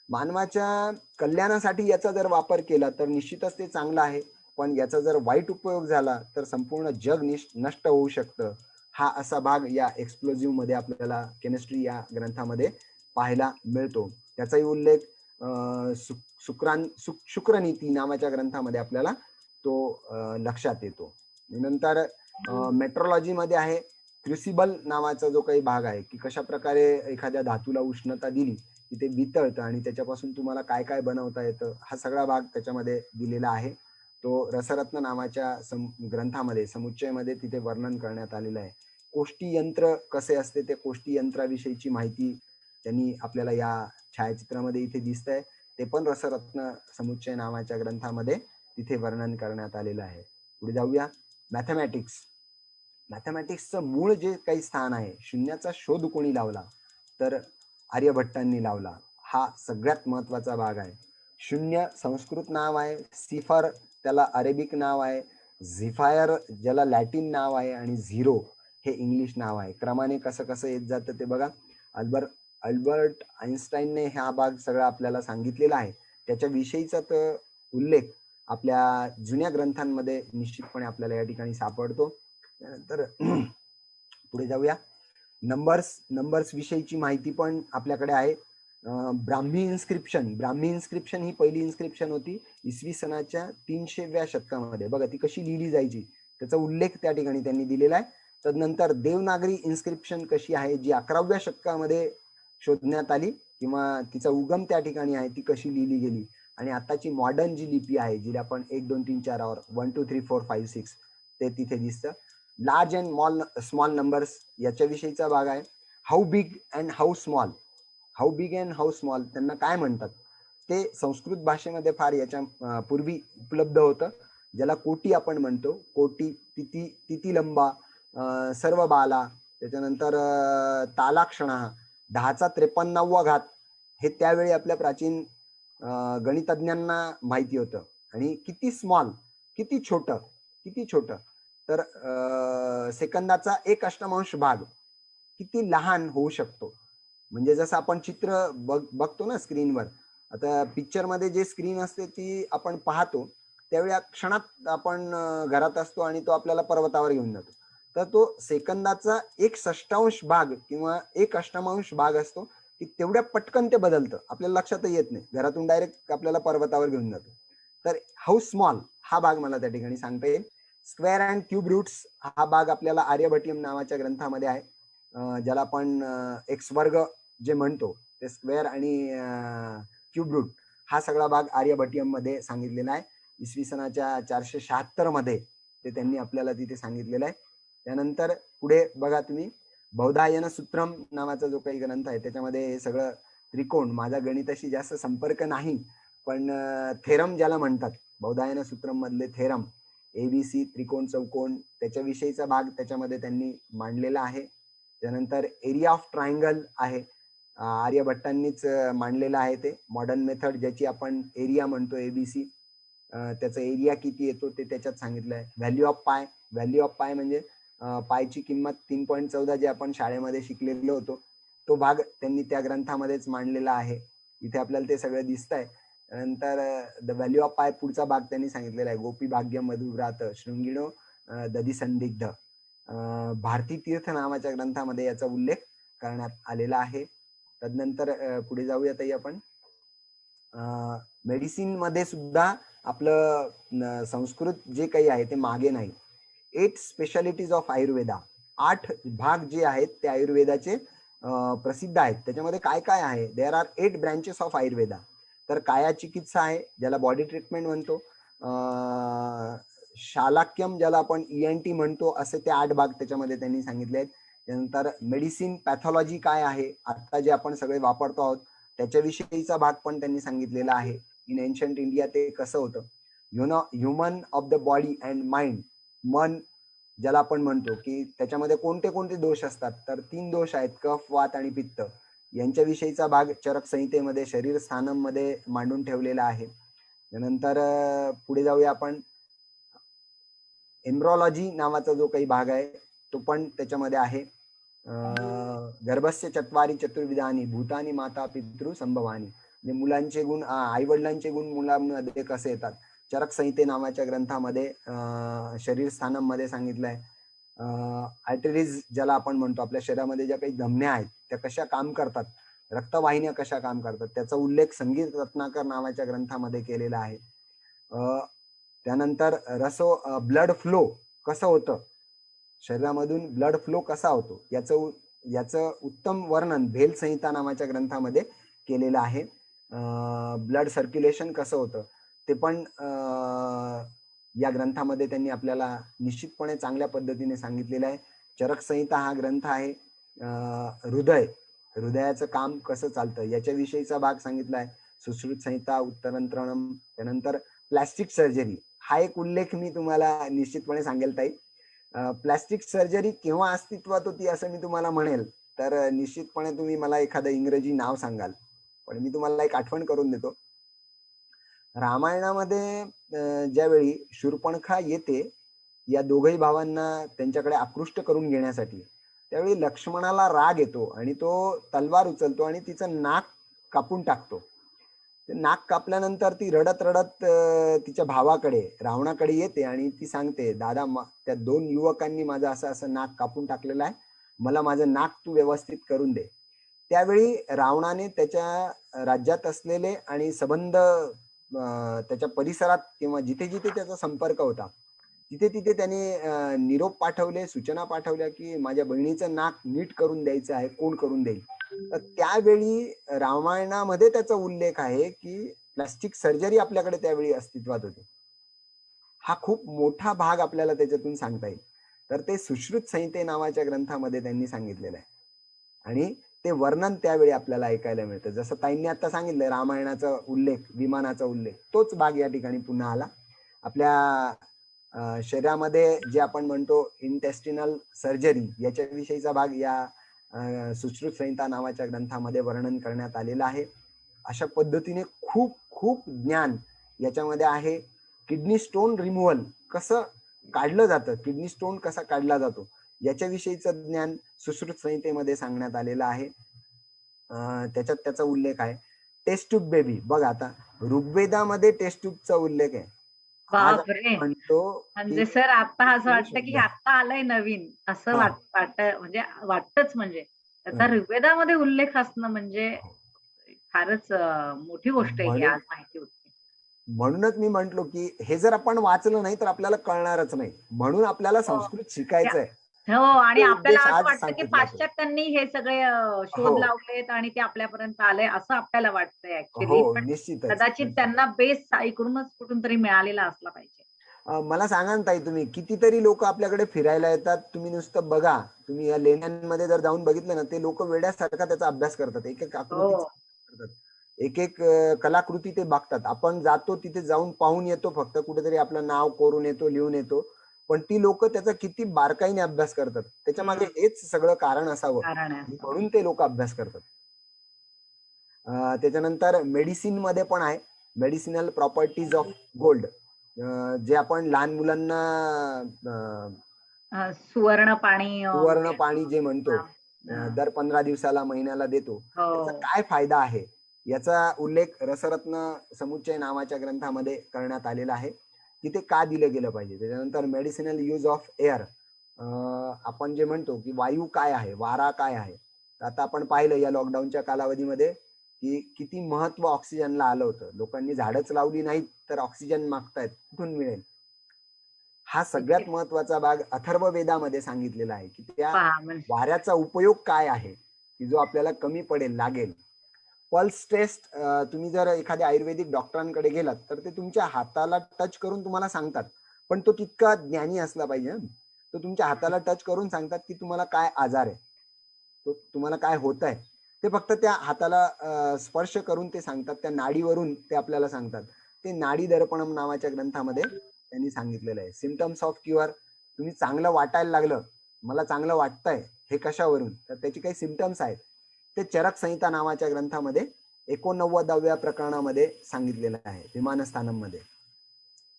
मानवाच्या कल्याणासाठी याचा जर वापर केला तर निश्चितच ते चांगलं आहे, पण याचा जर वाईट उपयोग झाला तर संपूर्ण जग नष्ट होऊ शकतं. हा असा भाग या एक्सप्लोजिव्ह मध्ये आपल्याला केमिस्ट्री या ग्रंथामध्ये पाहायला मिळतो. त्याचाही उल्लेख शुक्रनीती नावाच्या ग्रंथामध्ये आपल्याला तो लक्षात येतो. नंतर मेट्रोलॉजी मध्ये आहे क्रुसिबल नावाचा जो काही भाग आहे, की कशा प्रकारे एखाद्या धातूला उष्णता दिली की ते वितळतं आणि त्याच्यापासून तुम्हाला काय काय बनवता येतं, हा सगळा भाग त्याच्यामध्ये दिलेला आहे. तो रसरत्न नावाच्या ग्रंथामध्ये समुच्चयमध्ये तिथे वर्णन करण्यात आलेलं आहे. कोष्टी यंत्र कसे असते, ते कोष्टी यंत्राविषयीची माहिती त्यांनी आपल्याला या छायाचित्रामध्ये इथे दिसत आहे. ते पण रसरत्न समुच्चय नावाच्या ग्रंथामध्ये तिथे वर्णन करण्यात आलेलं आहे. पुढे जाऊया. मॅथमॅटिक्सचं मूळ जे काही स्थान आहे, शून्याचा शोध कोणी लावला तर आर्यभट्टांनी लावला. हा सगळ्यात महत्वाचा भाग आहे. शून्य संस्कृत नाव आहे, सिफर त्याला अरेबिक नाव आहे, झिफायर ज्याला लॅटिन नाव आहे, आणि झिरो हे इंग्लिश नाव आहे. क्रमाने कसं कसं येत जातं ते बघा. अल्बर्ट आइन्स्टाईनने हा भाग सगळा आपल्याला सांगितलेला आहे. त्याच्याविषयीचा तर उल्लेख आपल्या जुन्या ग्रंथांमध्ये निश्चितपणे आपल्याला या ठिकाणी सापडतो. त्यानंतर पुढे जाऊया. नंबर्स विषयीची माहिती पण आपल्याकडे आहे. ब्राह्मी इन्स्क्रिप्शन ही पहिली इन्स्क्रिप्शन होती इसवी सनाच्या 300व्या शतकामध्ये. बघा ती कशी लिहिली जायची त्याचा उल्लेख त्या ठिकाणी त्यांनी दिलेला आहे. तदनंतर देवनागरी इन्स्क्रिप्शन कशी आहे जी 11व्या शतकामध्ये शोधण्यात आली किंवा तिचा उगम त्या ठिकाणी आहे ती कशी लिहिली गेली. आणि आताची मॉडर्न जी लिपी आहे जिला आपण 1 2 3 4 और 1 2 3 4 5 6 ते तिथे दिसतं. लार्ज अँड स्मॉल नंबर्स याच्याविषयीचा भाग आहे. How big and how small, how big and how small त्यांना काय म्हणतात ते संस्कृत भाषेमध्ये फार याच्या पूर्वी उपलब्ध होतं, ज्याला कोटी आपण म्हणतो. कोटी, तिथी, तिथी लंबा, सर्व बाला, त्याच्यानंतर तालाक्षणा, 10चा 53वा घात हे त्यावेळी आपल्या प्राचीन गणितज्ञांना माहिती होतं. आणि किती स्मॉल, किती छोटं तर सेकंदाचा 1/8 भाग किती लहान होऊ शकतो. म्हणजे जसं आपण चित्र बघतो ना स्क्रीनवर, आता पिक्चर मध्ये जे स्क्रीन असते ती आपण पाहतो त्यावेळी क्षणात आपण घरात असतो आणि तो आपल्याला पर्वतावर घेऊन जातो. तर तो सेकंदाचा 1/6 भाग किंवा 1/8 भाग असतो की तेवढ्या पटकन ते बदलतं, आपल्याला लक्षातही येत नाही, घरातून डायरेक्ट आपल्याला पर्वतावर घेऊन जातो. तर हाऊ स्मॉल हा भाग मला त्या ठिकाणी सांगता येईल. स्क्वेअर अँड क्यूब रूट्स हा भाग आपल्याला आर्यभट्टियम नावाच्या ग्रंथामध्ये आहे, ज्याला आपण एक्स वर्ग जे म्हणतो ते स्क्वेअर आणि क्यूब रूट हा सगळा भाग आर्यभट्टियम मध्ये सांगितलेला आहे. इसवी सनाच्या 476 मध्ये ते त्यांनी आपल्याला तिथे सांगितलेलं आहे. त्यानंतर पुढे बघा तुम्ही, बौधायन सूत्रम नावाचा जो काही ग्रंथ आहे त्याच्यामध्ये हे सगळं त्रिकोण, माझा गणिताशी जास्त संपर्क नाही पण थेरम ज्याला म्हणतात, बौधायन सूत्रम मधले थेरम, एबीसी, त्रिकोण, चौकोन त्याच्याविषयीचा भाग त्याच्यामध्ये त्यांनी मांडलेला आहे. त्यानंतर एरिया ऑफ ट्रायंगल आहे, आर्यभट्टांनीच मांडलेलं आहे. ते मॉडर्न मेथड ज्याची आपण एरिया म्हणतो एबीसी, त्याचा एरिया किती येतो ते त्याच्यात सांगितलं आहे. व्हॅल्यू ऑफ पाय म्हणजे पायची किंमत 3.14 जे आपण शाळेमध्ये शिकलेलो होतो तो भाग त्यांनी त्या ग्रंथामध्येच मांडलेला आहे. इथे आपल्याला ते सगळं दिसतंय. नंतर द व्हॅल्यू ऑफ पाय पुढचा भाग त्यांनी सांगितलेला आहे. गोपी भाग्य मधुव्रात शृंगिणो दधी संदिग्ध, भारती तीर्थ नावाच्या ग्रंथामध्ये याचा उल्लेख करण्यात आलेला आहे. तदनंतर पुढे जाऊया ताई आपण, मेडिसिन मध्ये सुद्धा आपलं संस्कृत जे काही आहे ते मागे नाही. 8 स्पेशालिटीज ऑफ आयुर्वेदा, 8 भाग जे आहेत ते आयुर्वेदाचे प्रसिद्ध आहेत. त्याच्यामध्ये काय काय आहे, there are 8 branches of Ayurveda. तर काया चिकित्सा आहे ज्याला बॉडी ट्रीटमेंट म्हणतो, शालाक्यम ज्याला आपण ENT म्हणतो, असे ते 8 भाग त्याच्यामध्ये त्यांनी सांगितले आहेत. त्यानंतर मेडिसिन पॅथॉलॉजी काय आहे, आता जे आपण सगळे वापरतो आहोत त्याच्याविषयीचा भाग पण त्यांनी सांगितलेला आहे. इन एन्शंट इंडिया ते कसं होतं. Human of the body and mind, मन ज्याला आपण म्हणतो की त्याच्यामध्ये कोणते कोणते दोष असतात, तर 3 दोष आहेत, कफ, वात आणि पित्त. यांच्याविषयीचा भाग चरक संहितेमध्ये शरीर स्थानम मध्ये मांडून ठेवलेला आहे. त्यानंतर पुढे जाऊया आपण, एम्ब्रॉलॉजी नावाचा जो काही भाग आहे तो पण त्याच्यामध्ये आहे. गर्भस्य चत्वारी चतुर्विधानी भूतानी माता पितृ संभवानी, म्हणजे मुलांचे गुण, आई वडिलांचे गुण मुलांमध्ये कसे येतात, चरक संहिते नावाच्या ग्रंथामध्ये शरीर स्थानम मध्ये सांगितलंय. आर्टरीज ज्याला आपण म्हणतो, आपल्या शरीरामध्ये ज्या काही धमन्या आहेत त्या कशा काम करतात, रक्तवाहिन्या कशा काम करतात, त्याचा उल्लेख संगीत रत्नाकर नावाच्या ग्रंथामध्ये केलेला आहे. त्यानंतर ब्लड फ्लो कसं होतं, शरीरामधून ब्लड फ्लो कसा होतो याचं उत्तम वर्णन भेल संहिता नावाच्या ग्रंथामध्ये केलेलं आहे. ब्लड सर्क्युलेशन कसं होतं ते पण या ग्रंथामध्ये त्यांनी आपल्याला निश्चितपणे चांगल्या पद्धतीने सांगितलेलं आहे. चरक संहिता हा ग्रंथ आहे. हृदयाचं काम कसं चालतं याच्याविषयीचा भाग सांगितला आहे. सुश्रुत संहिता, उत्तरंत्रणम. त्यानंतर प्लास्टिक सर्जरी हा एक उल्लेख मी तुम्हाला निश्चितपणे सांगेल ताई. प्लास्टिक सर्जरी केव्हा अस्तित्वात होती असं मी तुम्हाला म्हणेल तर निश्चितपणे तुम्ही मला एखादं इंग्रजी नाव सांगाल, पण मी तुम्हाला एक आठवण करून देतो. रामायणामध्ये ज्यावेळी शूर्पणखा येते या दोघही भावांना त्यांच्याकडे आकृष्ट करून घेण्यासाठी, त्यावेळी लक्ष्मणाला राग येतो आणि तो तलवार उचलतो आणि तिचं नाक कापून टाकतो. नाक कापल्यानंतर ती रडत रडत तिच्या भावाकडे रावणाकडे येते आणि ती सांगते, दादा त्या 2 युवकांनी माझं असं असं नाक कापून टाकलेलं आहे, मला माझं नाक तू व्यवस्थित करून दे. त्यावेळी रावणाने त्याच्या राज्यात असलेले आणि संबंध त्याच्या परिसरात किंवा जिथे जिथे त्याचा संपर्क होता तिथे तिथे त्याने निरोप पाठवले, सूचना पाठवल्या की माझ्या बहिणीचं नाक नीट करून द्यायचं आहे, कोण करून देईल. तर त्यावेळी रामायणामध्ये त्याचा उल्लेख आहे की प्लास्टिक सर्जरी आपल्याकडे त्यावेळी अस्तित्वात होती. हा खूप मोठा भाग आपल्याला त्याच्यातून सांगता येईल. तर ते सुश्रुत संहिते नावाच्या ग्रंथामध्ये त्यांनी सांगितलेलं आहे आणि ते वर्णन त्यावेळी आपल्याला ऐकायला मिळतं. जसं ताईंनी आता सांगितलं रामायणाचा उल्लेख, विमानाचा उल्लेख, तोच भाग या ठिकाणी पुन्हा आला. आपल्या शरीरामध्ये जे आपण म्हणतो इंटेस्टिनल सर्जरी याच्याविषयीचा भाग या सुश्रुत संहिता नावाच्या ग्रंथामध्ये वर्णन करण्यात आलेलं आहे. अशा पद्धतीने खूप खूप ज्ञान याच्यामध्ये आहे. किडनी स्टोन रिमूव्हल कसं काढलं जातं, किडनी स्टोन कसा काढला जातो याच्याविषयीचं ज्ञान सुश्रुत संहितेमध्ये सांगण्यात आलेलं आहे. त्याच्यात त्याचा उल्लेख आहे. टेस्ट ट्यूब बेबी बघा, आता ऋग्वेदामध्ये टेस्ट ट्यूबचा उल्लेख आहे. बापरे, म्हणतो म्हणजे सर आता असं वाटतं की आता आलंय नवीन असं म्हणजे वाटतच. म्हणजे त्याचा ऋग्वेदामध्ये उल्लेख असणं म्हणजे फारच मोठी गोष्ट आहे ही आज माहिती होती. म्हणूनच मी म्हंटलो की हे जर आपण वाचलं नाही तर आपल्याला कळणारच नाही. म्हणून आपल्याला संस्कृत शिकायचंय. हो, आणि आपल्याला असं वाटतं की पाश्चात्यांनी हे सगळे शोध लावलेत आणि ते आपल्यापर्यंत आलंय असं आपल्याला वाटतंय ऍक्च्युली. पण निश्चितच कदाचित त्यांना बेस इकडूनच कुठून तरी मिळालेला असला पाहिजे. मला सांगा ना ताई, तुम्ही कितीतरी लोक आपल्याकडे फिरायला येतात, तुम्ही नुसतं बघा, तुम्ही या लेण्यांमध्ये जर जाऊन बघितलं ना, ते लोक वेड्यासारखा त्याचा अभ्यास करतात, एक एक आकृती करतात, एक एक कलाकृती ते बघतात. आपण जातो तिथे जाऊन पाहून येतो, फक्त कुठेतरी आपलं नाव कोरून येतो, लिहून येतो, पण ती लोक त्याचा किती बारकाईने अभ्यास करतात. त्याच्या मागे हेच सगळं कारण असावं म्हणून ते लोक अभ्यास करतात. त्याच्यानंतर मेडिसिन मध्ये पण आहे मेडिसिनल प्रॉपर्टीज ऑफ गोल्ड, जे आपण लहान मुलांना सुवर्ण पाणी जे म्हणतो दर 15 दिवसाला महिन्याला देतो, त्याचा काय फायदा आहे याचा उल्लेख रसरत्न समुच्चय नावाच्या ग्रंथामध्ये करण्यात आलेला आहे की ते का दिलं गेलं पाहिजे. त्याच्यानंतर मेडिसिनल यूज ऑफ एअर, आपण जे म्हणतो की वायू काय आहे, वारा काय आहे. आता आपण पाहिलं या लॉकडाऊनच्या कालावधीमध्ये की किती महत्व ऑक्सिजनला आलं होतं. लोकांनी झाडच लावली नाहीत तर ऑक्सिजन मागतायत, कुठून मिळेल. हा सगळ्यात महत्वाचा भाग अथर्व वेदामध्ये सांगितलेला आहे की त्या वाऱ्याचा उपयोग काय आहे की जो आपल्याला कमी पडेल, लागेल. पल्स टेस्ट, तुम्ही जर एखाद्या आयुर्वेदिक डॉक्टरांकडे गेलात तर ते तुमच्या हाताला टच करून तुम्हाला सांगतात, पण तो तितका ज्ञानी असला पाहिजे. तो तुमच्या हाताला टच करून सांगतात की तुम्हाला काय आजार आहे, तो तुम्हाला काय होत आहे, ते फक्त त्या हाताला स्पर्श करून ते सांगतात, त्या नाडीवरून ते आपल्याला सांगतात. ते नाडी दर्पणम नावाच्या ग्रंथामध्ये त्यांनी सांगितलेलं आहे. सिम्पटम्स ऑफ क्युअर, तुम्ही चांगलं वाटायला लागलं, मला चांगलं वाटतंय, हे कशावरून, तर त्याची काही सिम्पटम्स आहेत, ते चरक संहिता नावाच्या ग्रंथामध्ये 89व्या प्रकरणामध्ये सांगितलेलं आहे, विमानस्थानम मध्ये.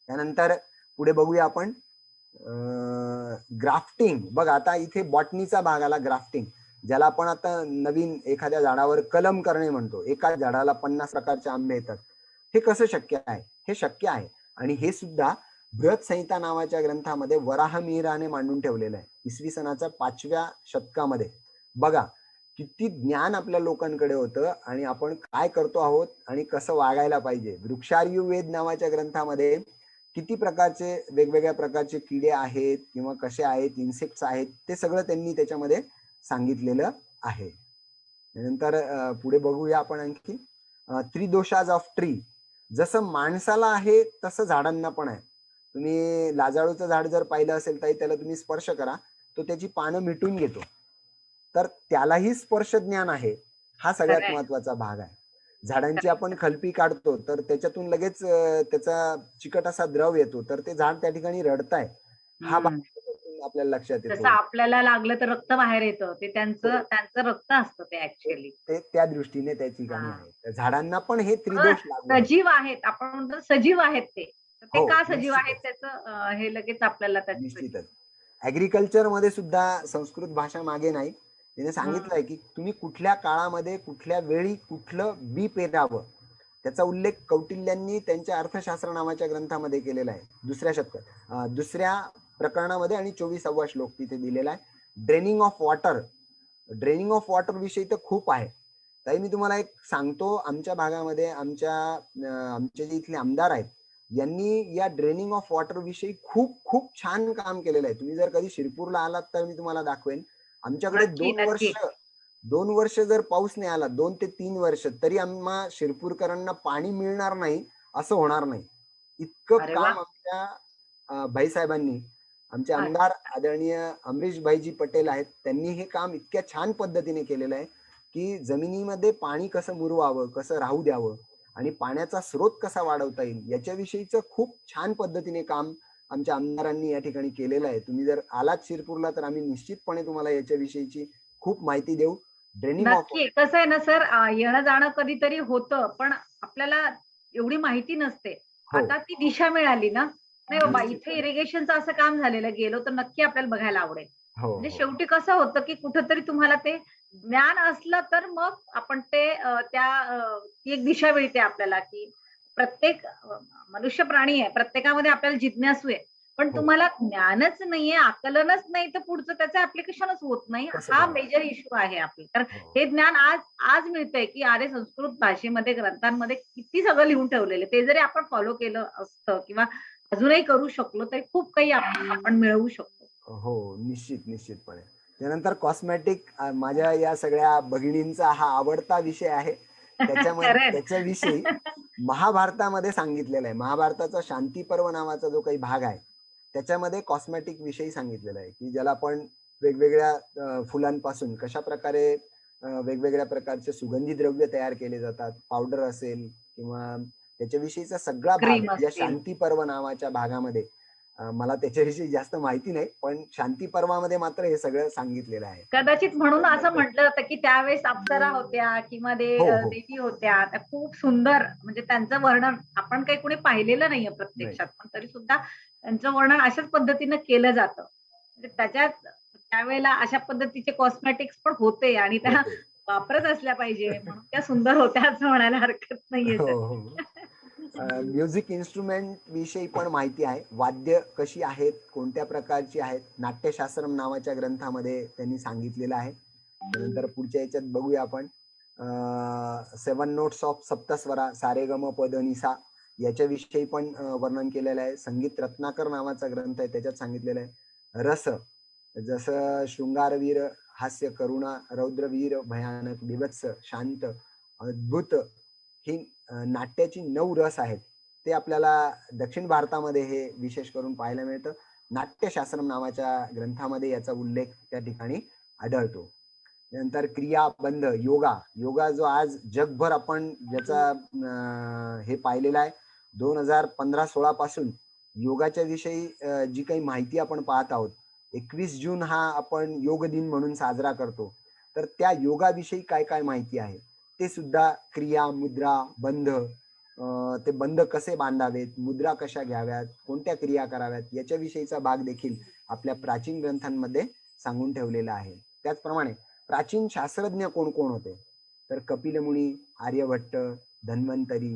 त्यानंतर पुढे बघूया आपण ग्राफ्टिंग. बघ आता इथे बॉटनीचा भाग आला, ग्राफ्टिंग, ज्याला आपण आता नवीन एखाद्या झाडावर कलम करणे म्हणतो. एकाच झाडाला 50 प्रकारचे आंबे येतात. हे कसं शक्य आहे? हे शक्य आहे आणि हे सुद्धा बृहत संहिता नावाच्या ग्रंथामध्ये वराह मिहिराने मांडून ठेवलेलं आहे, इसवी सनाच्या 5व्या शतकामध्ये. बघा किती ज्ञान आपल्या लोकांकडे होतं आणि आपण काय करतो आहोत आणि कसं वागायला पाहिजे. वृक्षार्युवेद नावाच्या ग्रंथामध्ये किती प्रकारचे वेगवेगळ्या प्रकारचे किडे आहेत किंवा कसे आहेत, इन्सेक्ट्स आहेत, ते सगळं त्यांनी त्याच्यामध्ये सांगितलेलं आहे. नंतर पुढे बघूया आपण आणखी त्रिदोषाज ऑफ ट्री. जसं माणसाला आहे तसं झाडांना पण आहे. तुम्ही लाजाळूचं झाड जर पाहिलं असेल तर त्याला तुम्ही स्पर्श करा, तो त्याची पानं मिटून घेतो, तर त्यालाही स्पर्श ज्ञान आहे. हा सगळ्यात महत्वाचा भाग आहे. झाडांची आपण खलपी काढतो तर त्याच्यातून लगेच त्याचा चिकट असा द्रव येतो, तर ते झाड त्या ठिकाणी रडताय, हा भाग आपल्याला लक्षात येतो. जसं आपल्याला लागलं तर रक्त बाहेर येतं, ते त्यांचं रक्त असतं ते ऍक्च्युअली. ते त्या दृष्टीने त्या ठिकाणी आहे. झाडांना पण हे त्रिदोष लागले, सजीव आहेत, आपण म्हणतो सजीव आहेत ते का सजीव आहेत त्याचं हे लगेच आपल्याला निश्चितच. ऍग्रिकल्चर मध्ये सुद्धा संस्कृत भाषा मागे नाही. तिने सांगितलंय की तुम्ही कुठल्या काळामध्ये कुठल्या वेळी कुठलं बी पेरावं, त्याचा उल्लेख कौटिल्यांनी त्यांच्या अर्थशास्त्र नावाच्या ग्रंथामध्ये केलेला आहे, 2ऱ्या शतकात 2ऱ्या प्रकरणामध्ये आणि 24वा श्लोक तिथे दिलेला आहे. Draining of water, draining of water विषयी तर खूप आहे. ताई मी तुम्हाला एक सांगतो, आमच्या भागामध्ये आमचे जे इथले आमदार आहेत यांनी या ड्रेनिंग ऑफ वॉटर विषयी खूप खूप छान काम केलेलं आहे. तुम्ही जर कधी शिरपूरला आलात तर मी तुम्हाला दाखवेन. आमच्याकडे नक्की नक्की. 2 वर्ष जर पाऊस नाही आला, 2 ते 3 वर्ष, तरी आम्हा शिरपूरकरांना पाणी मिळणार नाही असं होणार नाही. इतकं अरे काम वा. आमच्या भाईसाहेबांनी, आमचे आमदार आदरणीय अमरीश भाईजी पटेल आहेत, त्यांनी हे काम इतक्या छान पद्धतीने केलेलं आहे की जमिनीमध्ये पाणी कसं मुरवावं, कसं राहू द्यावं आणि पाण्याचा स्रोत कसा वाढवता येईल याच्याविषयीचं खूप छान पद्धतीने काम आमच्या आमदारांनी या ठिकाणी केलेलं आहे. तुम्ही जर आलात शिरपूरला तर आम्ही निश्चितपणे तुम्हाला याच्याविषयीची खूप माहिती देऊ. ड्रेनिंग ऑफ नक्की. कसं आहे ना सर, येणं जाणं कधीतरी होतं, पण आपल्याला एवढी माहिती नसते. हो. आता ती दिशा मिळाली ना, नाही बाबा निश्चित. इथे इरिगेशनचं असं काम झालेलं, गेलो तर नक्की आपल्याला बघायला आवडेल. हो म्हणजे हो. शेवटी कसं होतं की कुठंतरी तुम्हाला ते ज्ञान असलं तर मग आपण ते ती एक दिशा मिळते आपल्याला, की प्रत्येक मनुष्य प्राणी आहे, प्रत्येकामध्ये आपल्याला जिज्ञासू आहे. पण हो. तुम्हाला ज्ञानच नाहीये, आकलनच नाही, तर पुढचं त्याचं ऍप्लिकेशनच होत नाही. कसं हा करावं? मेजर इश्यू आहे आपला. तर हो. हे ज्ञान आज आज मिळतंय, की अरे संस्कृत भाषेमध्ये ग्रंथांमध्ये किती सगळं लिहून ठेवलेलं आहे. ते जरी आपण फॉलो केलं असतं किंवा अजूनही करू शकलो तरी खूप काही आपण मिळवू शकतो. हो, निश्चितपणे. त्यानंतर कॉस्मेटिक, माझ्या या सगळ्या भगिनींचा हा आवडता विषय आहे. खरंय. त्याच्याविषयी महाभारतामध्ये सांगितलेलं आहे. महाभारताचा शांती पर्व नावाचा जो काही भाग आहे त्याच्यामध्ये कॉस्मेटिक विषयी सांगितलेलं आहे, की ज्याला आपण वेगवेगळ्या फुलांपासून कशा प्रकारे वेगवेगळ्या प्रकारचे सुगंधी द्रव्य तयार केले जातात, पावडर असेल किंवा त्याच्याविषयीचा सगळा भाग क्रीम या असतील. शांती पर्व नावाच्या भागामध्ये, मला त्याच्याविषयी जास्त माहिती नाही, पण शांती पर्वामध्ये मात्र हे सगळं सांगितलेलं आहे. कदाचित म्हणून असं म्हटलं जातं, की त्यावेळेस अप्सरा होत्या किंवा हो, हो. देवी होत्या. त्या खूप सुंदर, म्हणजे त्यांचं वर्णन आपण काही कोणी पाहिलेलं नाहीये प्रत्यक्षात, पण तरी सुद्धा त्यांचं वर्णन अशाच पद्धतीनं केलं जातं. म्हणजे त्याच्यात त्यावेळेला अशा पद्धतीचे कॉस्मेटिक्स पण होते आणि त्या होते. वापरत असल्या पाहिजे, म्हणून त्या सुंदर होत्या असं म्हणायला हरकत नाहीये हो, सर. हो. म्युझिक इन्स्ट्रुमेंट विषयी पण माहिती आहे. वाद्य कशी आहेत, कोणत्या प्रकारची आहेत, नाट्यशास्त्रम नावाच्या ग्रंथामध्ये त्यांनी सांगितलेलं आहे. त्यानंतर पुढच्या याच्यात बघूया आपण 7 नोट्स ऑफ सप्तस्वरा, सारेगम पद नि सा, याच्याविषयी पण वर्णन केलेलं आहे. संगीत रत्नाकर नावाचा ग्रंथ आहे, त्याच्यात सांगितलेलं आहे. रस, जसं शृंगारवीर, हास्य, करुणा, रौद्रवीर, भयानक, बिभत्स, शांत, अद्भुत, ही नाट्याची 9 रस आहेत. ते आपल्याला दक्षिण भारतामध्ये हे विशेष करून पाहायला मिळतं. नाट्यशास्त्रम नावाच्या ग्रंथामध्ये याचा उल्लेख त्या ठिकाणी आढळतो. नंतर क्रिया, बंध, योगा जो आज जगभर आपण ज्याचा हे पाहिलेला आहे, 2015-16 पासून योगाच्या विषयी जी काही माहिती आपण पाहत आहोत. 21 जून हा आपण योग दिन म्हणून साजरा करतो. तर त्या योगाविषयी काय काय माहिती आहे ते सुद्धा, क्रिया, मुद्रा, बंध, ते बंध कसे बांधावेत, मुद्रा कशा घ्याव्यात, कोणत्या क्रिया कराव्यात, याच्याविषयीचा भाग देखील आपल्या प्राचीन ग्रंथांमध्ये सांगून ठेवलेला आहे. त्याचप्रमाणे प्राचीन शास्त्रज्ञ कोण कोण होते, तर कपिल मुनी, आर्यभट्ट, धन्वंतरी,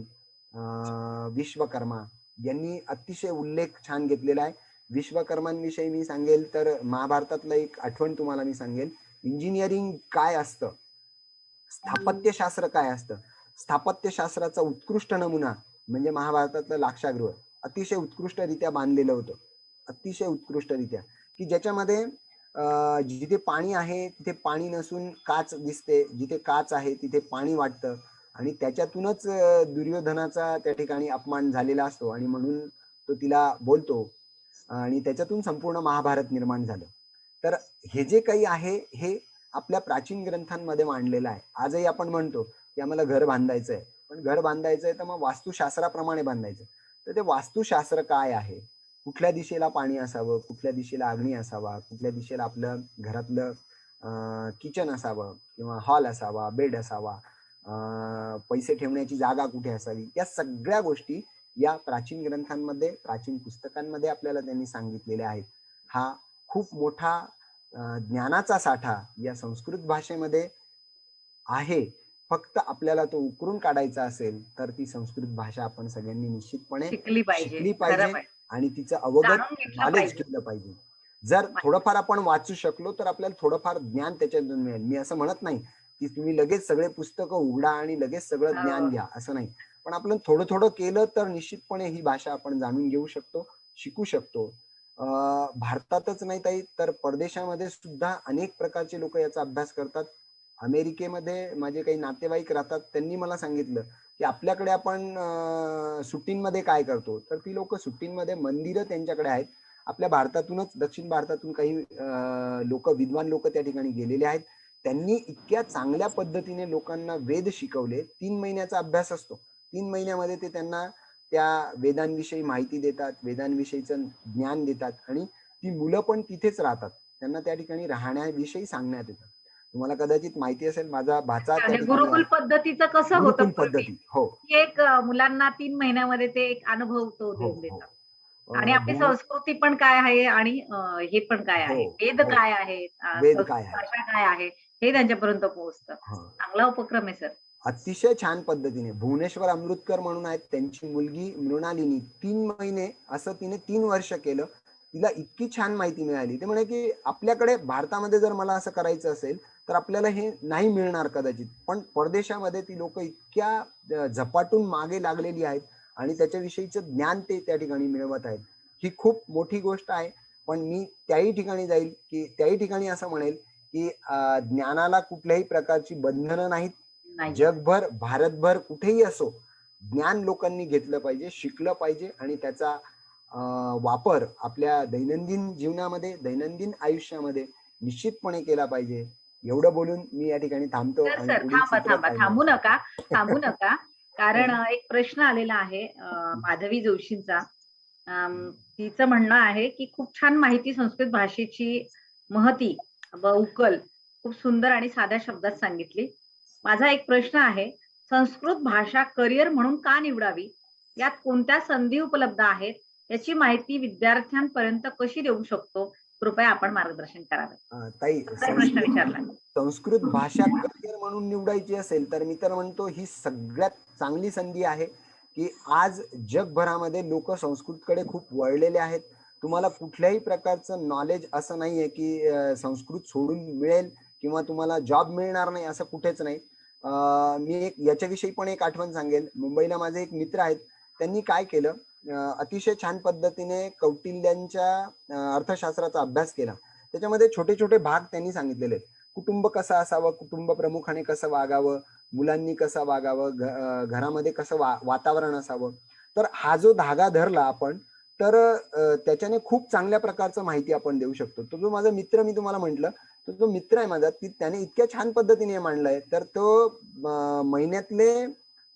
विश्वकर्मा यांनी अतिशय उल्लेख छान घेतलेला आहे. विश्वकर्मांविषयी मी सांगेल तर महाभारतातलं एक आठवण तुम्हाला मी सांगेल. इंजिनिअरिंग काय असतं, स्थापत्यशास्त्र काय असतं, स्थापत्यशास्त्राचा उत्कृष्ट नमुना म्हणजे महाभारतातलं लाक्षागृह. अतिशय उत्कृष्टरित्या बांधलेलं होतं, अतिशय उत्कृष्टरित्या, की ज्याच्यामध्ये जिथे पाणी आहे तिथे पाणी नसून काच दिसते, जिथे काच आहे तिथे पाणी वाटतं आणि त्याच्यातूनच दुर्योधनाचा त्या ठिकाणी अपमान झालेला असतो आणि म्हणून तो तिला बोलतो आणि त्याच्यातून संपूर्ण महाभारत निर्माण झालं. तर हे जे काही आहे हे आपल्या प्राचीन ग्रंथांमध्ये मांडलेलं आहे. आजही आपण म्हणतो की आम्हाला घर बांधायचं आहे, पण घर बांधायचं आहे तर मग वास्तुशास्त्राप्रमाणे बांधायचं. तर ते वास्तुशास्त्र काय आहे, कुठल्या दिशेला पाणी असावं, कुठल्या दिशेला अग्नी असावा, कुठल्या दिशेला आपलं घरातलं किचन असावं किंवा हॉल असावा, बेड असावा, पैसे ठेवण्याची जागा कुठे असावी, या सगळ्या गोष्टी या प्राचीन ग्रंथांमध्ये, प्राचीन पुस्तकांमध्ये आपल्याला त्यांनी सांगितलेल्या आहेत. हा खूप मोठा ज्ञानाचा साठा या संस्कृत भाषेमध्ये आहे. फक्त आपल्याला तो उकरून काढायचा असेल तर ती संस्कृत भाषा आपण सगळ्यांनी निश्चितपणे शिकली पाहिजे. शिकली खरं पाहिजे पाहिजे. आणि तिचं अवगत जाणून घेतलं नॉलेज पाहिजे. केलं पाहिजे. जर थोडंफार आपण वाचू शकलो तर आपल्याला थोडंफार ज्ञान त्याच्यातून मिळेल. मी असं म्हणत नाही की तुम्ही लगेच सगळे पुस्तकं उघडा आणि लगेच सगळं ज्ञान घ्या, असं नाही. पण आपण थोडं थोडं केलं तर निश्चितपणे ही भाषा आपण जाणून घेऊ शकतो, शिकू शकतो. भारतातच नाही ताई, तर परदेशामध्ये सुद्धा अनेक प्रकारचे लोक याचा अभ्यास करतात. अमेरिकेमध्ये माझे काही नातेवाईक राहतात, त्यांनी मला सांगितलं की आपल्याकडे आपण सुट्टींमध्ये काय करतो, तर ती लोक सुट्टींमध्ये मंदिरं त्यांच्याकडे आहेत. आपल्या भारतातूनच, दक्षिण भारतातून काही लोक, विद्वान लोक त्या ठिकाणी गेलेले आहेत. त्यांनी इतक्या चांगल्या पद्धतीने लोकांना वेद शिकवले. 3 महिन्याचा अभ्यास असतो. 3 महिन्यामध्ये ते त्यांना त्या वेदांविषयी माहिती देतात, वेदांविषयीचं ज्ञान देतात आणि ती मुलं पण तिथेच राहतात. त्यांना त्या ठिकाणी राहण्याविषयी सांगण्यात येतं. तुम्हाला कदाचित माहिती असेल, माझा भाचा त्या ठिकाणी गुरुकुल पद्धतीचं कसं होतं गुरुकुल पूर्वी? पद्धती. हो की एक मुलांना 3 महिन्यामध्ये ते एक अनुभव तो हो देऊन हो देतात. आणि आपली भुवन- संस्कृती पण काय आहे आणि हे पण काय हो, आहे, वेद हो. काय आहे, वेद संस्कृत काय आहे? भाषा काय आहे, हे त्यांच्यापर्यंत पोहोचतं. हा. चांगला उपक्रम आहे सर. अतिशय छान पद्धतीने भुवनेश्वर अमृतकर म्हणून आहेत, त्यांची मुलगी मृणालिनी 3 महिने असं तिने 3 वर्ष केलं. तिला इतकी छान माहिती मिळाली. ते म्हणे की आपल्याकडे भारतामध्ये जर मला असं करायचं असेल तर आपल्याला हे नाही मिळणार कदाचित, पण परदेशामध्ये ती लोक इतक्या झपाटून मागे लागलेली आहेत आणि त्याच्याविषयीचं ज्ञान ते त्या ठिकाणी मिळवत आहेत. ही खूप मोठी गोष्ट आहे. पण मी त्याही ठिकाणी जाईल की त्याही ठिकाणी असं म्हणेल की ज्ञानाला कुठल्याही प्रकारची बंधनं नाहीत. नाही. जगभर, भारतभर कुठेही असो, ज्ञान लोकांनी घेतलं पाहिजे, शिकलं पाहिजे आणि त्याचा वापर आपल्या दैनंदिन जीवनामध्ये, दैनंदिन आयुष्यामध्ये निश्चितपणे केला पाहिजे. एवढं बोलून मी या ठिकाणी थांबतो सर आणि सर पुढील थांबा चित्र थांबा पाहिलं. थांबू नका, थांबू नका. कारण एक प्रश्न आलेला आहे माधवी जोशींचा. तिचं म्हणणं आहे की खूप छान माहिती संस्कृत भाषेची महती व उकल खूप सुंदर आणि साध्या शब्दात सांगितली. माझा एक प्रश्न आहे, संस्कृत भाषा करिअर म्हणून का निवडावी? यात कोणत्या संधी उपलब्ध आहेत? याची माहिती विद्यार्थ्यांपर्यंत कशी देऊ शकतो? कृपया आपण मार्गदर्शन करावे. ताई, असा प्रश्न विचारला. संस्कृत भाषा करिअर म्हणून निवडायची असेल तर मी तर म्हणतो ही सगळ्यात चांगली संधी आहे की आज जगभरामध्ये लोक संस्कृतकडे खूप वळलेले आहेत. तुम्हाला कुठल्याही प्रकारचं नॉलेज असं नाहीये की संस्कृत सोडून मिळेल किंवा तुम्हाला जॉब मिळणार नाही, असं कुठेच नाही. मी एक याच्याविषयी पण एक आठवण सांगेल. मुंबईला माझे एक मित्र आहेत, त्यांनी काय केलं, अतिशय छान पद्धतीने कौटिल्यांच्या अर्थशास्त्राचा अभ्यास केला. त्याच्यामध्ये छोटे छोटे भाग त्यांनी सांगितलेले आहेत. कुटुंब कसं असावं, कुटुंब प्रमुखाने कसं वागावं, मुलांनी कसं वागावं, घरामध्ये कसं वातावरण असावं. तर हा जो धागा धरला आपण तर त्याच्याने खूप चांगल्या प्रकारचं माहिती आपण देऊ शकतो. तो जो माझा मित्र मी तुम्हाला म्हंटल, तो जो मित्र आहे माझा, त्याने इतक्या छान पद्धतीने मांडलाय. तर तो महिन्यातले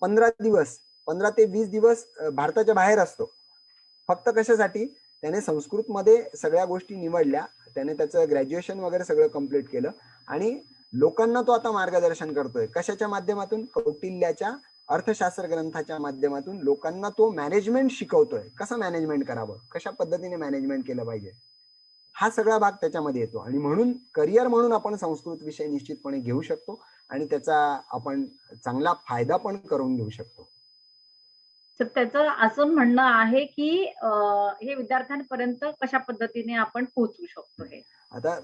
15 दिवस, 15 ते 20 दिवस भारताच्या बाहेर असतो. फक्त कशासाठी? त्याने संस्कृतमध्ये सगळ्या गोष्टी निवडल्या, त्याने त्याचं ग्रॅज्युएशन वगैरे सगळं कम्प्लीट केलं आणि लोकांना तो आता मार्गदर्शन करतोय. कशाच्या माध्यमातून? कौटिल्याच्या अर्थशास्त्र ग्रंथाच्या माध्यमातून लोकांना तो मॅनेजमेंट शिकवतोय. कसं मॅनेजमेंट करावं, कशा पद्धतीने मॅनेजमेंट केलं पाहिजे, हा सगळा भाग त्याच्यामध्ये येतो. आणि म्हणून करिअर म्हणून आपण संस्कृत विषय निश्चितपणे घेऊ शकतो आणि त्याचा आपण चांगला फायदा पण करून घेऊ शकतो. तर त्याचं असं म्हणणं आहे की हे विद्यार्थ्यांपर्यंत कशा पद्धतीने आपण पोहोचवू शकतो हे. आता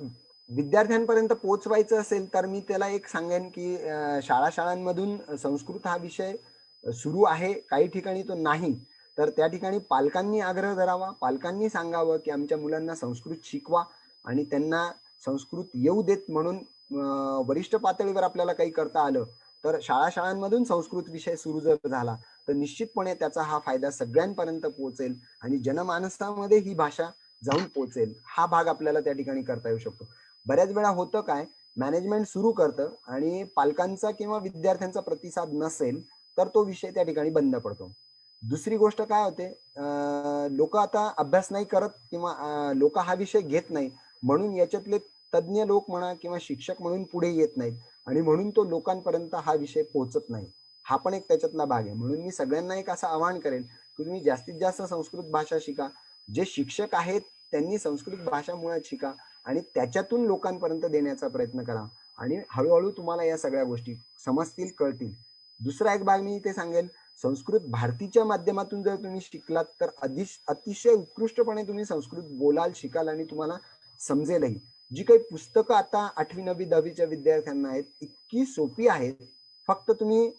विद्यार्थ्यांपर्यंत पोहोचवायचं असेल तर मी त्याला एक सांगेन की शाळांमधून संस्कृत हा विषय सुरू आहे, काही ठिकाणी तो नाही. तर त्या ठिकाणी पालकांनी आग्रह धरावा, पालकांनी सांगावं की आमच्या मुलांना संस्कृत शिकवा आणि त्यांना संस्कृत येऊ देत. म्हणून वरिष्ठ पातळीवर आपल्याला काही करता आलं तर शाळांमधून संस्कृत विषय सुरू जर झाला तर निश्चितपणे त्याचा हा फायदा सगळ्यांपर्यंत पोहोचेल आणि जनमानसामध्ये ही भाषा जाऊन पोहोचेल. हा भाग आपल्याला त्या ठिकाणी करता येऊ शकतो. बऱ्याच वेळा होतं काय, मॅनेजमेंट सुरू करतं आणि पालकांचा किंवा विद्यार्थ्यांचा प्रतिसाद नसेल तर तो विषय त्या ठिकाणी बंद पडतो. दुसरी गोष्ट काय होते, लोक आता अभ्यास नाही करत किंवा लोक हा विषय घेत नाही, म्हणून याच्यातले तज्ज्ञ लोक म्हणा किंवा शिक्षक म्हणून पुढे येत नाहीत आणि म्हणून तो लोकांपर्यंत हा विषय पोहोचत नाही. हा पण एक त्याच्यातला भाग आहे. म्हणून मी सगळ्यांना एक असं आवाहन करेन की तुम्ही जास्तीत जास्त संस्कृत भाषा शिका. जे शिक्षक आहेत त्यांनी संस्कृत भाषा मुळात शिका आणि त्याच्यातून लोकांपर्यंत देण्याचा प्रयत्न करा आणि हळूहळू तुम्हाला या सगळ्या गोष्टी समजतील, कळतील. दुसरा एक भाग मी इथे सांगेल, संस्कृत भारतीच्या माध्यमातून जर तुम्ही शिकलात तर अतिशय उत्कृष्टपणे तुम्ही संस्कृत बोलाल, शिकाल आणि तुम्हाला समजेलही. जी काही पुस्तकं आता 8वी 9वी 10वीच्या विद्यार्थ्यांना आहेत इतकी सोपी आहेत. फक्त तुम्ही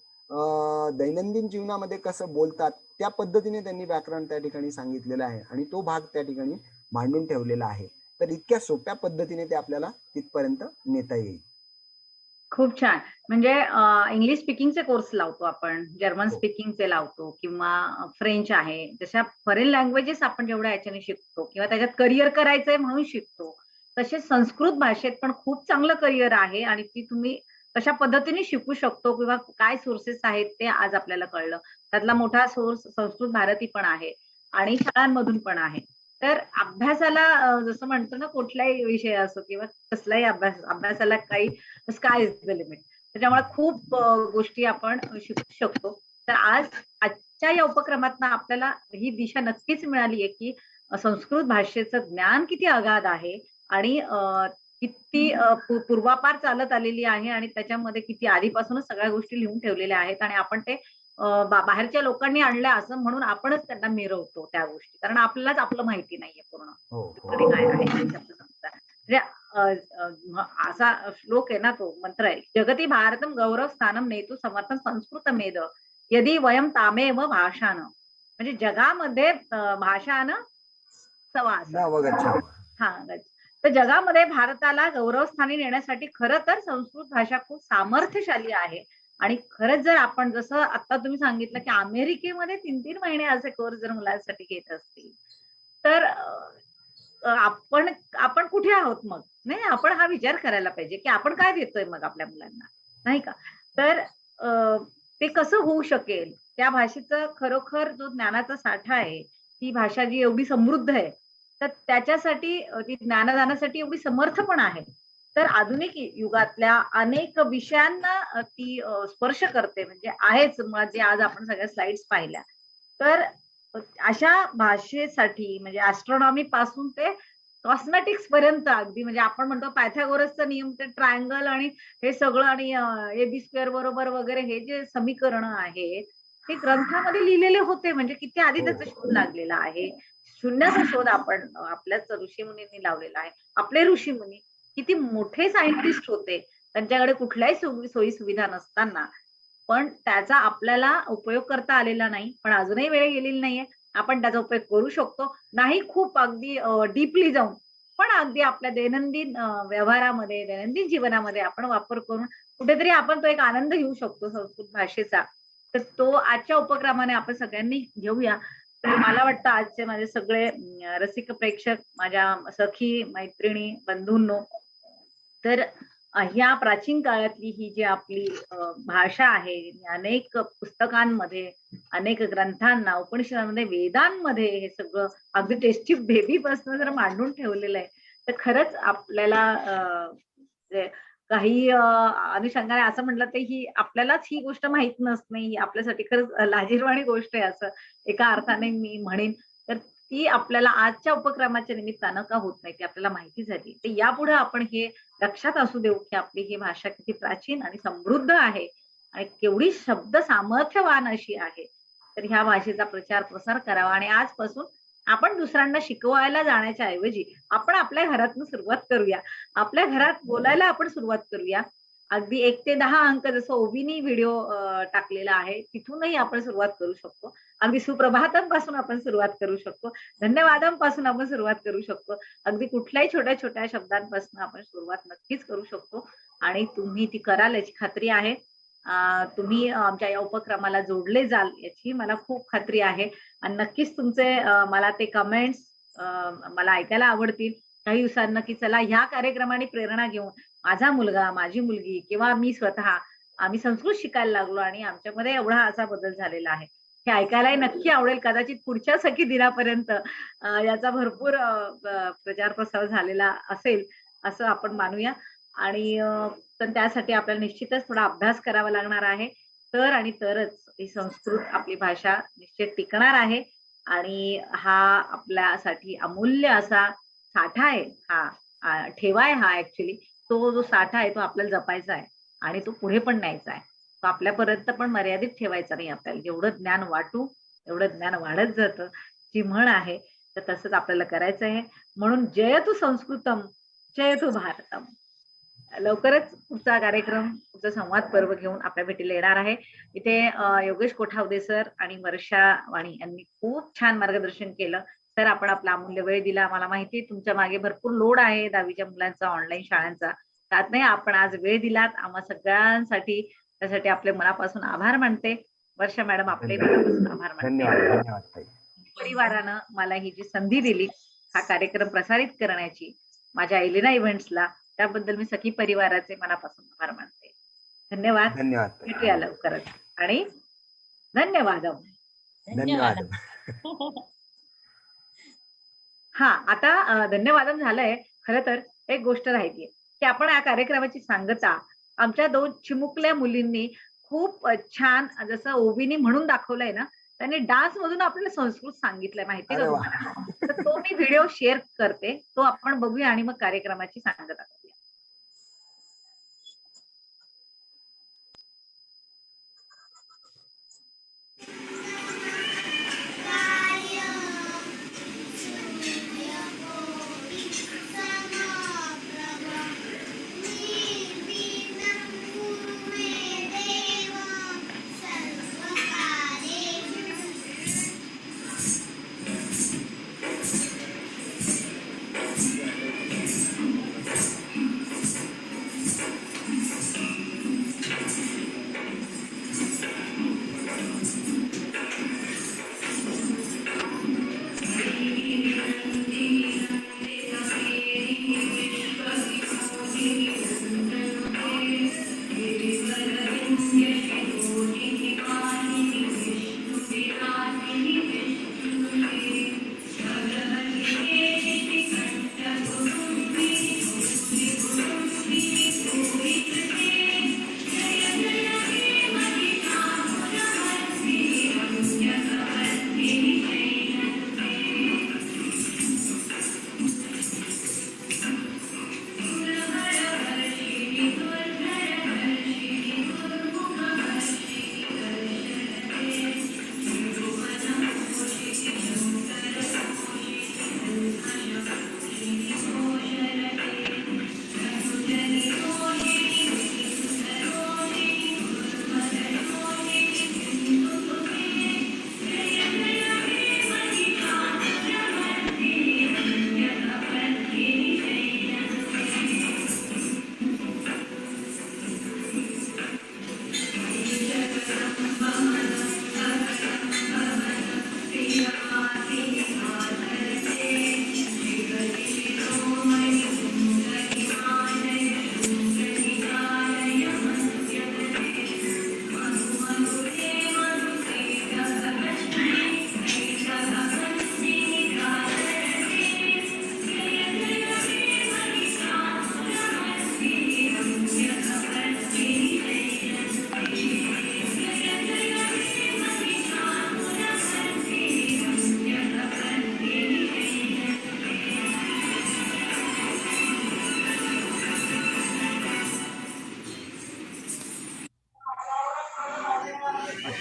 दैनंदिन जीवनामध्ये कसं बोलतात त्या पद्धतीने त्यांनी व्याकरण त्या ठिकाणी सांगितलेलं आहे आणि तो भाग त्या ठिकाणी मांडून ठेवलेला आहे. तर इतक्या सोप्या पद्धतीने ते आपल्याला तिथपर्यंत नेता येईल. खूप छान. म्हणजे इंग्लिश स्पीकिंगचे कोर्स लावतो आपण, जर्मन हो. स्पीकिंगचे लावतो किंवा फ्रेंच आहे. जशा फॉरेन लँग्वेजेस आपण जेवढ्या याच्याने शिकतो किंवा त्याच्यात करिअर करायचंय म्हणून शिकतो. तसेच संस्कृत भाषेत पण खूप चांगलं करिअर आहे आणि ती तुम्ही कशा पद्धतीने शिकू शकतो किंवा काय सोर्सेस आहेत ते आज आपल्याला कळलं. त्यातला मोठा सोर्स संस्कृत भारती पण आहे आणि शाळांमधून पण आहे. तर अभ्यासाला जसं म्हणतो ना कुठलाही विषय असो किंवा कसलाही अभ्यासाला काही स्काय इज द लिमिट. त्याच्यामुळे खूप गोष्टी आपण शिकू शकतो. तर आजच्या या उपक्रमातनं आपल्याला ही दिशा नक्कीच मिळाली आहे की संस्कृत भाषेचं ज्ञान किती अगाध आहे आणि किती पूर्वापार चालत आलेली आहे आणि त्याच्यामध्ये किती आधीपासूनच सगळ्या गोष्टी लिहून ठेवलेल्या आहेत आणि आपण ते बाहेरच्या लोकांनी आणल्या असं म्हणून आपणच त्यांना मिरवतो त्या गोष्टी, कारण आपल्यालाच आपलं माहिती नाहीये पूर्ण हो, तिकडे काय आहे ते शब्द समजा. म्हणजे असा श्लोक आहे ना, तो मंत्र आहे, जगती भारतम गौरव स्थानम नेतु समर्थन संस्कृत मेद यदि वयम तामेव भाषानं. म्हणजे जगामध्ये भाषानं समास नवगच्छामः. हा तर जगामध्ये भारताला गौरवस्थानी नेण्यासाठी खरं तर संस्कृत भाषा खूप सामर्थ्यशाली आहे. आणि खरंच जर आपण जसं आता तुम्ही सांगितलं की अमेरिकेमध्ये 3-3 महिने असे कोर्स जर मुलांसाठी घेत असतील तर आपण आपण कुठे आहोत मग? नाही, आपण हा विचार करायला पाहिजे की आपण काय देतोय मग आपल्या मुलांना, नाही का? तर ते कसं होऊ शकेल? त्या भाषेचं खरोखर जो ज्ञानाचा साठा आहे, ती भाषा जी एवढी समृद्ध आहे, तर त्याच्यासाठी ती ज्ञानदानासाठी एवढी समर्थ पण आहे. तर आधुनिक युगातल्या अनेक विषयांना ती स्पर्श करते, म्हणजे आहेच मुळात जे आज आपण सगळ्या स्लाइड्स पाहिल्या. तर अशा भाषेसाठी म्हणजे ॲस्ट्रॉनॉमी पासून ते कॉस्मेटिक्स पर्यंत अगदी म्हणजे आपण म्हणतो पायथागोरसचा नियम, ते ट्रायंगल आणि हे सगळं आणि AB स्क्वेअर बरोबर वगैरे हे जे समीकरण आहेत ते ग्रंथामध्ये लिहिलेले होते. म्हणजे किती आधी हो, त्याचा हो. शोध लागलेला आहे. शून्याचा शोध आपण आपल्याच ऋषीमुनींनी लावलेला आहे. आपले ऋषीमुनी किती मोठे सायंटिस्ट होते. त्यांच्याकडे कुठल्याही सोयी सुविधा नसताना पण त्याचा आपल्याला उपयोग करता आलेला नाही. पण अजूनही वेळ गेलेली नाहीये. आपण त्याचा उपयोग करू शकतो. नाही खूप अगदी डीपली जाऊन, पण अगदी आपल्या दैनंदिन व्यवहारामध्ये, दैनंदिन जीवनामध्ये आपण वापर करून कुठेतरी आपण तो एक आनंद घेऊ शकतो संस्कृत भाषेचा. तर तो आजच्या उपक्रमाने आपण सगळ्यांनी घेऊया. तर मला वाटतं आजचे माझे सगळे रसिक प्रेक्षक, माझ्या सखी, मैत्रिणी, बंधूंनो, तर ह्या प्राचीन काळातली ही जी आपली भाषा आहे, अनेक पुस्तकांमध्ये, अनेक ग्रंथांना, उपनिषदांमध्ये, वेदांमध्ये हे सगळं अगदी टेस्टी बेबीपासून जर मांडून ठेवलेलं आहे, तर खरंच आपल्याला म्हणजे काही अनुषंगाने असं म्हटलं तर ही आपल्यालाच ही गोष्ट माहित नसणे ही आपल्यासाठी खरंच लाजिरवाणी गोष्ट आहे असं एका अर्थाने मी म्हणेन. तर ती आपल्याला आजच्या उपक्रमाच्या निमित्तानं का होत नाही, ती आपल्याला माहिती झाली. तर यापुढे आपण हे लक्षात असू देऊ की आपली ही भाषा किती प्राचीन आणि समृद्ध आहे आणि केवढी शब्द सामर्थ्यवान अशी आहे. तर ह्या भाषेचा प्रचार प्रसार करावा आणि आजपासून आपण दुसऱ्यांना शिकवायला जाण्याच्या ऐवजी आपण आपल्या घरातून सुरुवात करूया. आपल्या घरात बोलायला आपण सुरुवात करूया. अगदी 1 ते 10 अंक जसं ओबीनी व्हिडिओ टाकलेला आहे, तिथूनही आपण सुरुवात करू शकतो. अगदी सुप्रभातांपासून आपण सुरुवात करू शकतो. धन्यवादांपासून आपण सुरुवात करू शकतो. अगदी कुठल्याही छोट्या-छोट्या शब्दांपासून आपण सुरुवात नक्कीच करू शकतो आणि तुम्ही ती कराल याची खात्री आहे. तुम्ही आमच्या या उपक्रमाला जोडले जाल याची मला खूप खात्री आहे आणि नक्कीच तुमचे मला ते कमेंट्स मला ऐकायला आवडतील. काही दिवसांना की चला ह्या कार्यक्रमाने प्रेरणा घेऊन माझा मुलगा, माझी मुलगी किंवा मी स्वतः आम्ही संस्कृत शिकायला लागलो आणि आमच्यामध्ये एवढा असा बदल झालेला आहे. हे ऐकायलाही नक्की आवडेल. कदाचित पुढच्या सखी दिनापर्यंत याचा भरपूर प्रचार प्रसार झालेला असेल असं आपण मानूया आणि पण त्यासाठी आपल्याला निश्चितच थोडा अभ्यास करावा लागणार आहे. तर आणि तरच ही संस्कृत आपली भाषा निश्चित टिकणार आहे आणि हा आपल्यासाठी अमूल्य असा साठा आहे हा ठेवा आहे हा ऍक्च्युली. तो जो साठा आहे तो आपल्याला जपायचा आहे आणि तो पुढे पण न्यायचा आहे. तो आपल्यापर्यंत पण मर्यादित ठेवायचा नाही आपल्याला. जेवढं ज्ञान वाटू, एवढं ज्ञान वाढत जातं. जी म्हण आहे तर तसंच आपल्याला करायचं आहे. म्हणून जयतु संस्कृतम जयतु भारतम. लवकरच पुढचा कार्यक्रम, पुढचा संवाद पर्व घेऊन आपल्या भेटीला येणार आहे. इथे योगेश कोठावदे सर आणि वर्षा वाणी यांनी खूप छान मार्गदर्शन केलं. सर, आपण आपला अमूल्य वेळ दिला. मला माहिती आहे तुमच्या मागे भरपूर लोड आहे 10वीच्या मुलांचा, ऑनलाईन शाळांचा. त्यात नाही आपण आज वेळ दिलात आम्हा सगळ्यांसाठी. त्यासाठी आपले मनापासून आभार मानते. वर्षा मॅडम, आपले मनापासून आभार मानते. धन्यवाद धन्यवाद ताई. परिवारानं मला ही जी संधी दिली हा कार्यक्रम प्रसारित करण्याची, माझ्या एलिना इव्हेंट्सला, त्याबद्दल मी सखी परिवाराचे मनापासून आभार मानते. धन्यवाद. धन्यवाद ताई. भेटूया लवकरच आणि धन्यवाद. धन्यवाद. हा, आता धन्यवादम झालंय. खरं तर एक गोष्ट राहिलीये की आपण या कार्यक्रमाची सांगता आमच्या 2 चिमुकल्या मुलींनी खूप छान, जसं ओबीनी म्हणून दाखवलंय ना, त्यांनी डान्स मधून आपल्याला संस्कृत सांगितलंय. माहिती का अरे वा. तुम्हाला? तर तो मी व्हिडिओ शेअर करते, तो आपण बघूया आणि मग कार्यक्रमाची सांगता करूया.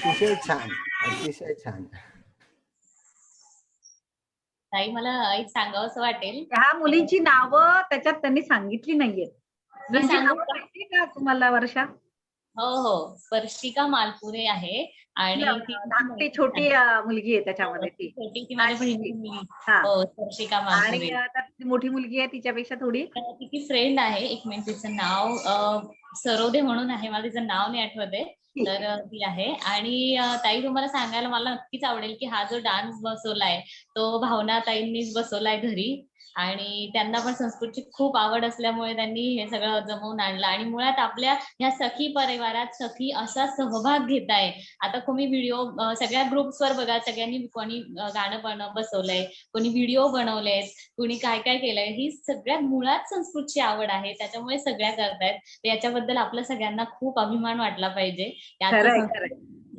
अतिशय छान, अतिशय छान. ताई, मला एक सांगावंसं वाटेल. ह्या मुलींची नावं त्याच्यात त्यांनी सांगितली नाहीयेत. मी त्यांची सांगू नावं का? माहिती का तुम्हाला वर्षा? हो हो, स्पर्शिका मालपुरे आहे आणि ती धाकटी छोटी मुलगी आहे त्याच्यामध्ये ती. छोटी, ती माझ्या बहिणीची मुलगी. हा. हो, स्पर्शिका आणि मालपुरे. आता ती मोठी मुलगी आहे तिच्यापेक्षा थोडी. तर तिची फ्रेंड आहे. एक मिनिट, तिचं नाव सरोदे म्हणून आहे. मला तिचं नाव नाही आठवते. तर ती आहे. आणि ताई, तुम्हाला सांगायला मला नक्कीच आवडेल की हा जो डान्स बसवलाय तो भावना ताईंनीच बसवलाय घरी. आणि त्यांना पण संस्कृतची खूप आवड असल्यामुळे त्यांनी हे सगळं जमवून आणलं. आणि मुळात आपल्या ह्या सखी परिवारात सखी असा सहभाग घेताय. आता तुम्ही व्हिडिओ सगळ्या ग्रुप्सवर बघा, सगळ्यांनी कोणी गाणं बसवलंय, कोणी व्हिडिओ बनवलेत, कोणी काय काय केलंय. ही सगळ्यात मुळात संस्कृतची आवड आहे, त्याच्यामुळे सगळ्या करतायत. याच्याबद्दल आपल्या सगळ्यांना खूप अभिमान वाटला पाहिजे.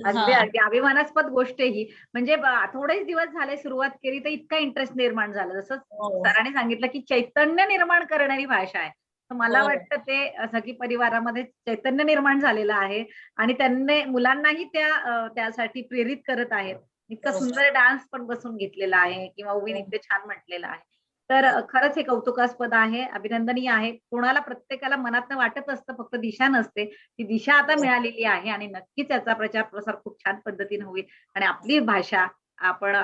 अगदी अगदी अभिमानास्पद गोष्ट आहे ही. म्हणजे थोडेच दिवस झाले सुरुवात केली तर इतका इंटरेस्ट निर्माण झाला. जसं सरांनी सांगितलं की चैतन्य निर्माण करणारी भाषा आहे. तर मला वाटतं ते सखी परिवारामध्ये चैतन्य निर्माण झालेलं आहे आणि त्यांनी मुलांनाही त्यासाठी प्रेरित करत आहेत. इतका सुंदर डान्स पण बसून घेतलेला आहे किंवा उभीने इतके छान म्हटलेलं आहे. तर खरंच हे कौतुकास्पद आहे, अभिनंदनीय आहे. कोणाला प्रत्येकाला मनातनं वाटत असतं, फक्त दिशा नसते. ती दिशा आता मिळालेली आहे आणि नक्कीच याचा प्रचार प्रसार खूप छान पद्धतीने होईल आणि आपली भाषा आपण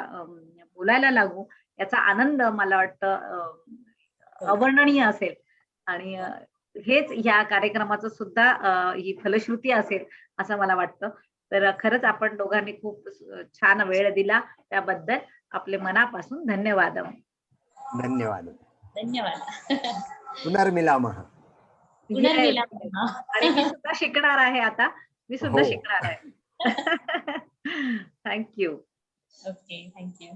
बोलायला लागू याचा आनंद मला वाटतं अवर्णनीय असेल आणि हेच ह्या कार्यक्रमाचं सुद्धा ही फलश्रुती असेल असं मला वाटतं. तर खरंच आपण दोघांनी खूप छान वेळ दिला त्याबद्दल आपले मनापासून धन्यवाद. धन्यवाद. धन्यवाद. पुनर्मिलामः. पुनर्मिलामः. आणि मी सुद्धा शिकणार आहे आता. मी सुद्धा हो. शिकणार आहे. थँक्यू. Okay, thank you.